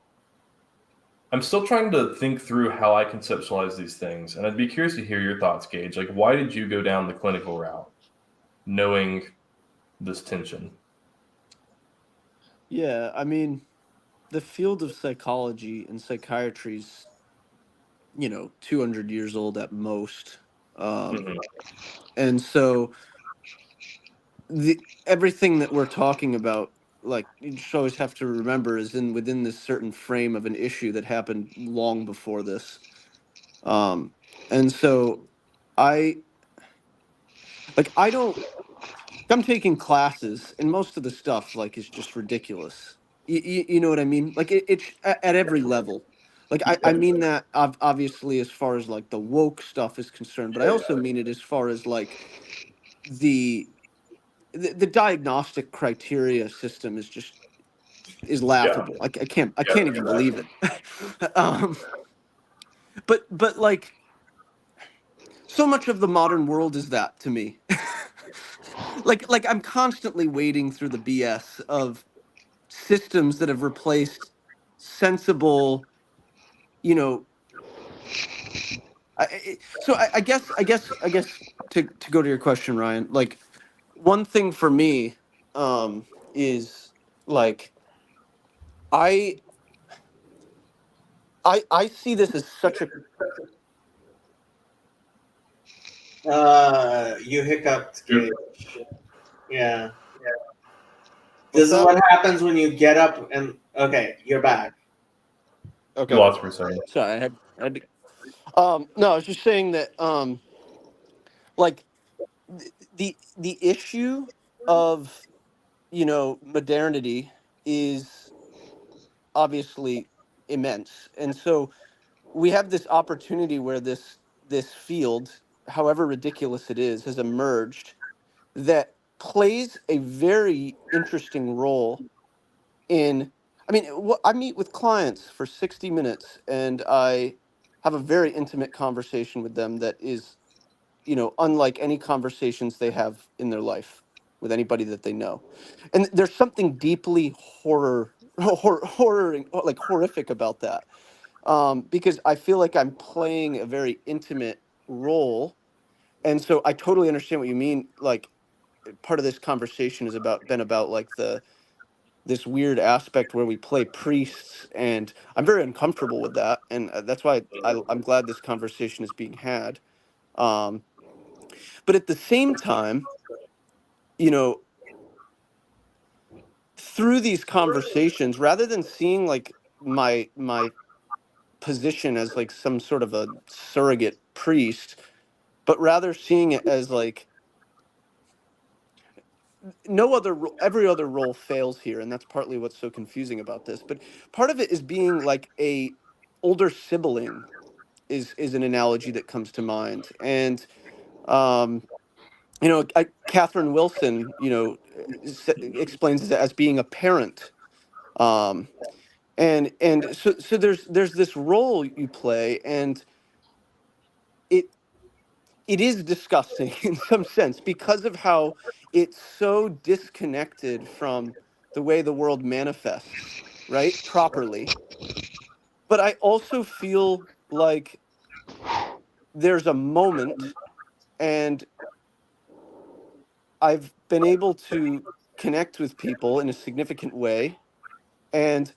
I'm still trying to think through how I conceptualize these things. And I'd be curious to hear your thoughts, Gage. Like, why did you go down the clinical route, knowing this tension? Yeah, I mean, the field of psychology and psychiatry is, 200 years old at most. Mm-hmm. And so everything that we're talking about, like, you just always have to remember is within this certain frame of an issue that happened long before this. And so I I don't, I'm taking classes and most of the stuff like is just ridiculous. You know what I mean? Like it's at every level. Like I mean that obviously as far as like the woke stuff is concerned, but I also mean it as far as like the the diagnostic criteria system is laughable. I can't even believe it. But like so much of the modern world is that to me. Like I'm constantly wading through the BS of systems that have replaced sensible, you know. I guess to go to your question, Ryan. Like one thing for me, is like I I see this as such a You hiccuped, Gage. Yeah. What's This is that? what happens when you get up and okay, you're back. Okay. You lost for a second. Sorry, I had to. No, I was just saying that like the issue of modernity is obviously immense, and so we have this opportunity where this field, however ridiculous it is, has emerged that plays a very interesting role in. I mean, I meet with clients for 60 minutes, and I have a very intimate conversation with them that is unlike any conversations they have in their life with anybody that they know. And there's something deeply like horrific about that. Because I feel like I'm playing a very intimate role. And so I totally understand what you mean. Like part of this conversation has been about like this weird aspect where we play priests, and I'm very uncomfortable with that. And that's why I'm glad this conversation is being had. Um, But at the same time, you know, through these conversations, rather than seeing like my position as like some sort of a surrogate priest, but rather seeing it as like every other role fails here, and that's partly what's so confusing about this. But part of it is being like a older sibling is an analogy that comes to mind. And um Catherine Wilson, explains it as being a parent. um and so there's this role you play, and it it is disgusting in some sense because of how it's so disconnected from the way the world manifests, right? Properly. But I also feel like there's a moment, and I've been able to connect with people in a significant way, and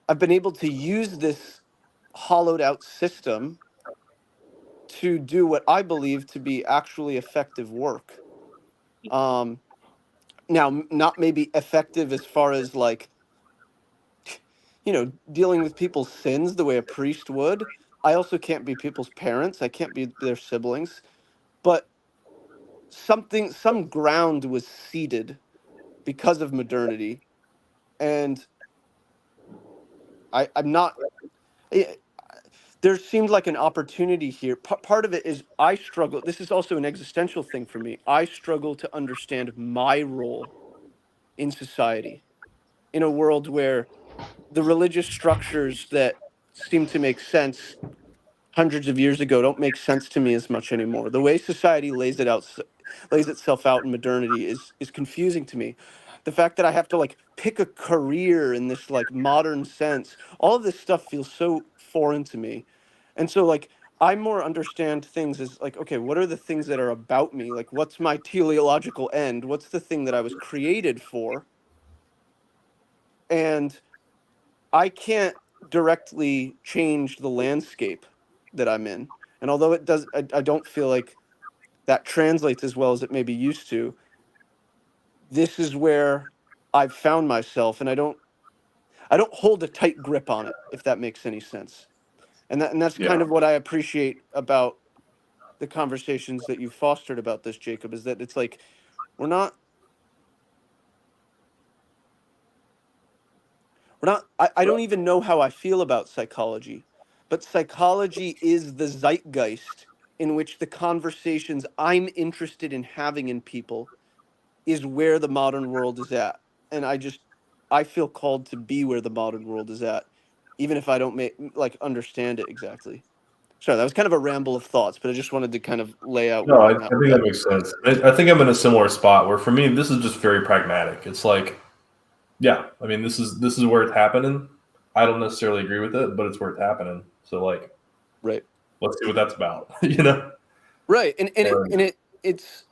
I've been able to use this hollowed out system to do what I believe to be actually effective work. Um, Now, not maybe effective as far as like, dealing with people's sins the way a priest would. I also can't be people's parents. I can't be their siblings. But some ground was seeded because of modernity. And I'm not, eh, there seemed like an opportunity here. Part of it is I struggle. This is also an existential thing for me. I struggle to understand my role in society, in a world where the religious structures that seem to make sense hundreds of years ago don't make sense to me as much anymore. The way society lays itself out in modernity is confusing to me. The fact that I have to like pick a career in this like modern sense, all of this stuff feels so foreign to me. And so like I more understand things as like, okay, what are the things that are about me? Like what's my teleological end? What's the thing that I was created for? And I can't directly change the landscape that I'm in. And although it does, I don't feel like that translates as well as it maybe used to. This is where I've found myself, and I don't hold a tight grip on it, if that makes any sense. And that's Yeah. kind of what I appreciate about the conversations that you've fostered about this, Jacob, is that it's like we're not I don't even know how I feel about psychology, but psychology is the zeitgeist in which the conversations I'm interested in having in people is where the modern world is at. And I feel called to be where the modern world is at, even if I don't understand it exactly. Sorry, that was kind of a ramble of thoughts, but I just wanted to kind of lay out No, where I I'm at with think that that. makes sense. I think I'm in a similar spot where for me, this is just very pragmatic. It's like, yeah, I mean, this is where it's happening. I don't necessarily agree with it, but it's where it's happening. So like, Right. let's see what that's about. You know? Right. It's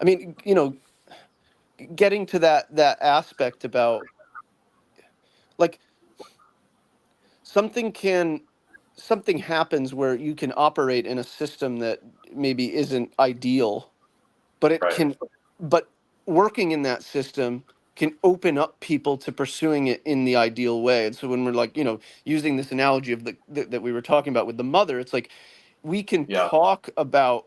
I mean, getting to that aspect about like something can something happens where you can operate in a system that maybe isn't ideal, but it Right. can but working in that system can open up people to pursuing it in the ideal way. And so when we're like, using this analogy of that we were talking about with the mother, it's like we can Yeah. talk about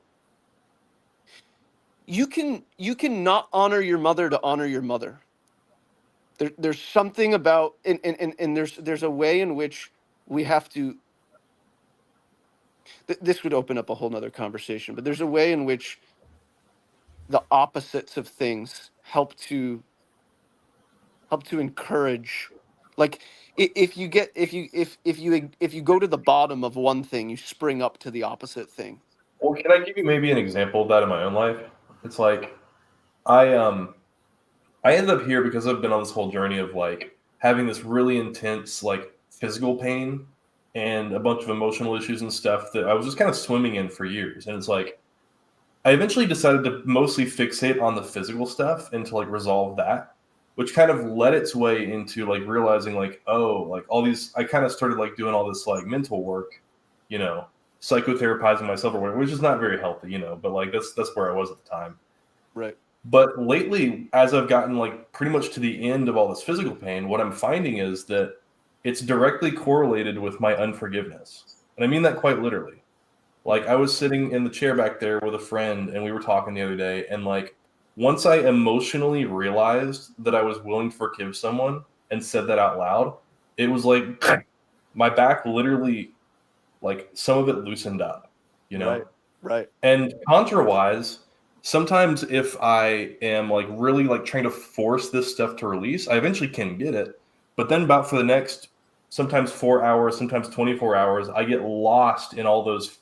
you can not honor your mother to honor your mother. There's something about and there's a way in which we have to this would open up a whole nother conversation, but there's a way in which the opposites of things help to encourage, like if you get if you go to the bottom of one thing, you spring up to the opposite thing. Well, can I give you maybe an example of that in my own life? It's like I ended up here because I've been on this whole journey of like having this really intense like physical pain and a bunch of emotional issues and stuff that I was just kind of swimming in for years. And it's like I eventually decided to mostly fixate on the physical stuff and to like resolve that, which kind of led its way into like realizing like, oh, like all these I kind of started like doing all this like mental work, you know, psychotherapizing myself or whatever, which is not very healthy, but like that's where I was at the time. Right. But lately, as I've gotten like pretty much to the end of all this physical pain, what I'm finding is that it's directly correlated with my unforgiveness. And I mean that quite literally. Like I was sitting in the chair back there with a friend and we were talking the other day, and like once I emotionally realized that I was willing to forgive someone and said that out loud, it was like my back literally, like some of it loosened up, Right. And contra-wise, sometimes if I am like really like trying to force this stuff to release, I eventually can get it. But then about for the next sometimes 4 hours, sometimes 24 hours, I get lost in all those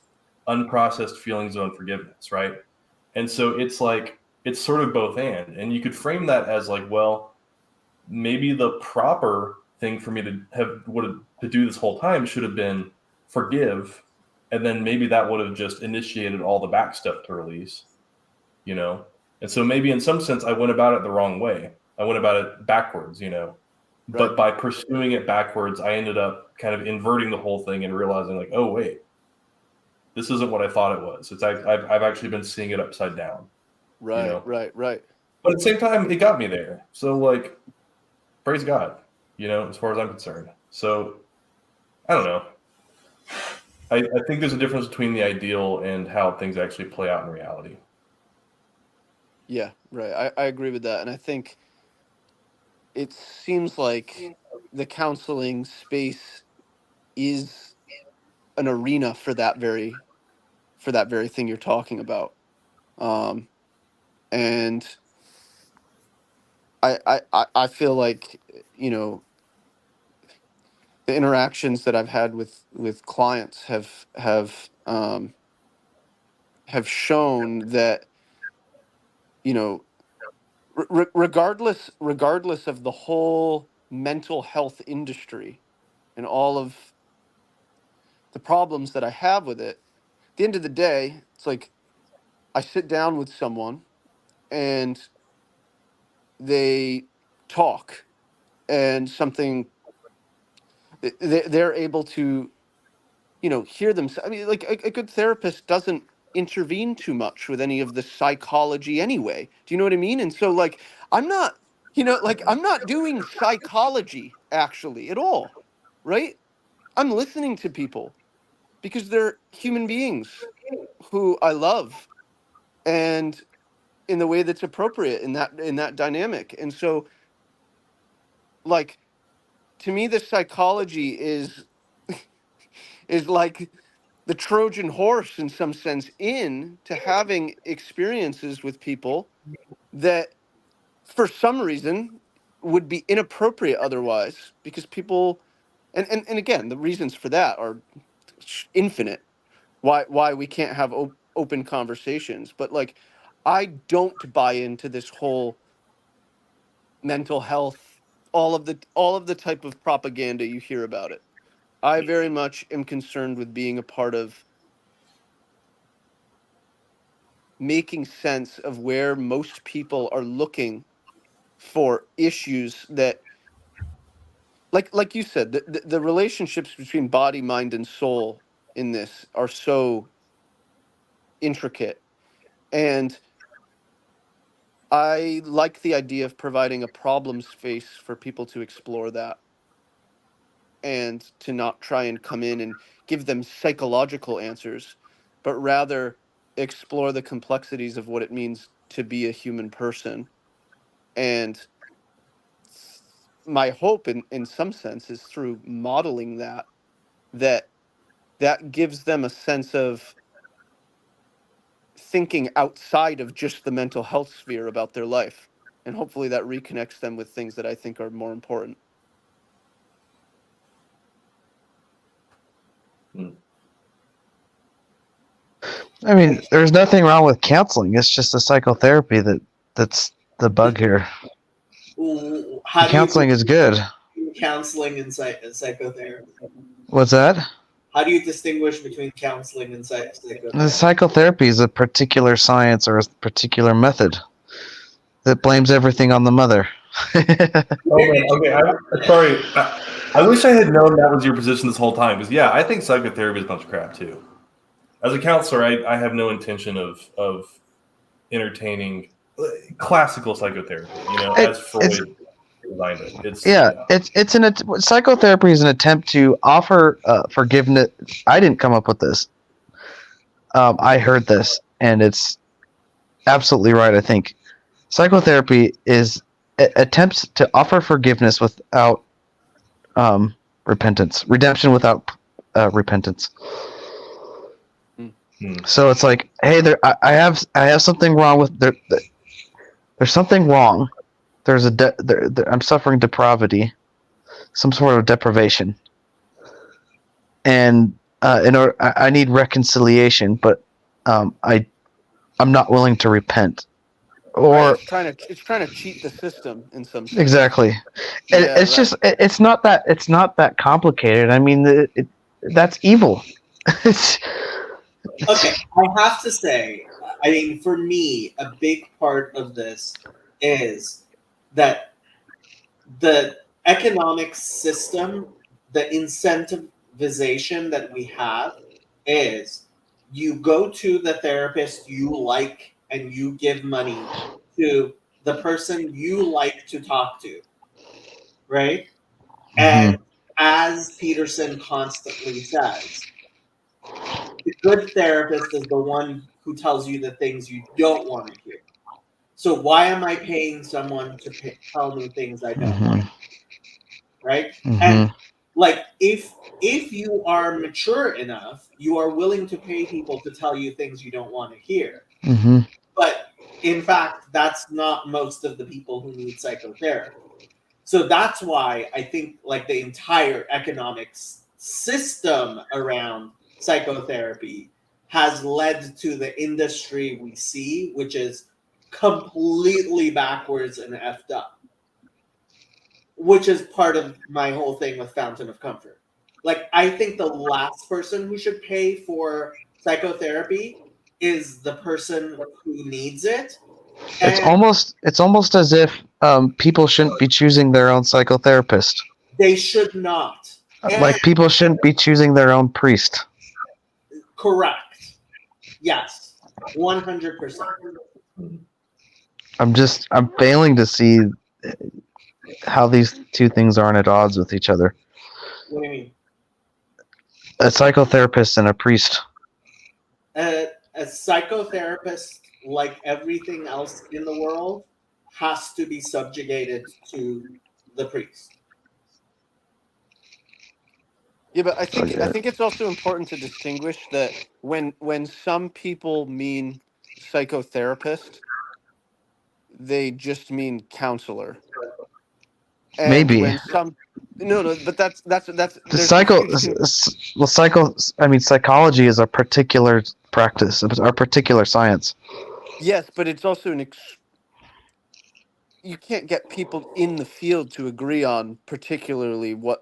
unprocessed feelings of unforgiveness, right? And so it's like it's sort of both and you could frame that as like, well, maybe the proper thing for me to do this whole time should have been forgive, and then maybe that would have just initiated all the back stuff to release, and so maybe in some sense I went about it the wrong way. I went about it backwards, but Right. by pursuing it backwards, I ended up kind of inverting the whole thing and realizing like, oh wait, this isn't what I thought it was. I've actually been seeing it upside down. Right. Right. But at the same time, it got me there. So like, praise God, as far as I'm concerned. So I don't know. I think there's a difference between the ideal and how things actually play out in reality. Yeah, right. I agree with that. And I think it seems like the counseling space is an arena for that very thing you're talking about. And I feel like, the interactions that I've had with clients have shown that, regardless of the whole mental health industry and all of the problems that I have with it, at the end of the day, it's like I sit down with someone and they talk, and they're able to, hear them. I mean, like a good therapist doesn't intervene too much with any of the psychology anyway. Do you know what I mean? And so like I'm not, I'm not doing psychology actually at all, right? I'm listening to people because they're human beings who I love, and in the way that's appropriate in that dynamic. And so like to me the psychology is like the Trojan horse in some sense into having experiences with people that for some reason would be inappropriate otherwise, because people and again the reasons for that are infinite, why we can't have open conversations. But like I don't buy into this whole mental health, all of the type of propaganda you hear about it. I very much am concerned with being a part of making sense of where most people are looking for issues that, like you said, the relationships between body, mind, and soul in this are so intricate. And I like the idea of providing a problem space for people to explore that, and to not try and come in and give them psychological answers, but rather explore the complexities of what it means to be a human person. And my hope in some sense is through modeling that that gives them a sense of thinking outside of just the mental health sphere about their life, and hopefully that reconnects them with things that I think are more important. I mean, there's nothing wrong with counseling. It's just the psychotherapy that's the bug here. How do Counseling is good. counseling and psychotherapy? What's that? How do you distinguish between counseling and psychotherapy? The psychotherapy is a particular science or a particular method that blames everything on the mother. Oh man, okay. I'm sorry. I wish I had known that was your position this whole time. Because yeah, I think psychotherapy is a bunch of crap too. as a counselor, I have no intention of entertaining classical psychotherapy. You know, as Freud designed it. It's Psychotherapy is an attempt to offer forgiveness. I didn't come up with this. I heard this, and it's absolutely right. I think psychotherapy is attempts to offer forgiveness without repentance, redemption without repentance. So it's like, hey, I have something wrong with there's something wrong. There's I'm suffering depravity, some sort of deprivation, and in order, I need reconciliation, but I'm not willing to repent. Or right. It's trying to cheat the system in some sense. Exactly. Yeah, it's just it's not that complicated. I mean, that's evil. Okay, I have to say, I mean, for me, a big part of this is that the economic system, the incentivization that we have is you go to the therapist you like and you give money to the person you like to talk to, right? And as Peterson constantly says, the good therapist is the one who tells you the things you don't want to hear. So why am I paying someone to tell me things I don't want to hear? Right? And like if you are mature enough, you are willing to pay people to tell you things you don't want to hear. But in fact, that's not most of the people who need psychotherapy. So that's why I think like the entire economics system around psychotherapy has led to the industry we see, which is completely backwards and effed up. Which is part of my whole thing with Fountain of Comfort. Like, I think the last person who should pay for psychotherapy is the person who needs it. It's almost as if people shouldn't be choosing their own psychotherapist. They should not. Like people shouldn't be choosing their own priest. Correct. Yes. 100%. I'm failing to see how these two things aren't at odds with each other. What do you mean? A psychotherapist and a priest. A psychotherapist, like everything else in the world, has to be subjugated to the priest. Yeah, but I think it's also important to distinguish that when some people mean psychotherapist, they just mean counselor. And Maybe. when some but that's psychology is a particular practice, a particular science. Yes, but it's also you can't get people in the field to agree on particularly what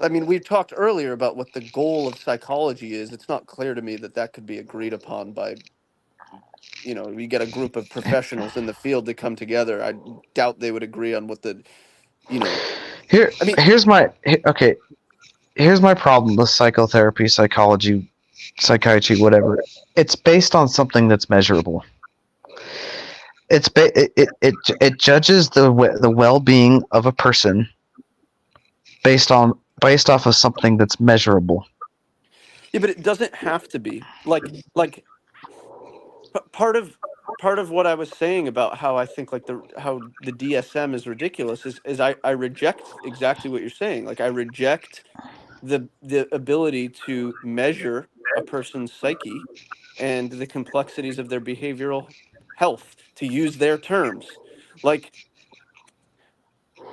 I mean, we talked earlier about what the goal of psychology is. It's not clear to me that could be agreed upon by, we get a group of professionals in the field to come together. I doubt they would agree on what Here's my problem with psychotherapy, psychology, psychiatry, whatever. It's based on something that's measurable. It judges the well-being of a person based off of something that's measurable. Yeah, but it doesn't have to be like part of what I was saying about how I think how the DSM is ridiculous is I reject exactly what you're saying. Like I reject the ability to measure a person's psyche and the complexities of their behavioral health, to use their terms. Like,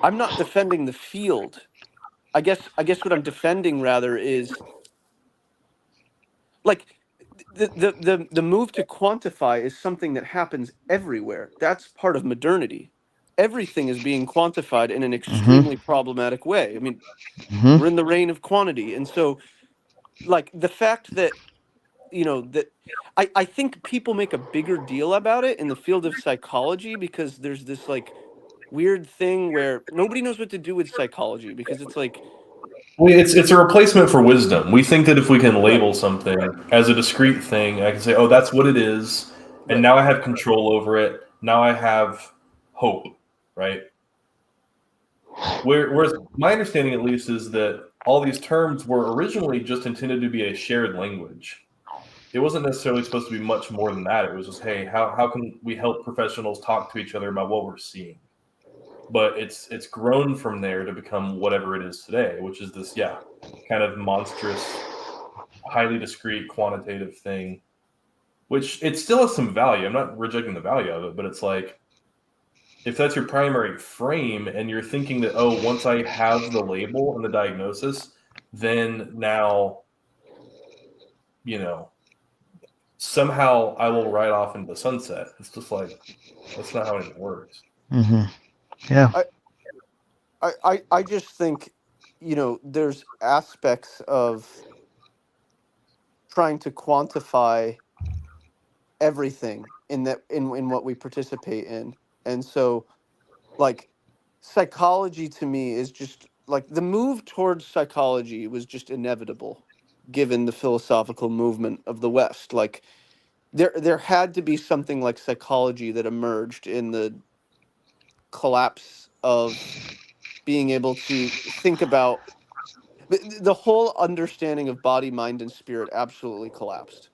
I'm not defending the field. I guess what I'm defending rather is like the move to quantify is something that happens everywhere. That's part of modernity. Everything is being quantified in an extremely problematic way. I mean, we're in the reign of quantity. And so like the fact that that I think people make a bigger deal about it in the field of psychology because there's this like weird thing where nobody knows what to do with psychology because it's like Well, it's a replacement for wisdom. We think that if we can label something as a discrete thing, I can say, "Oh, that's what it is," and Right. now I have control over it. Now I have hope, right? Whereas my understanding, at least, is that all these terms were originally just intended to be a shared language. It wasn't necessarily supposed to be much more than that. It was just, hey, how can we help professionals talk to each other about what we're seeing? But it's grown from there to become whatever it is today, which is this, kind of monstrous, highly discrete, quantitative thing, which it still has some value. I'm not rejecting the value of it, but it's like, if that's your primary frame and you're thinking that, oh, once I have the label and the diagnosis, then now, somehow I will ride off into the sunset. It's just like, that's not how it works. Mm-hmm. Yeah. I just think, there's aspects of trying to quantify everything in what we participate in. And so, like, psychology to me is just like the move towards psychology was just inevitable given the philosophical movement of the West. Like, there had to be something like psychology that emerged in the collapse of being able to think about the whole understanding of body, mind, and spirit absolutely collapsed.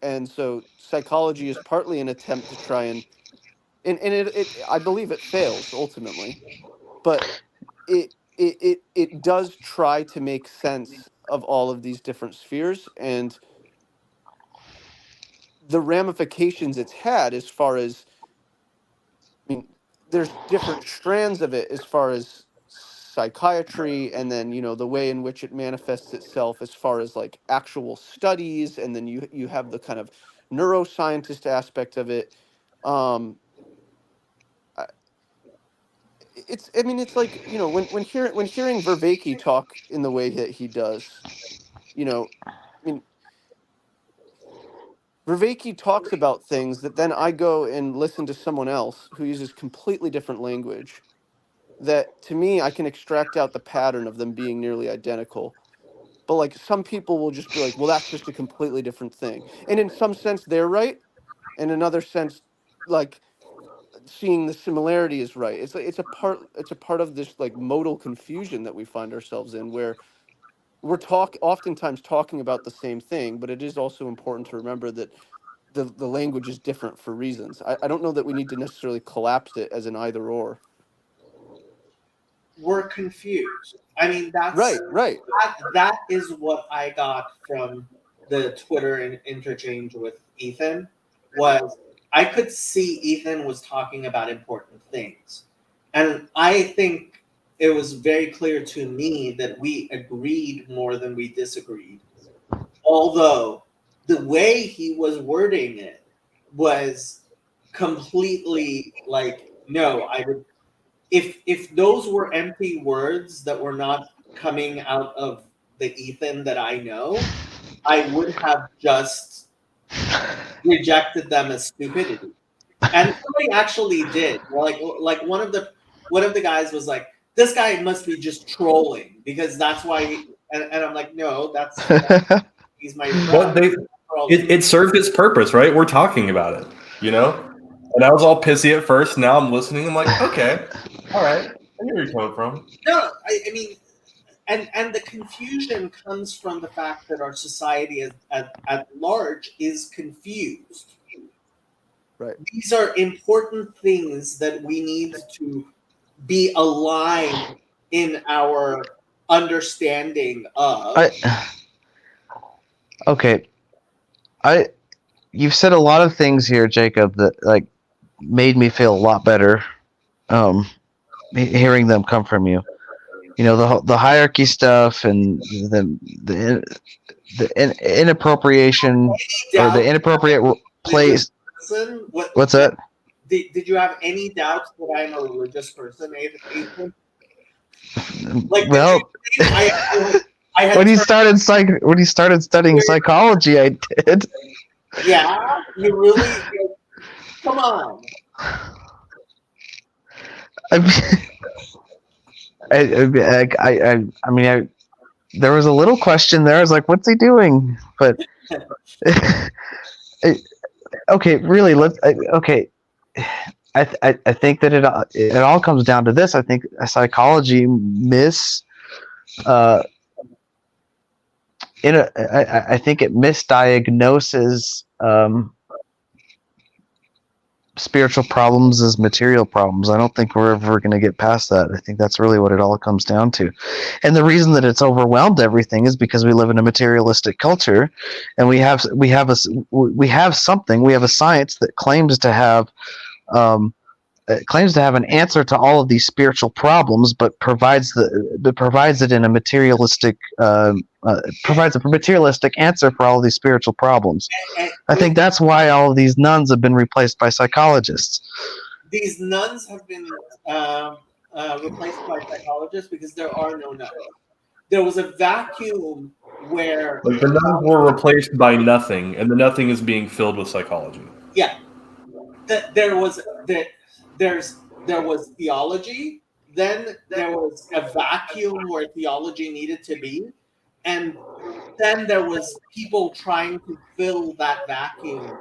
And so psychology is partly an attempt to try and it I believe it fails ultimately, but it does try to make sense of all of these different spheres and the ramifications it's had as far as, I mean, there's different strands of it as far as psychiatry, and then the way in which it manifests itself as far as like actual studies, and then you have the kind of neuroscientist aspect of it. um I- it's like, when hearing Vervaeke talk in the way that he does, I mean, Vervaeke talks about things that then I go and listen to someone else who uses completely different language, that to me I can extract out the pattern of them being nearly identical. But like some people will just be like, well, that's just a completely different thing. And in some sense they're right. In another sense, like, seeing the similarity is right. It's like it's a part of this like modal confusion that we find ourselves in, where we're oftentimes talking about the same thing, but it is also important to remember that the language is different for reasons. I don't know that we need to necessarily collapse it as an either or. We're confused. I mean, Right. that is what I got from the Twitter interchange with Ethan. Was I could see Ethan was talking about important things, and I think it was very clear to me that we agreed more than we disagreed. Although the way he was wording it was completely like, no, I would, if those were empty words that were not coming out of the Ethan that I know, I would have just rejected them as stupidity. And somebody actually did. Like one of the guys was like, "This guy must be just trolling because that's why." And I'm like, "No, he's my But friend." it served its purpose, right? We're talking about it, And I was all pissy at first. Now I'm listening. I'm like, okay, all right. I get where you're coming from. No, I mean, and the confusion comes from the fact that our society at large is confused. Right. These are important things that we need to be aligned in our understanding of. Okay. You've said a lot of things here, Jacob, that like made me feel a lot better. Hearing them come from you. The hierarchy stuff and the inappropriation or the inappropriate place. Listen, What's that? Did you have any doubts that I'm a religious person, Ethan? Like, Well, I had when he started studying psychology, I did. Yeah, you really come on. I mean, there was a little question there. I was like, what's he doing? But okay, really, okay. I think that it all comes down to this. I think psychology I think it misdiagnoses spiritual problems as material problems. I don't think we're ever going to get past that. I think that's really what it all comes down to. And the reason that it's overwhelmed everything is because we live in a materialistic culture, and we have a science that claims to have an answer to all of these spiritual problems, but provides it in a materialistic provides a materialistic answer for all of these spiritual problems. I think that's why all of these nuns have been replaced by psychologists. These nuns have been replaced by psychologists because there are no nuns. There was a vacuum where Like the nuns were replaced by nothing, and the nothing is being filled with psychology. Yeah, there was theology. Then there was a vacuum where theology needed to be, and then there was people trying to fill that vacuum,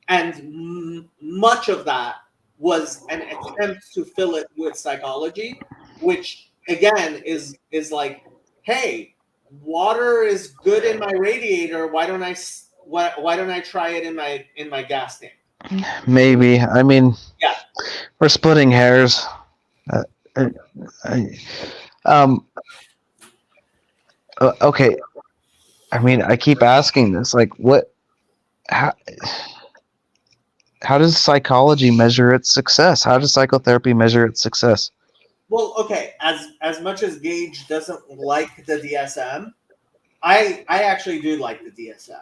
and much of that was an attempt to fill it with psychology, which again is like, hey, water is good in my radiator. Why don't I try it in my gas tank? Maybe. I mean, Yeah, we're splitting hairs. Okay. I mean, I keep asking this, like, how does psychology measure its success? How does psychotherapy measure its success? well, okay. As much as Gage doesn't like the DSM, I actually do like the DSM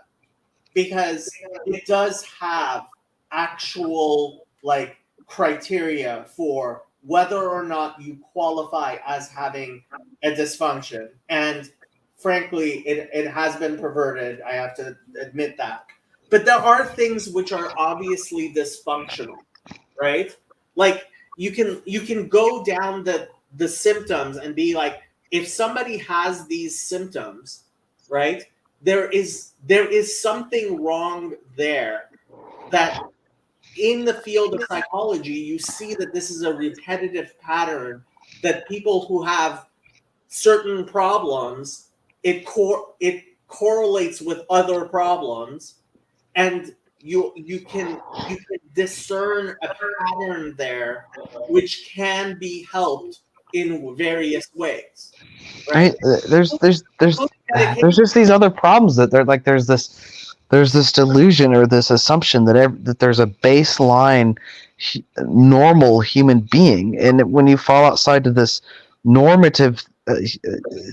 because it does have actual like criteria for whether or not you qualify as having a dysfunction. And frankly, it has been perverted. I have to admit that. But there are things which are obviously dysfunctional, right? Like you can go down the symptoms and be like, if somebody has these symptoms, right? There is something wrong there that in the field of psychology, you see that this is a repetitive pattern that people who have certain problems, it correlates with other problems, and you can discern a pattern there which can be helped in various ways. Right? There's just these other problems that they're like there's this delusion or this assumption that there's a baseline normal human being, and when you fall outside of this normative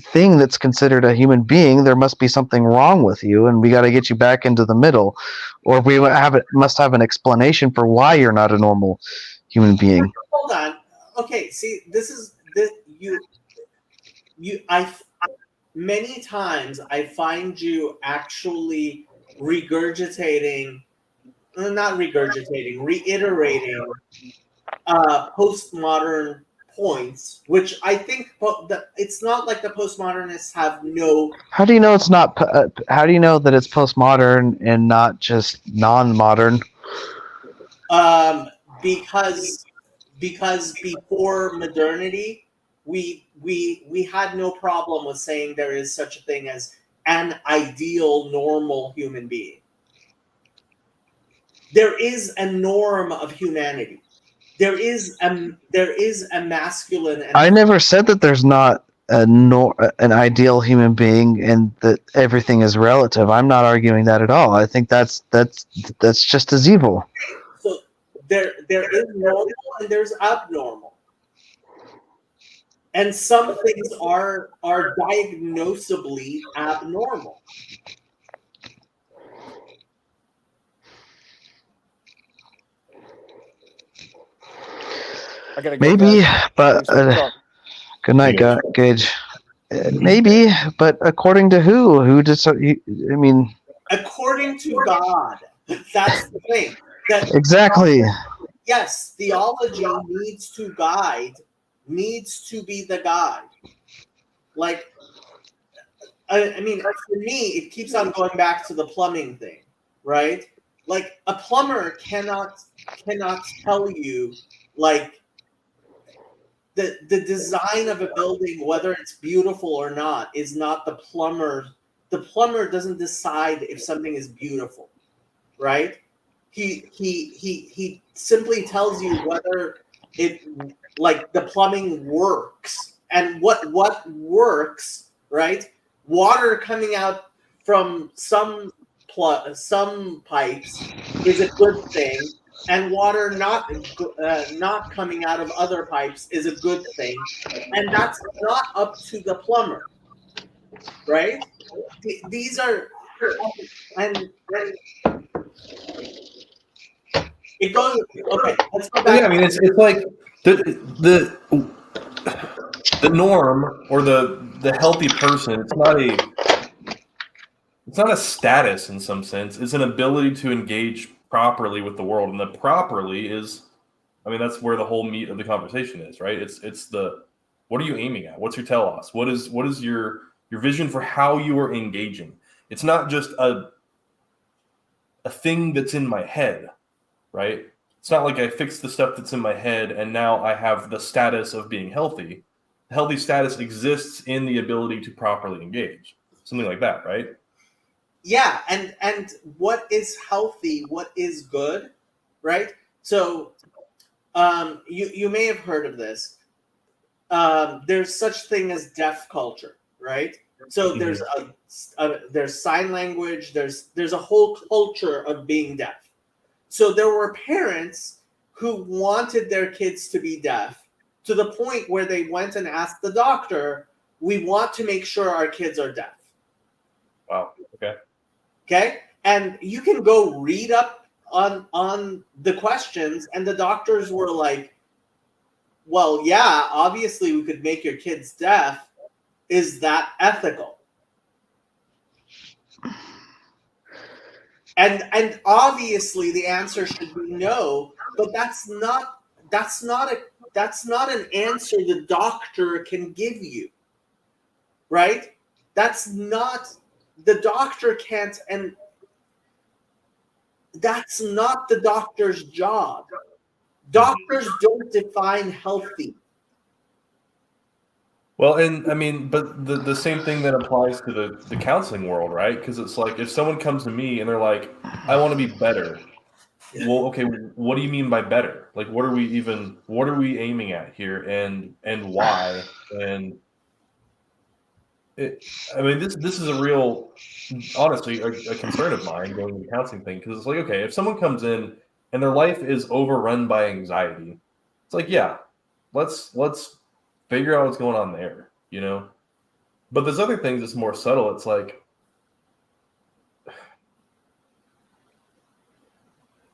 thing that's considered a human being, there must be something wrong with you, and we got to get you back into the middle, or we must have an explanation for why you're not a normal human being. Hold on. Okay, see, many times I find you actually reiterating postmodern points, which I think it's not like the postmodernists have no. How do you know it's not? How do you know that it's postmodern and not just non-modern? Because before modernity, we had no problem with saying there is such a thing as an ideal normal human being. There is a norm of humanity. There is a masculine. And I never said that there's not an ideal human being and that everything is relative. I'm not arguing that at all. I think that's just as evil. So there is normal and there's abnormal, and some things are diagnosably abnormal. I gotta go, Maybe, guys. but good night, Gage. Maybe, but according to who? Who does? I mean, according to God. That's the thing. Exactly. Yes, theology needs to be the guide. Like I mean, for me, it keeps on going back to the plumbing thing, right? Like a plumber cannot tell you like the design of a building, whether it's beautiful or not, is not the plumber. The plumber doesn't decide if something is beautiful, right? He simply tells you whether it like the plumbing works and what works, right? Water coming out from some pipes is a good thing, and water not coming out of other pipes is a good thing, and that's not up to the plumber, right? These are and it goes okay. Let's go Well, back. yeah, I mean, it's like the the norm or the healthy person. It's not a status in some sense. It's an ability to engage properly with the world, and the properly is, I mean, that's where the whole meat of the conversation is, right? It's the what are you aiming at? What's your telos? What is your vision for how you are engaging? It's not just a thing that's in my head, right? It's not like I fixed the stuff that's in my head and now I have the status of being healthy. The healthy status exists in the ability to properly engage. Something like that, right? Yeah, and what is healthy, what is good, right? So you may have heard of this. There's such thing as deaf culture, right? So there's there's sign language, there's a whole culture of being deaf. So there were parents who wanted their kids to be deaf to the point where they went and asked the doctor, "We want to make sure our kids are deaf." Wow. Okay. Okay, and you can go read up on the questions, and the doctors were like, well, yeah, obviously we could make your kids deaf. Is that ethical? And obviously the answer should be no, but that's not an answer the doctor can give you, right? That's not the doctor can't, and that's not the doctor's job. Doctors don't define healthy. Well, and I mean, but the same thing that applies to the counseling world, right? Because it's like if someone comes to me and they're like, I want to be better. Well, okay, what do you mean by better? Like what are we aiming at here and why? And I mean, this is a real, honestly, a concern of mine going to the counseling thing because it's like, okay, if someone comes in and their life is overrun by anxiety, it's like, yeah, let's figure out what's going on there, you know. But there's other things that's more subtle. It's like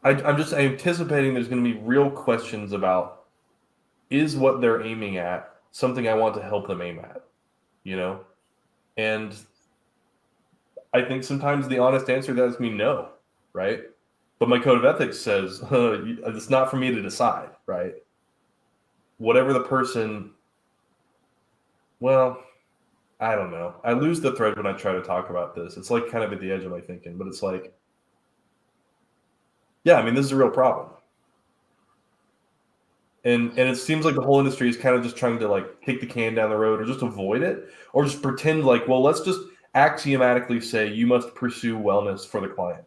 I'm just anticipating there's going to be real questions about is what they're aiming at something I want to help them aim at, you know. And I think sometimes the honest answer to that is me no, right? But my code of ethics says it's not for me to decide, right? Whatever the person, well, I don't know. I lose the thread when I try to talk about this. It's like kind of at the edge of my thinking, but it's like, yeah, I mean, this is a real problem. And it seems like the whole industry is kind of just trying to like kick the can down the road or just avoid it or just pretend like, well, let's just axiomatically say you must pursue wellness for the client.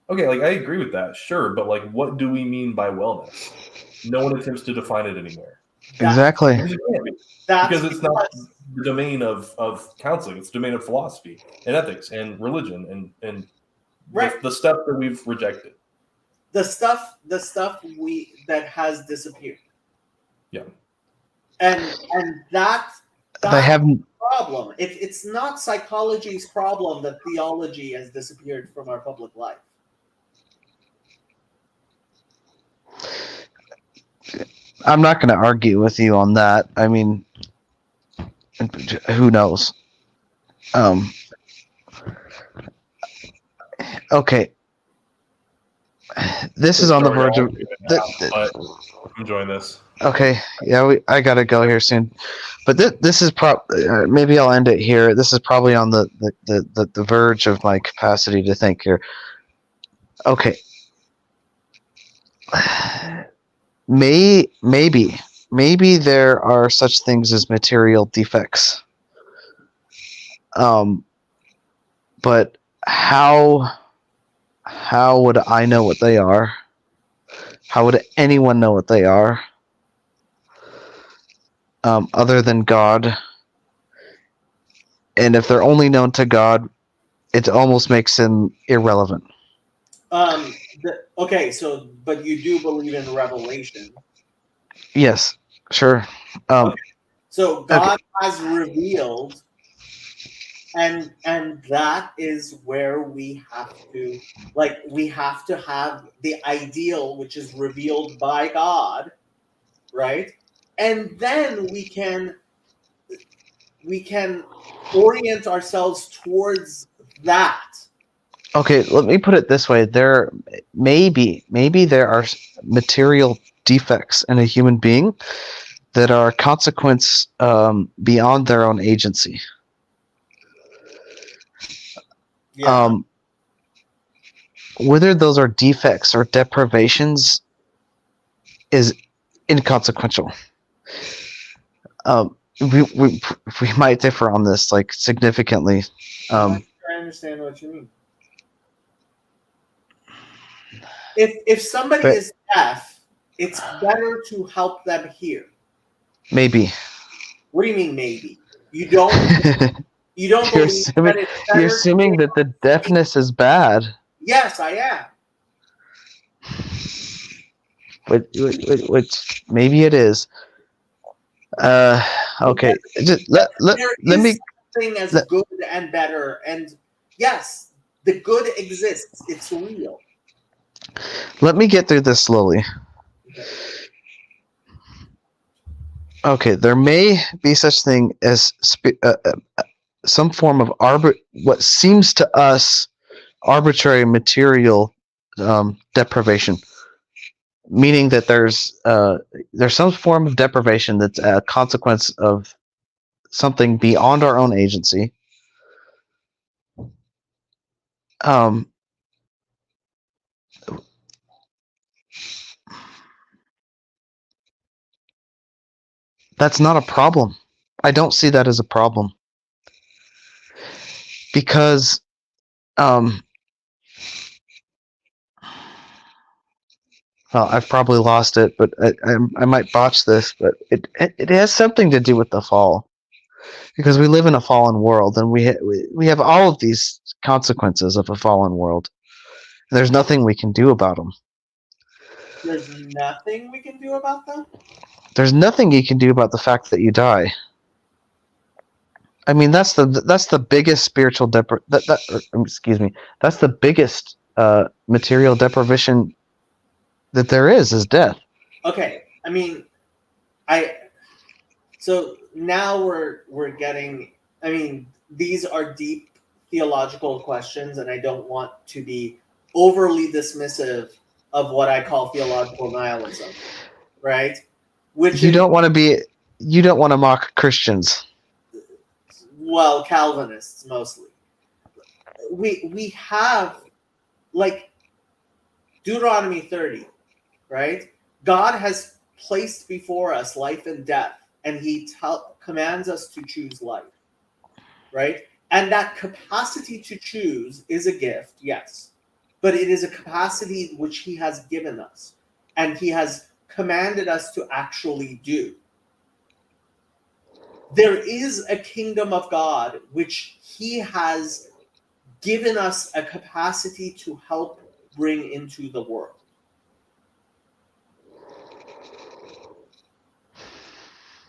Okay, like I agree with that, sure, but like what do we mean by wellness? No one attempts to define it anymore. Exactly. Because it's not the domain of counseling, it's the domain of philosophy and ethics and religion and Right. the stuff that we've rejected. The stuff that has disappeared. Yeah. And that's They haven't. problem. It's not psychology's problem that theology has disappeared from our public life. I'm not going to argue with you on that. I mean, who knows? Okay. this is on the Sorry, verge I'll of. leave it now, but I'm enjoying this. Okay, yeah, I gotta go here soon, but this is maybe I'll end it here. This is probably on the verge of my capacity to think here. Okay, maybe there are such things as material defects, but how would I know what they are? How would anyone know what they are? Other than God. And if they're only known to God, it almost makes him irrelevant. Okay, so but you do believe in revelation. Yes, sure. So God has revealed, and that is where we have to, like, we have to have the ideal, which is revealed by God, right? And then we can orient ourselves towards that. Okay, let me put it this way: there maybe there are material defects in a human being that are a consequence beyond their own agency. Yeah. Whether those are defects or deprivations is inconsequential. We might differ on this, like, significantly. I understand what you mean. If somebody is deaf, it's better to help them hear. Maybe. What do you mean maybe? You don't You're believe that it's better. You're assuming that the deafness is bad. Yes, I am. Which maybe it is. Okay. Just let me something as good and better, and yes, the good exists. It's real. let me get through this slowly. Okay, there may be such thing as some form of what seems to us arbitrary material deprivation, meaning that there's some form of deprivation that's a consequence of something beyond our own agency. That's not a problem. I don't see that as a problem because well, I've probably lost it, but I might botch this, but it has something to do with the fall, because we live in a fallen world, and we have all of these consequences of a fallen world. And there's nothing we can do about them. There's nothing we can do about them? There's nothing you can do about the fact that you die. I mean, that's the biggest spiritual excuse me. That's the biggest material deprivation that there is death. Okay, I mean, so now we're getting. I mean, these are deep theological questions, and I don't want to be overly dismissive of what I call theological nihilism, right? Which you don't want to mock Christians. Well, Calvinists mostly. We have, like, Deuteronomy 30, right? God has placed before us life and death, and he commands us to choose life, right? And that capacity to choose is a gift, yes, but it is a capacity which he has given us, and he has commanded us to actually do. There is a kingdom of God which he has given us a capacity to help bring into the world.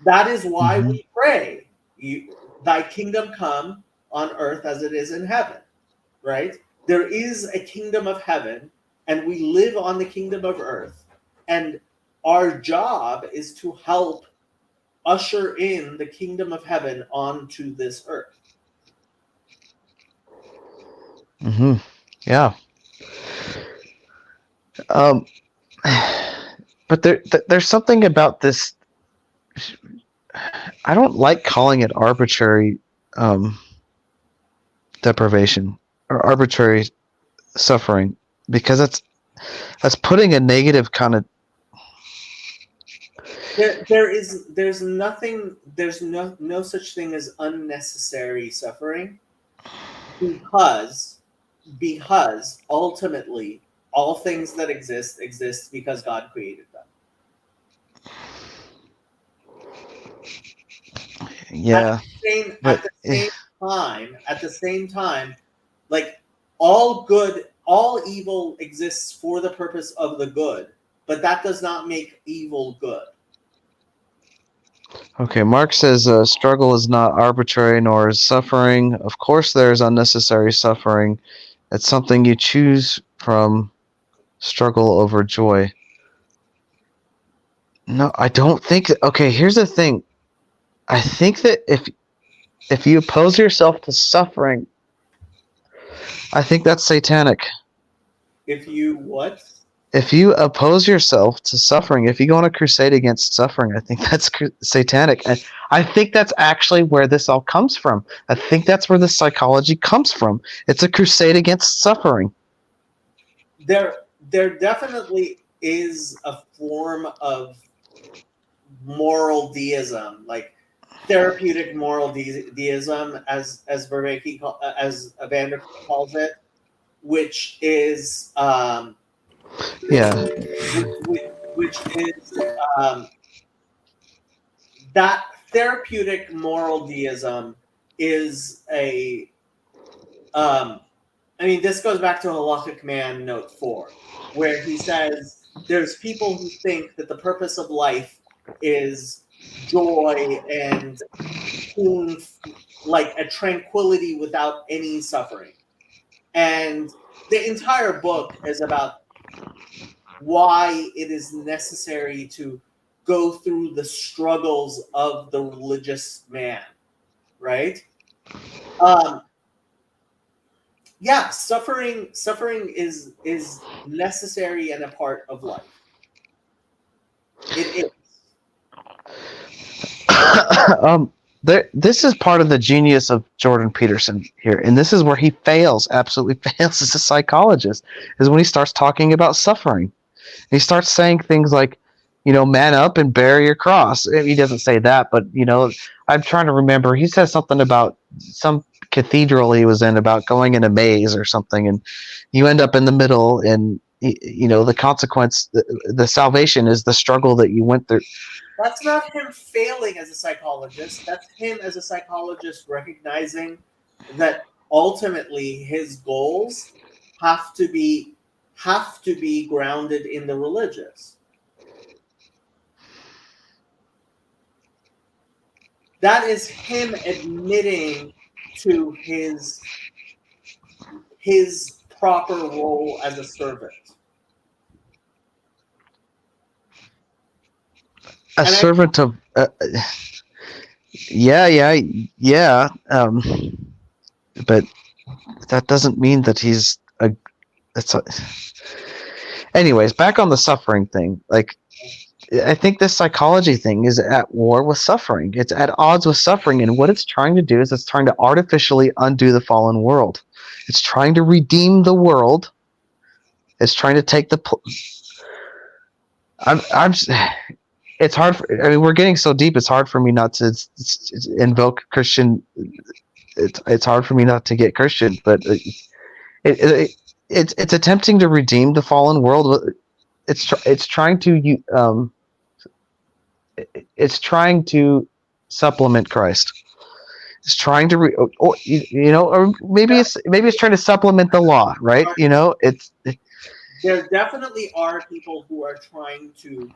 That is why we pray, thy kingdom come on earth as it is in heaven, right? There is a kingdom of heaven, and we live on the kingdom of earth, and our job is to help usher in the kingdom of heaven onto this earth. Yeah. Um, but there's something about this. I don't like calling it arbitrary deprivation or arbitrary suffering because that's putting a negative kind of. There's nothing, there's no such thing as unnecessary suffering, because ultimately all things that exist because God created them. Yeah, At but the same time, like, all evil exists for the purpose of the good, but that does not make evil good. okay. Mark says struggle is not arbitrary nor is suffering. Of course, there is unnecessary suffering. It's something you choose from struggle over joy. No, I don't think. Okay, here's the thing. I think that if you oppose yourself to suffering, I think that's satanic. If you what? If you oppose yourself to suffering, if you go on a crusade against suffering, I think that's satanic. And I think that's actually where this all comes from. I think that's where the psychology comes from. It's a crusade against suffering. There definitely is a form of moral deism, like therapeutic moral deism, as as Evander calls it, which is Yeah. which is that therapeutic moral deism is a I mean, this goes back to Halachic Man Note 4, where he says there's people who think that the purpose of life is joy and like a tranquility without any suffering. And the entire book is about why it is necessary to go through the struggles of the religious man, right? Yeah, suffering is necessary and a part of life. It is. This is part of the genius of Jordan Peterson here, and this is where he absolutely fails as a psychologist, is when he starts talking about suffering. He starts saying things like, man up and bear your cross. He doesn't say that, but I'm trying to remember. He says something about some cathedral he was in about going in a maze or something, and you end up in the middle, and the consequence, the salvation is the struggle that you went through. That's not him failing as a psychologist. That's him as a psychologist recognizing that ultimately his goals have to be grounded in the religious. That is him admitting to his proper role as a servant. A And servant of yeah. But that doesn't mean that he's a. That's a, anyways, back on the suffering thing. Like, I think this psychology thing is at war with suffering. It's at odds with suffering, and what it's trying to do is it's trying to artificially undo the fallen world. It's trying to redeem the world. It's trying to take the. I'm. It's hard. I mean, we're getting so deep. It's hard for me not to invoke Christian. It's hard for me not to get Christian, but it's attempting to redeem the fallen world. It's trying to it's trying to supplement Christ. It's trying to or maybe it's trying to supplement the law, right? There definitely are people who are trying to.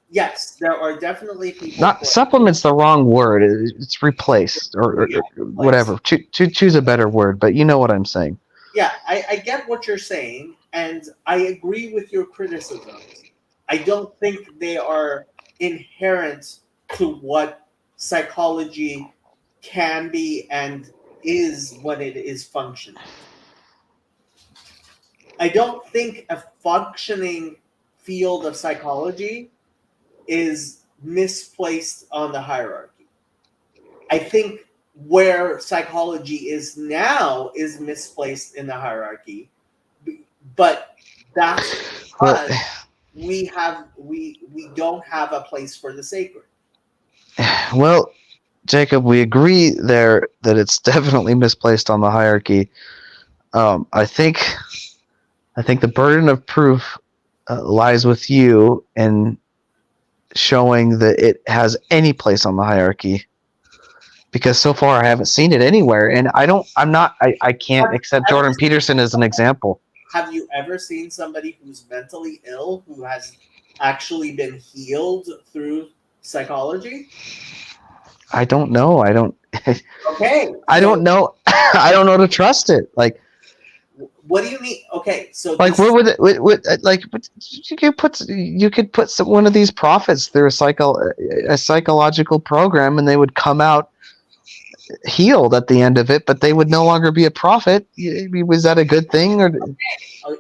Yes, there are definitely people. Not supplement's the wrong word. It's replaced or whatever. Choose a better word, but you know what I'm saying. Yeah, I get what you're saying, and I agree with your criticisms. I don't think they are inherent to what psychology can be and is when it is functioning. I don't think a functioning field of psychology is misplaced on the hierarchy. I think where psychology is now is misplaced in the hierarchy, but that's Well, because we don't have a place for the sacred. well, Jacob, we agree there that it's definitely misplaced on the hierarchy. I think the burden of proof lies with you in showing that it has any place on the hierarchy. Because so far I haven't seen it anywhere, and I can't accept Jordan Peterson as an example. Have you ever seen somebody who's mentally ill who has actually been healed through psychology? I don't know. I don't. Okay. I don't know. I don't know to trust it. Like, what do you mean? Okay, so like where would it? Like, you could put one of these prophets through a psychological program, and they would come out healed at the end of it, but they would no longer be a prophet. Was that a good thing? Or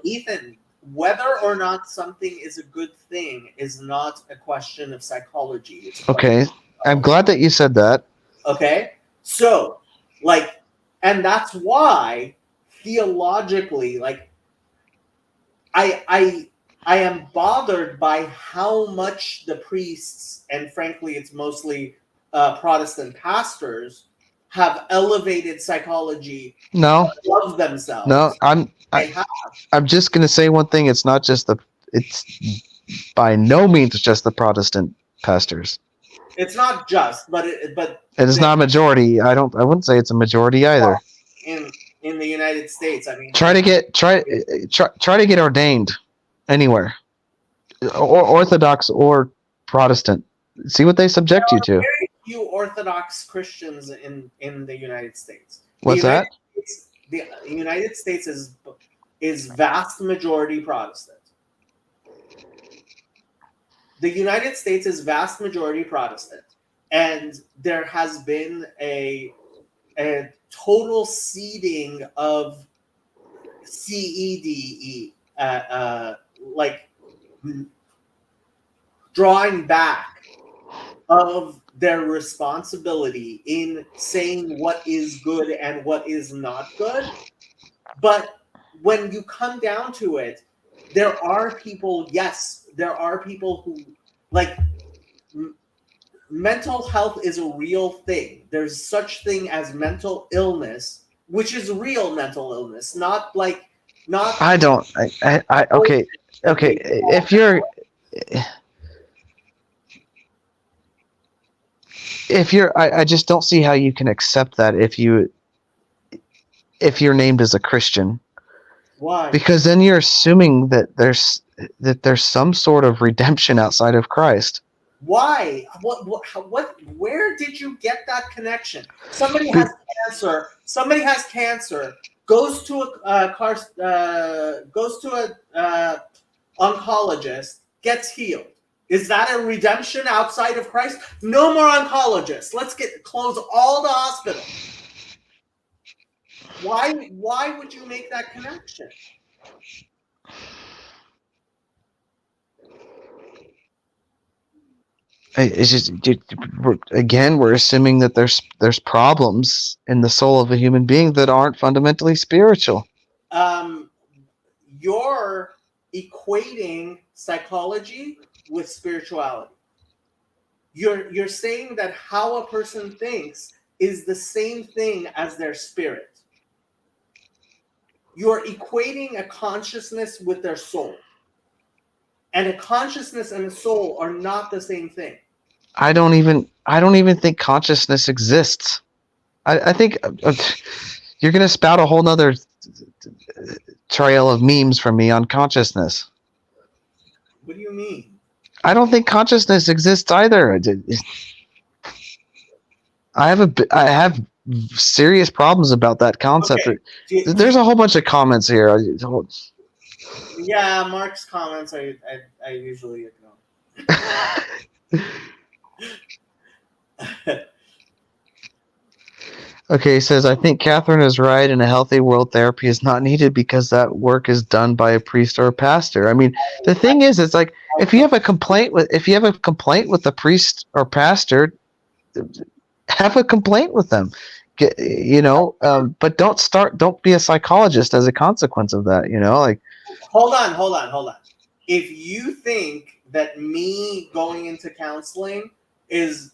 Ethan, whether or not something is a good thing is not a question of psychology. It's okay, I'm glad that you said that. Okay, so like, and that's why theologically, like, I am bothered by how much the priests, and frankly, it's mostly Protestant pastors, have elevated psychology above themselves. No, I'm just gonna say one thing. It's not just it's by no means just the Protestant pastors. It's not just, but it is not a majority. I wouldn't say it's a majority either. In the United States, I mean, try to get ordained anywhere, or Orthodox or Protestant. See what they subject you to. Very few Orthodox Christians in the United States. What's that? The United States is vast majority Protestant. The United States is vast majority Protestant, and there has been a total seeding of CEDE, like drawing back of their responsibility in saying what is good and what is not good. But when you come down to it, there are people who, like, mental health is a real thing. There's such thing as mental illness, which is real mental illness, not I don't. Okay. If you're, I just don't see how you can accept that if you're named as a Christian. Why? Because then you're assuming that there's some sort of redemption outside of Christ. Why? What? Where did you get that connection? Somebody has cancer. Goes to a oncologist. Gets healed. Is that a redemption outside of Christ? No more oncologists. Let's close all the hospitals. Why would you make that connection? It's just, we're assuming that there's problems in the soul of a human being that aren't fundamentally spiritual. You're equating psychology with spirituality. You're saying that how a person thinks is the same thing as their spirit. You're equating a consciousness with their soul. And a consciousness and a soul are not the same thing. I don't even think consciousness exists. I think you're going to spout a whole nother trail of memes from me on consciousness. What do you mean? I don't think consciousness exists either. I have serious problems about that concept. Okay. There's a whole bunch of comments here. Yeah, Mark's comments I usually ignore. Okay, he says, I think Catherine is right. In a healthy world, therapy is not needed because that work is done by a priest or a pastor. I mean, the thing is, it's like if you have a complaint with the priest or pastor, have a complaint with them. But don't be a psychologist as a consequence of that. Like, Hold on. If you think that me going into counseling is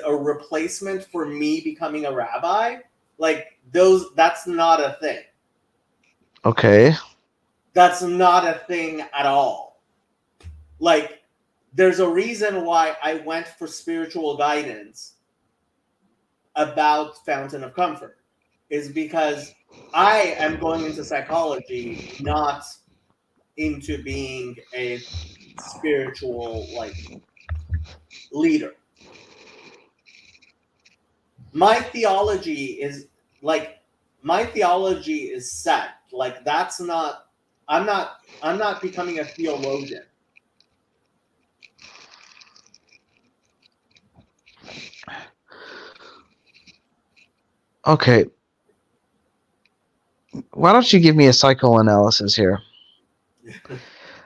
a replacement for me becoming a rabbi, like that's not a thing. okay, That's not a thing at all. Like, there's a reason why I went for spiritual guidance about Fountain of Comfort, is because I am going into psychology, not into being a spiritual leader. My theology is set. Like, that's not I'm not becoming a theologian. okay. Why don't you give me a psychoanalysis here?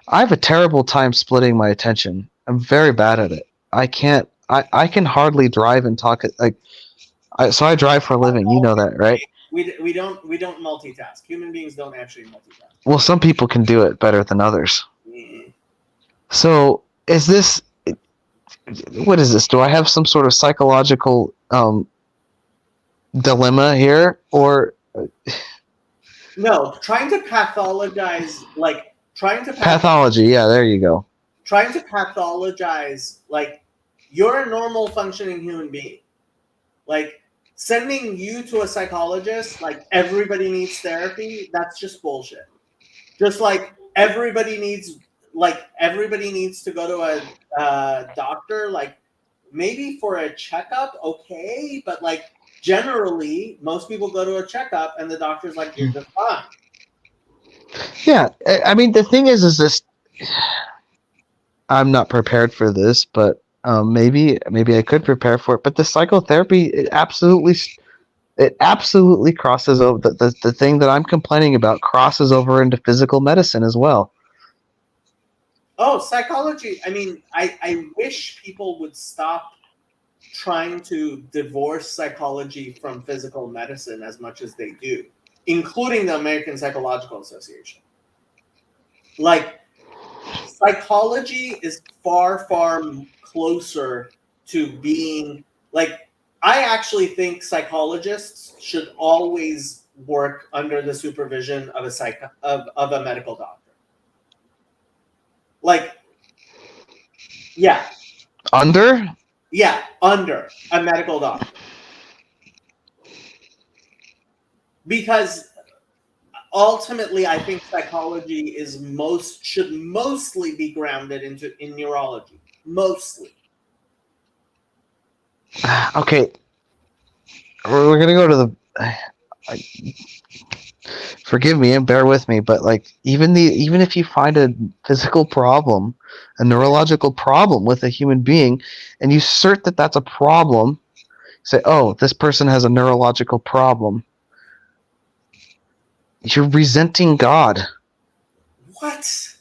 I have a terrible time splitting my attention. I'm very bad at it. I can't. I can hardly drive and talk. So I drive for a living. You know that, right? We don't multitask. Human beings don't actually multitask. Well, some people can do it better than others. Mm. So is this? What is this? Do I have some sort of psychological dilemma here, or No, trying to pathologize pathology? Yeah, there you go. trying to pathologize, like, you're a normal functioning human being. Like, sending you to a psychologist, like everybody needs therapy, that's just bullshit. Just like everybody needs to go to a doctor, like maybe for a checkup, okay, but like generally most people go to a checkup and the doctor's like, you're just fine. Yeah, I mean the thing is this. I'm not prepared for this, but maybe I could prepare for it. But the psychotherapy, it absolutely crosses over. The thing that I'm complaining about crosses over into physical medicine as well. Oh, psychology. I mean, I wish people would stop trying to divorce psychology from physical medicine as much as they do, including the American Psychological Association. Like, psychology is far, far closer to being like, I actually think psychologists should always work under the supervision of a medical doctor. Like, yeah. Under A medical doctor. Because ultimately, I think psychology should mostly be grounded in neurology. Mostly. Okay, we're gonna go to the. Forgive me and bear with me, but like even if you find a physical problem, a neurological problem with a human being, and you assert that that's a problem, say, oh, this person has a neurological problem. You're resenting God. What?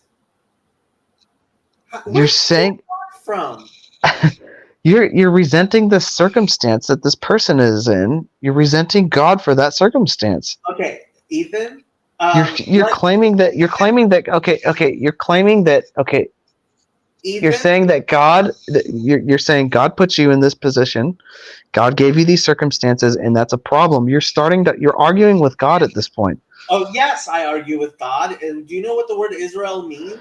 You're saying from? you're resenting the circumstance that this person is in. You're resenting God for that circumstance. Okay, Ethan. You're claiming that Ethan, you're saying that God you're saying God put you in this position. God gave you these circumstances, and that's a problem. You're arguing with God at this point. Oh, yes, I argue with God. And do you know what the word Israel means?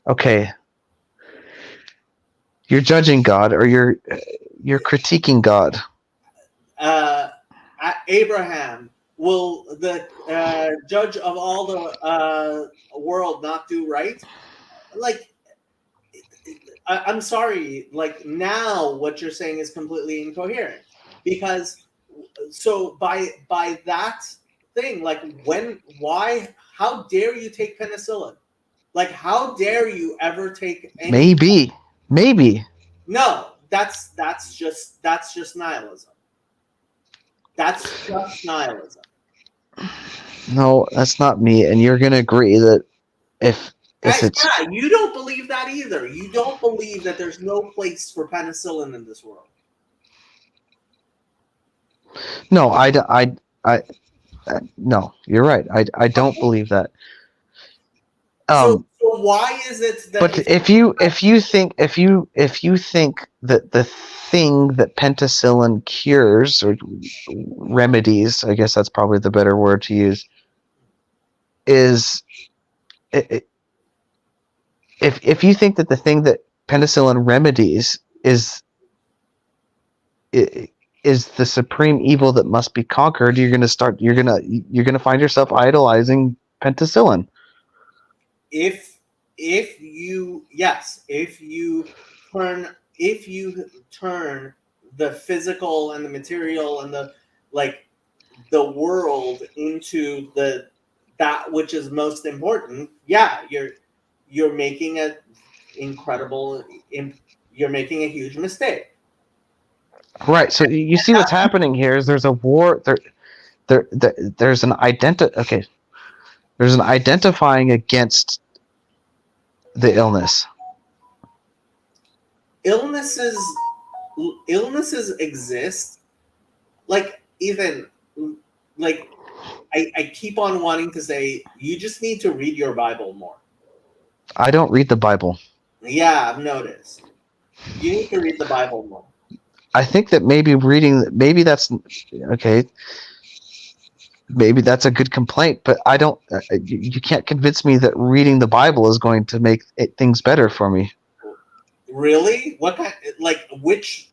Okay. You're judging God, or you're critiquing God. Abraham, will the judge of all the world not do right? Like, I'm sorry. Like, now what you're saying is completely incoherent. Because so by that thing, like, how dare you take penicillin? Like, how dare you ever take any? Maybe. No, that's just nihilism. That's just nihilism. No, that's not me. And you're gonna agree that if it's Yeah, you don't believe that either. You don't believe that there's no place for penicillin in this world. no, no, you're right. I don't believe that. So why is it that? But if you think that the thing that penicillin cures or remedies, I guess that's probably the better word to use, is if you think that the thing that penicillin remedies is the supreme evil that must be conquered, you're gonna find yourself idolizing penicillin. If you turn the physical and the material and the world into that which is most important, you're making a huge mistake. Right. So you see what's happening here is there's a war. There's an There's an identifying against the illness. Illnesses exist. I keep on wanting to say, you just need to read your Bible more. I don't read the Bible. Yeah, I've noticed. You need to read the Bible more. I think that maybe that's okay. Maybe that's a good complaint, but I don't. You can't convince me that reading the Bible is going to make things better for me. Really? What kind? Which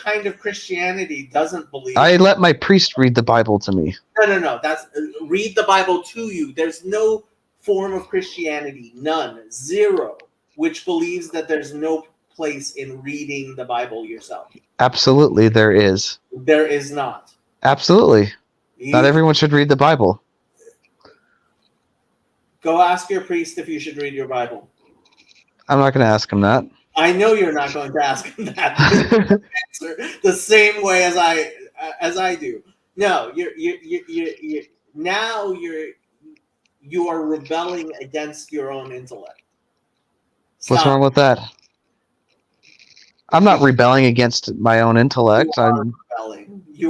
kind of Christianity doesn't believe? I let my priest read the Bible to me. No. That's read the Bible to you. There's no form of Christianity, none, zero, which believes that there's no place in reading the Bible yourself. Absolutely, there is. There is not. Absolutely. Not everyone should read the Bible. Go ask your priest if you should read your Bible. I'm not going to ask him that. I know you're not going to ask him that. The same way as I do. No, you are rebelling against your own intellect. Stop. What's wrong with that? I'm not rebelling against my own intellect.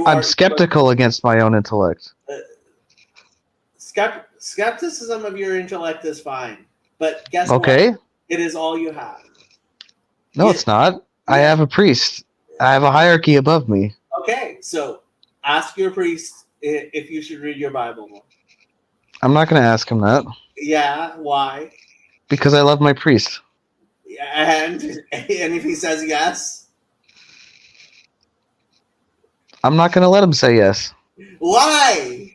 I'm skeptical against my own intellect. Skepticism of your intellect is fine, but guess what? It is all you have. No, it's not. Yeah. I have a priest. I have a hierarchy above me. Okay, so ask your priest if you should read your Bible more. I'm not going to ask him that. Yeah, why? Because I love my priest. And if he says yes? I'm not going to let him say yes. Why?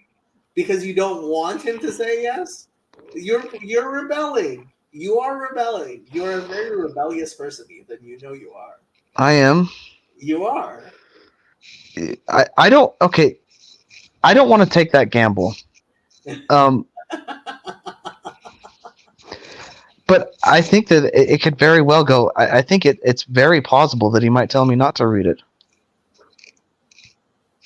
Because you don't want him to say yes? You're rebelling. You are rebelling. You're a very rebellious person, Ethan. You know you are. I am. You are. I don't. Okay. I don't want to take that gamble. But I think that it could very well go. I think it's very plausible that he might tell me not to read it.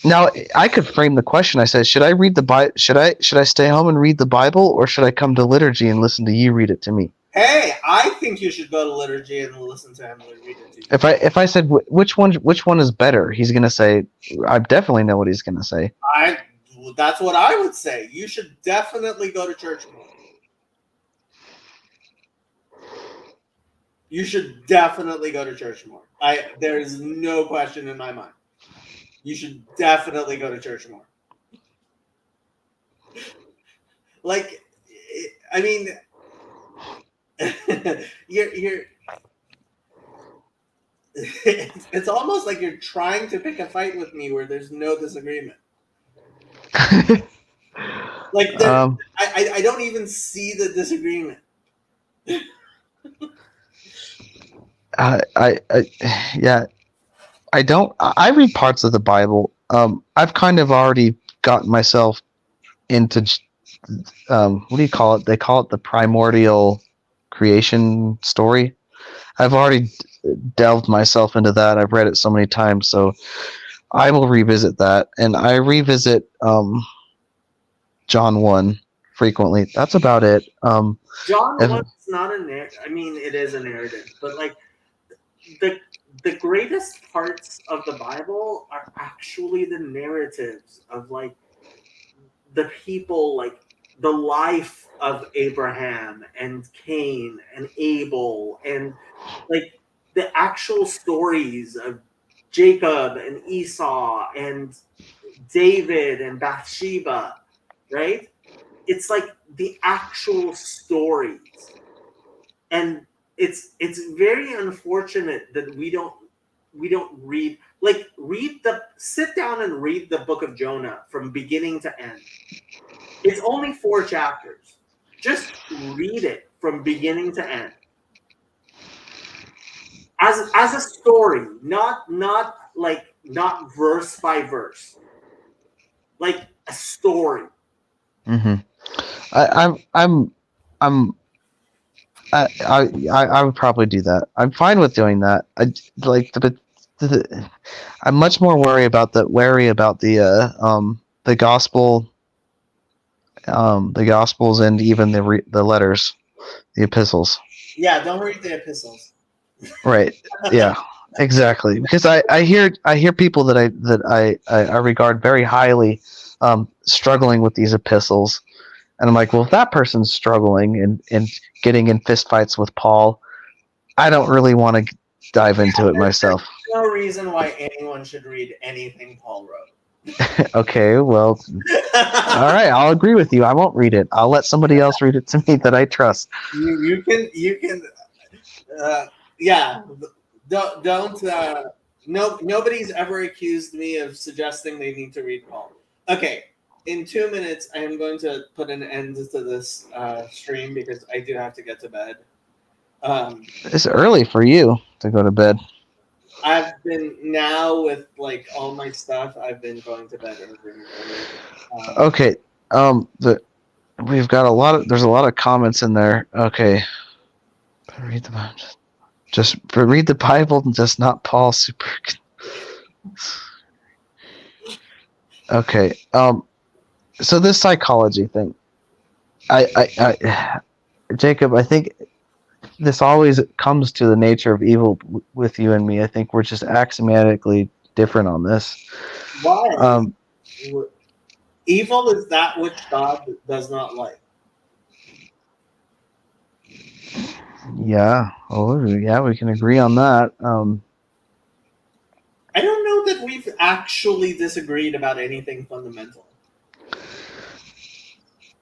Now, I could frame the question. I said, should I read the Bible? Should I stay home and read the Bible, or should I come to liturgy and listen to you read it to me? Hey, I think you should go to liturgy and listen to him read it to you. If I said which one is better, he's going to say, I definitely know what he's going to say. That's what I would say. You should definitely go to church more. You should definitely go to church more. There is no question in my mind. You should definitely go to church more. You're it's almost like you're trying to pick a fight with me where there's no disagreement. I don't even see the disagreement. I don't. I read parts of the Bible. I've kind of already gotten myself into what do you call it? They call it the primordial creation story. I've already delved myself into that. I've read it so many times, so I will revisit that, and I revisit John 1 frequently. That's about it. John if- 1 is not a narrative. I mean, it is a narrative, but like the greatest parts of the Bible are actually the narratives of like the people, like the life of Abraham and Cain and Abel, and like the actual stories of Jacob and Esau and David and Bathsheba, right? It's like the actual stories. And it's very unfortunate that we don't sit down and read the book of Jonah from beginning to end. It's only 4 chapters. Just read it from beginning to end. As a story, not verse by verse. Like a story. mhm. I would probably do that. I'm fine with doing that. I'm much more wary about the gospel, the gospels, and even the letters, the epistles. Yeah, don't read the epistles. Right. Yeah. Exactly. Because I hear people that I regard very highly, struggling with these epistles. And I'm like, well, if that person's struggling and getting in fistfights with Paul, I don't really want to dive into it myself. There's no reason why anyone should read anything Paul wrote. Okay, well, all right, I'll agree with you. I won't read it. I'll let somebody else read it to me that I trust. You can yeah. Don't nobody's ever accused me of suggesting they need to read Paul. Okay. In 2 minutes, I am going to put an end to this stream because I do have to get to bed. It's early for you to go to bed. I've been now with like all my stuff. I've been going to bed early. Okay. We've got there's a lot of comments in there. Okay. Read the Bible. Just read the Bible, just not Paul. Super. Okay. So this psychology thing, Jacob, I think this always comes to the nature of evil with you and me. I think we're just axiomatically different on this. Why? Evil is that which God does not like. Yeah. Oh, yeah. We can agree on that. I don't know that we've actually disagreed about anything fundamental.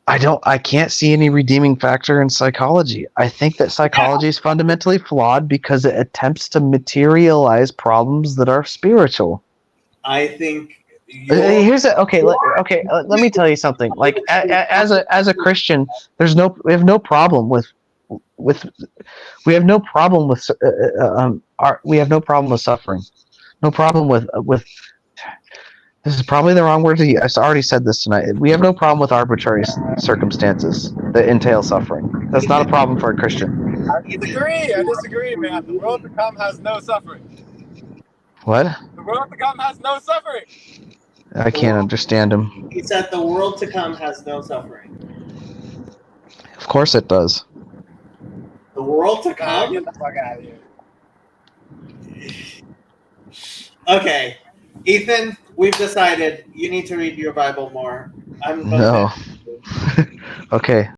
I can't see any redeeming factor in psychology. I think that psychology is fundamentally flawed because it attempts to materialize problems that are spiritual. I think Let me tell you something. Like as a Christian, we have no problem with we have no problem with suffering. No problem with this is probably the wrong word to use. I already said this tonight. We have no problem with arbitrary circumstances that entail suffering. That's not a problem for a Christian. I disagree, man. The world to come has no suffering. What? The world to come has no suffering. I can't understand him. He said the world to come has no suffering. Of course it does. The world to come? Get the fuck out of here. Okay. Ethan, we've decided you need to read your Bible more. I'm going No. Okay.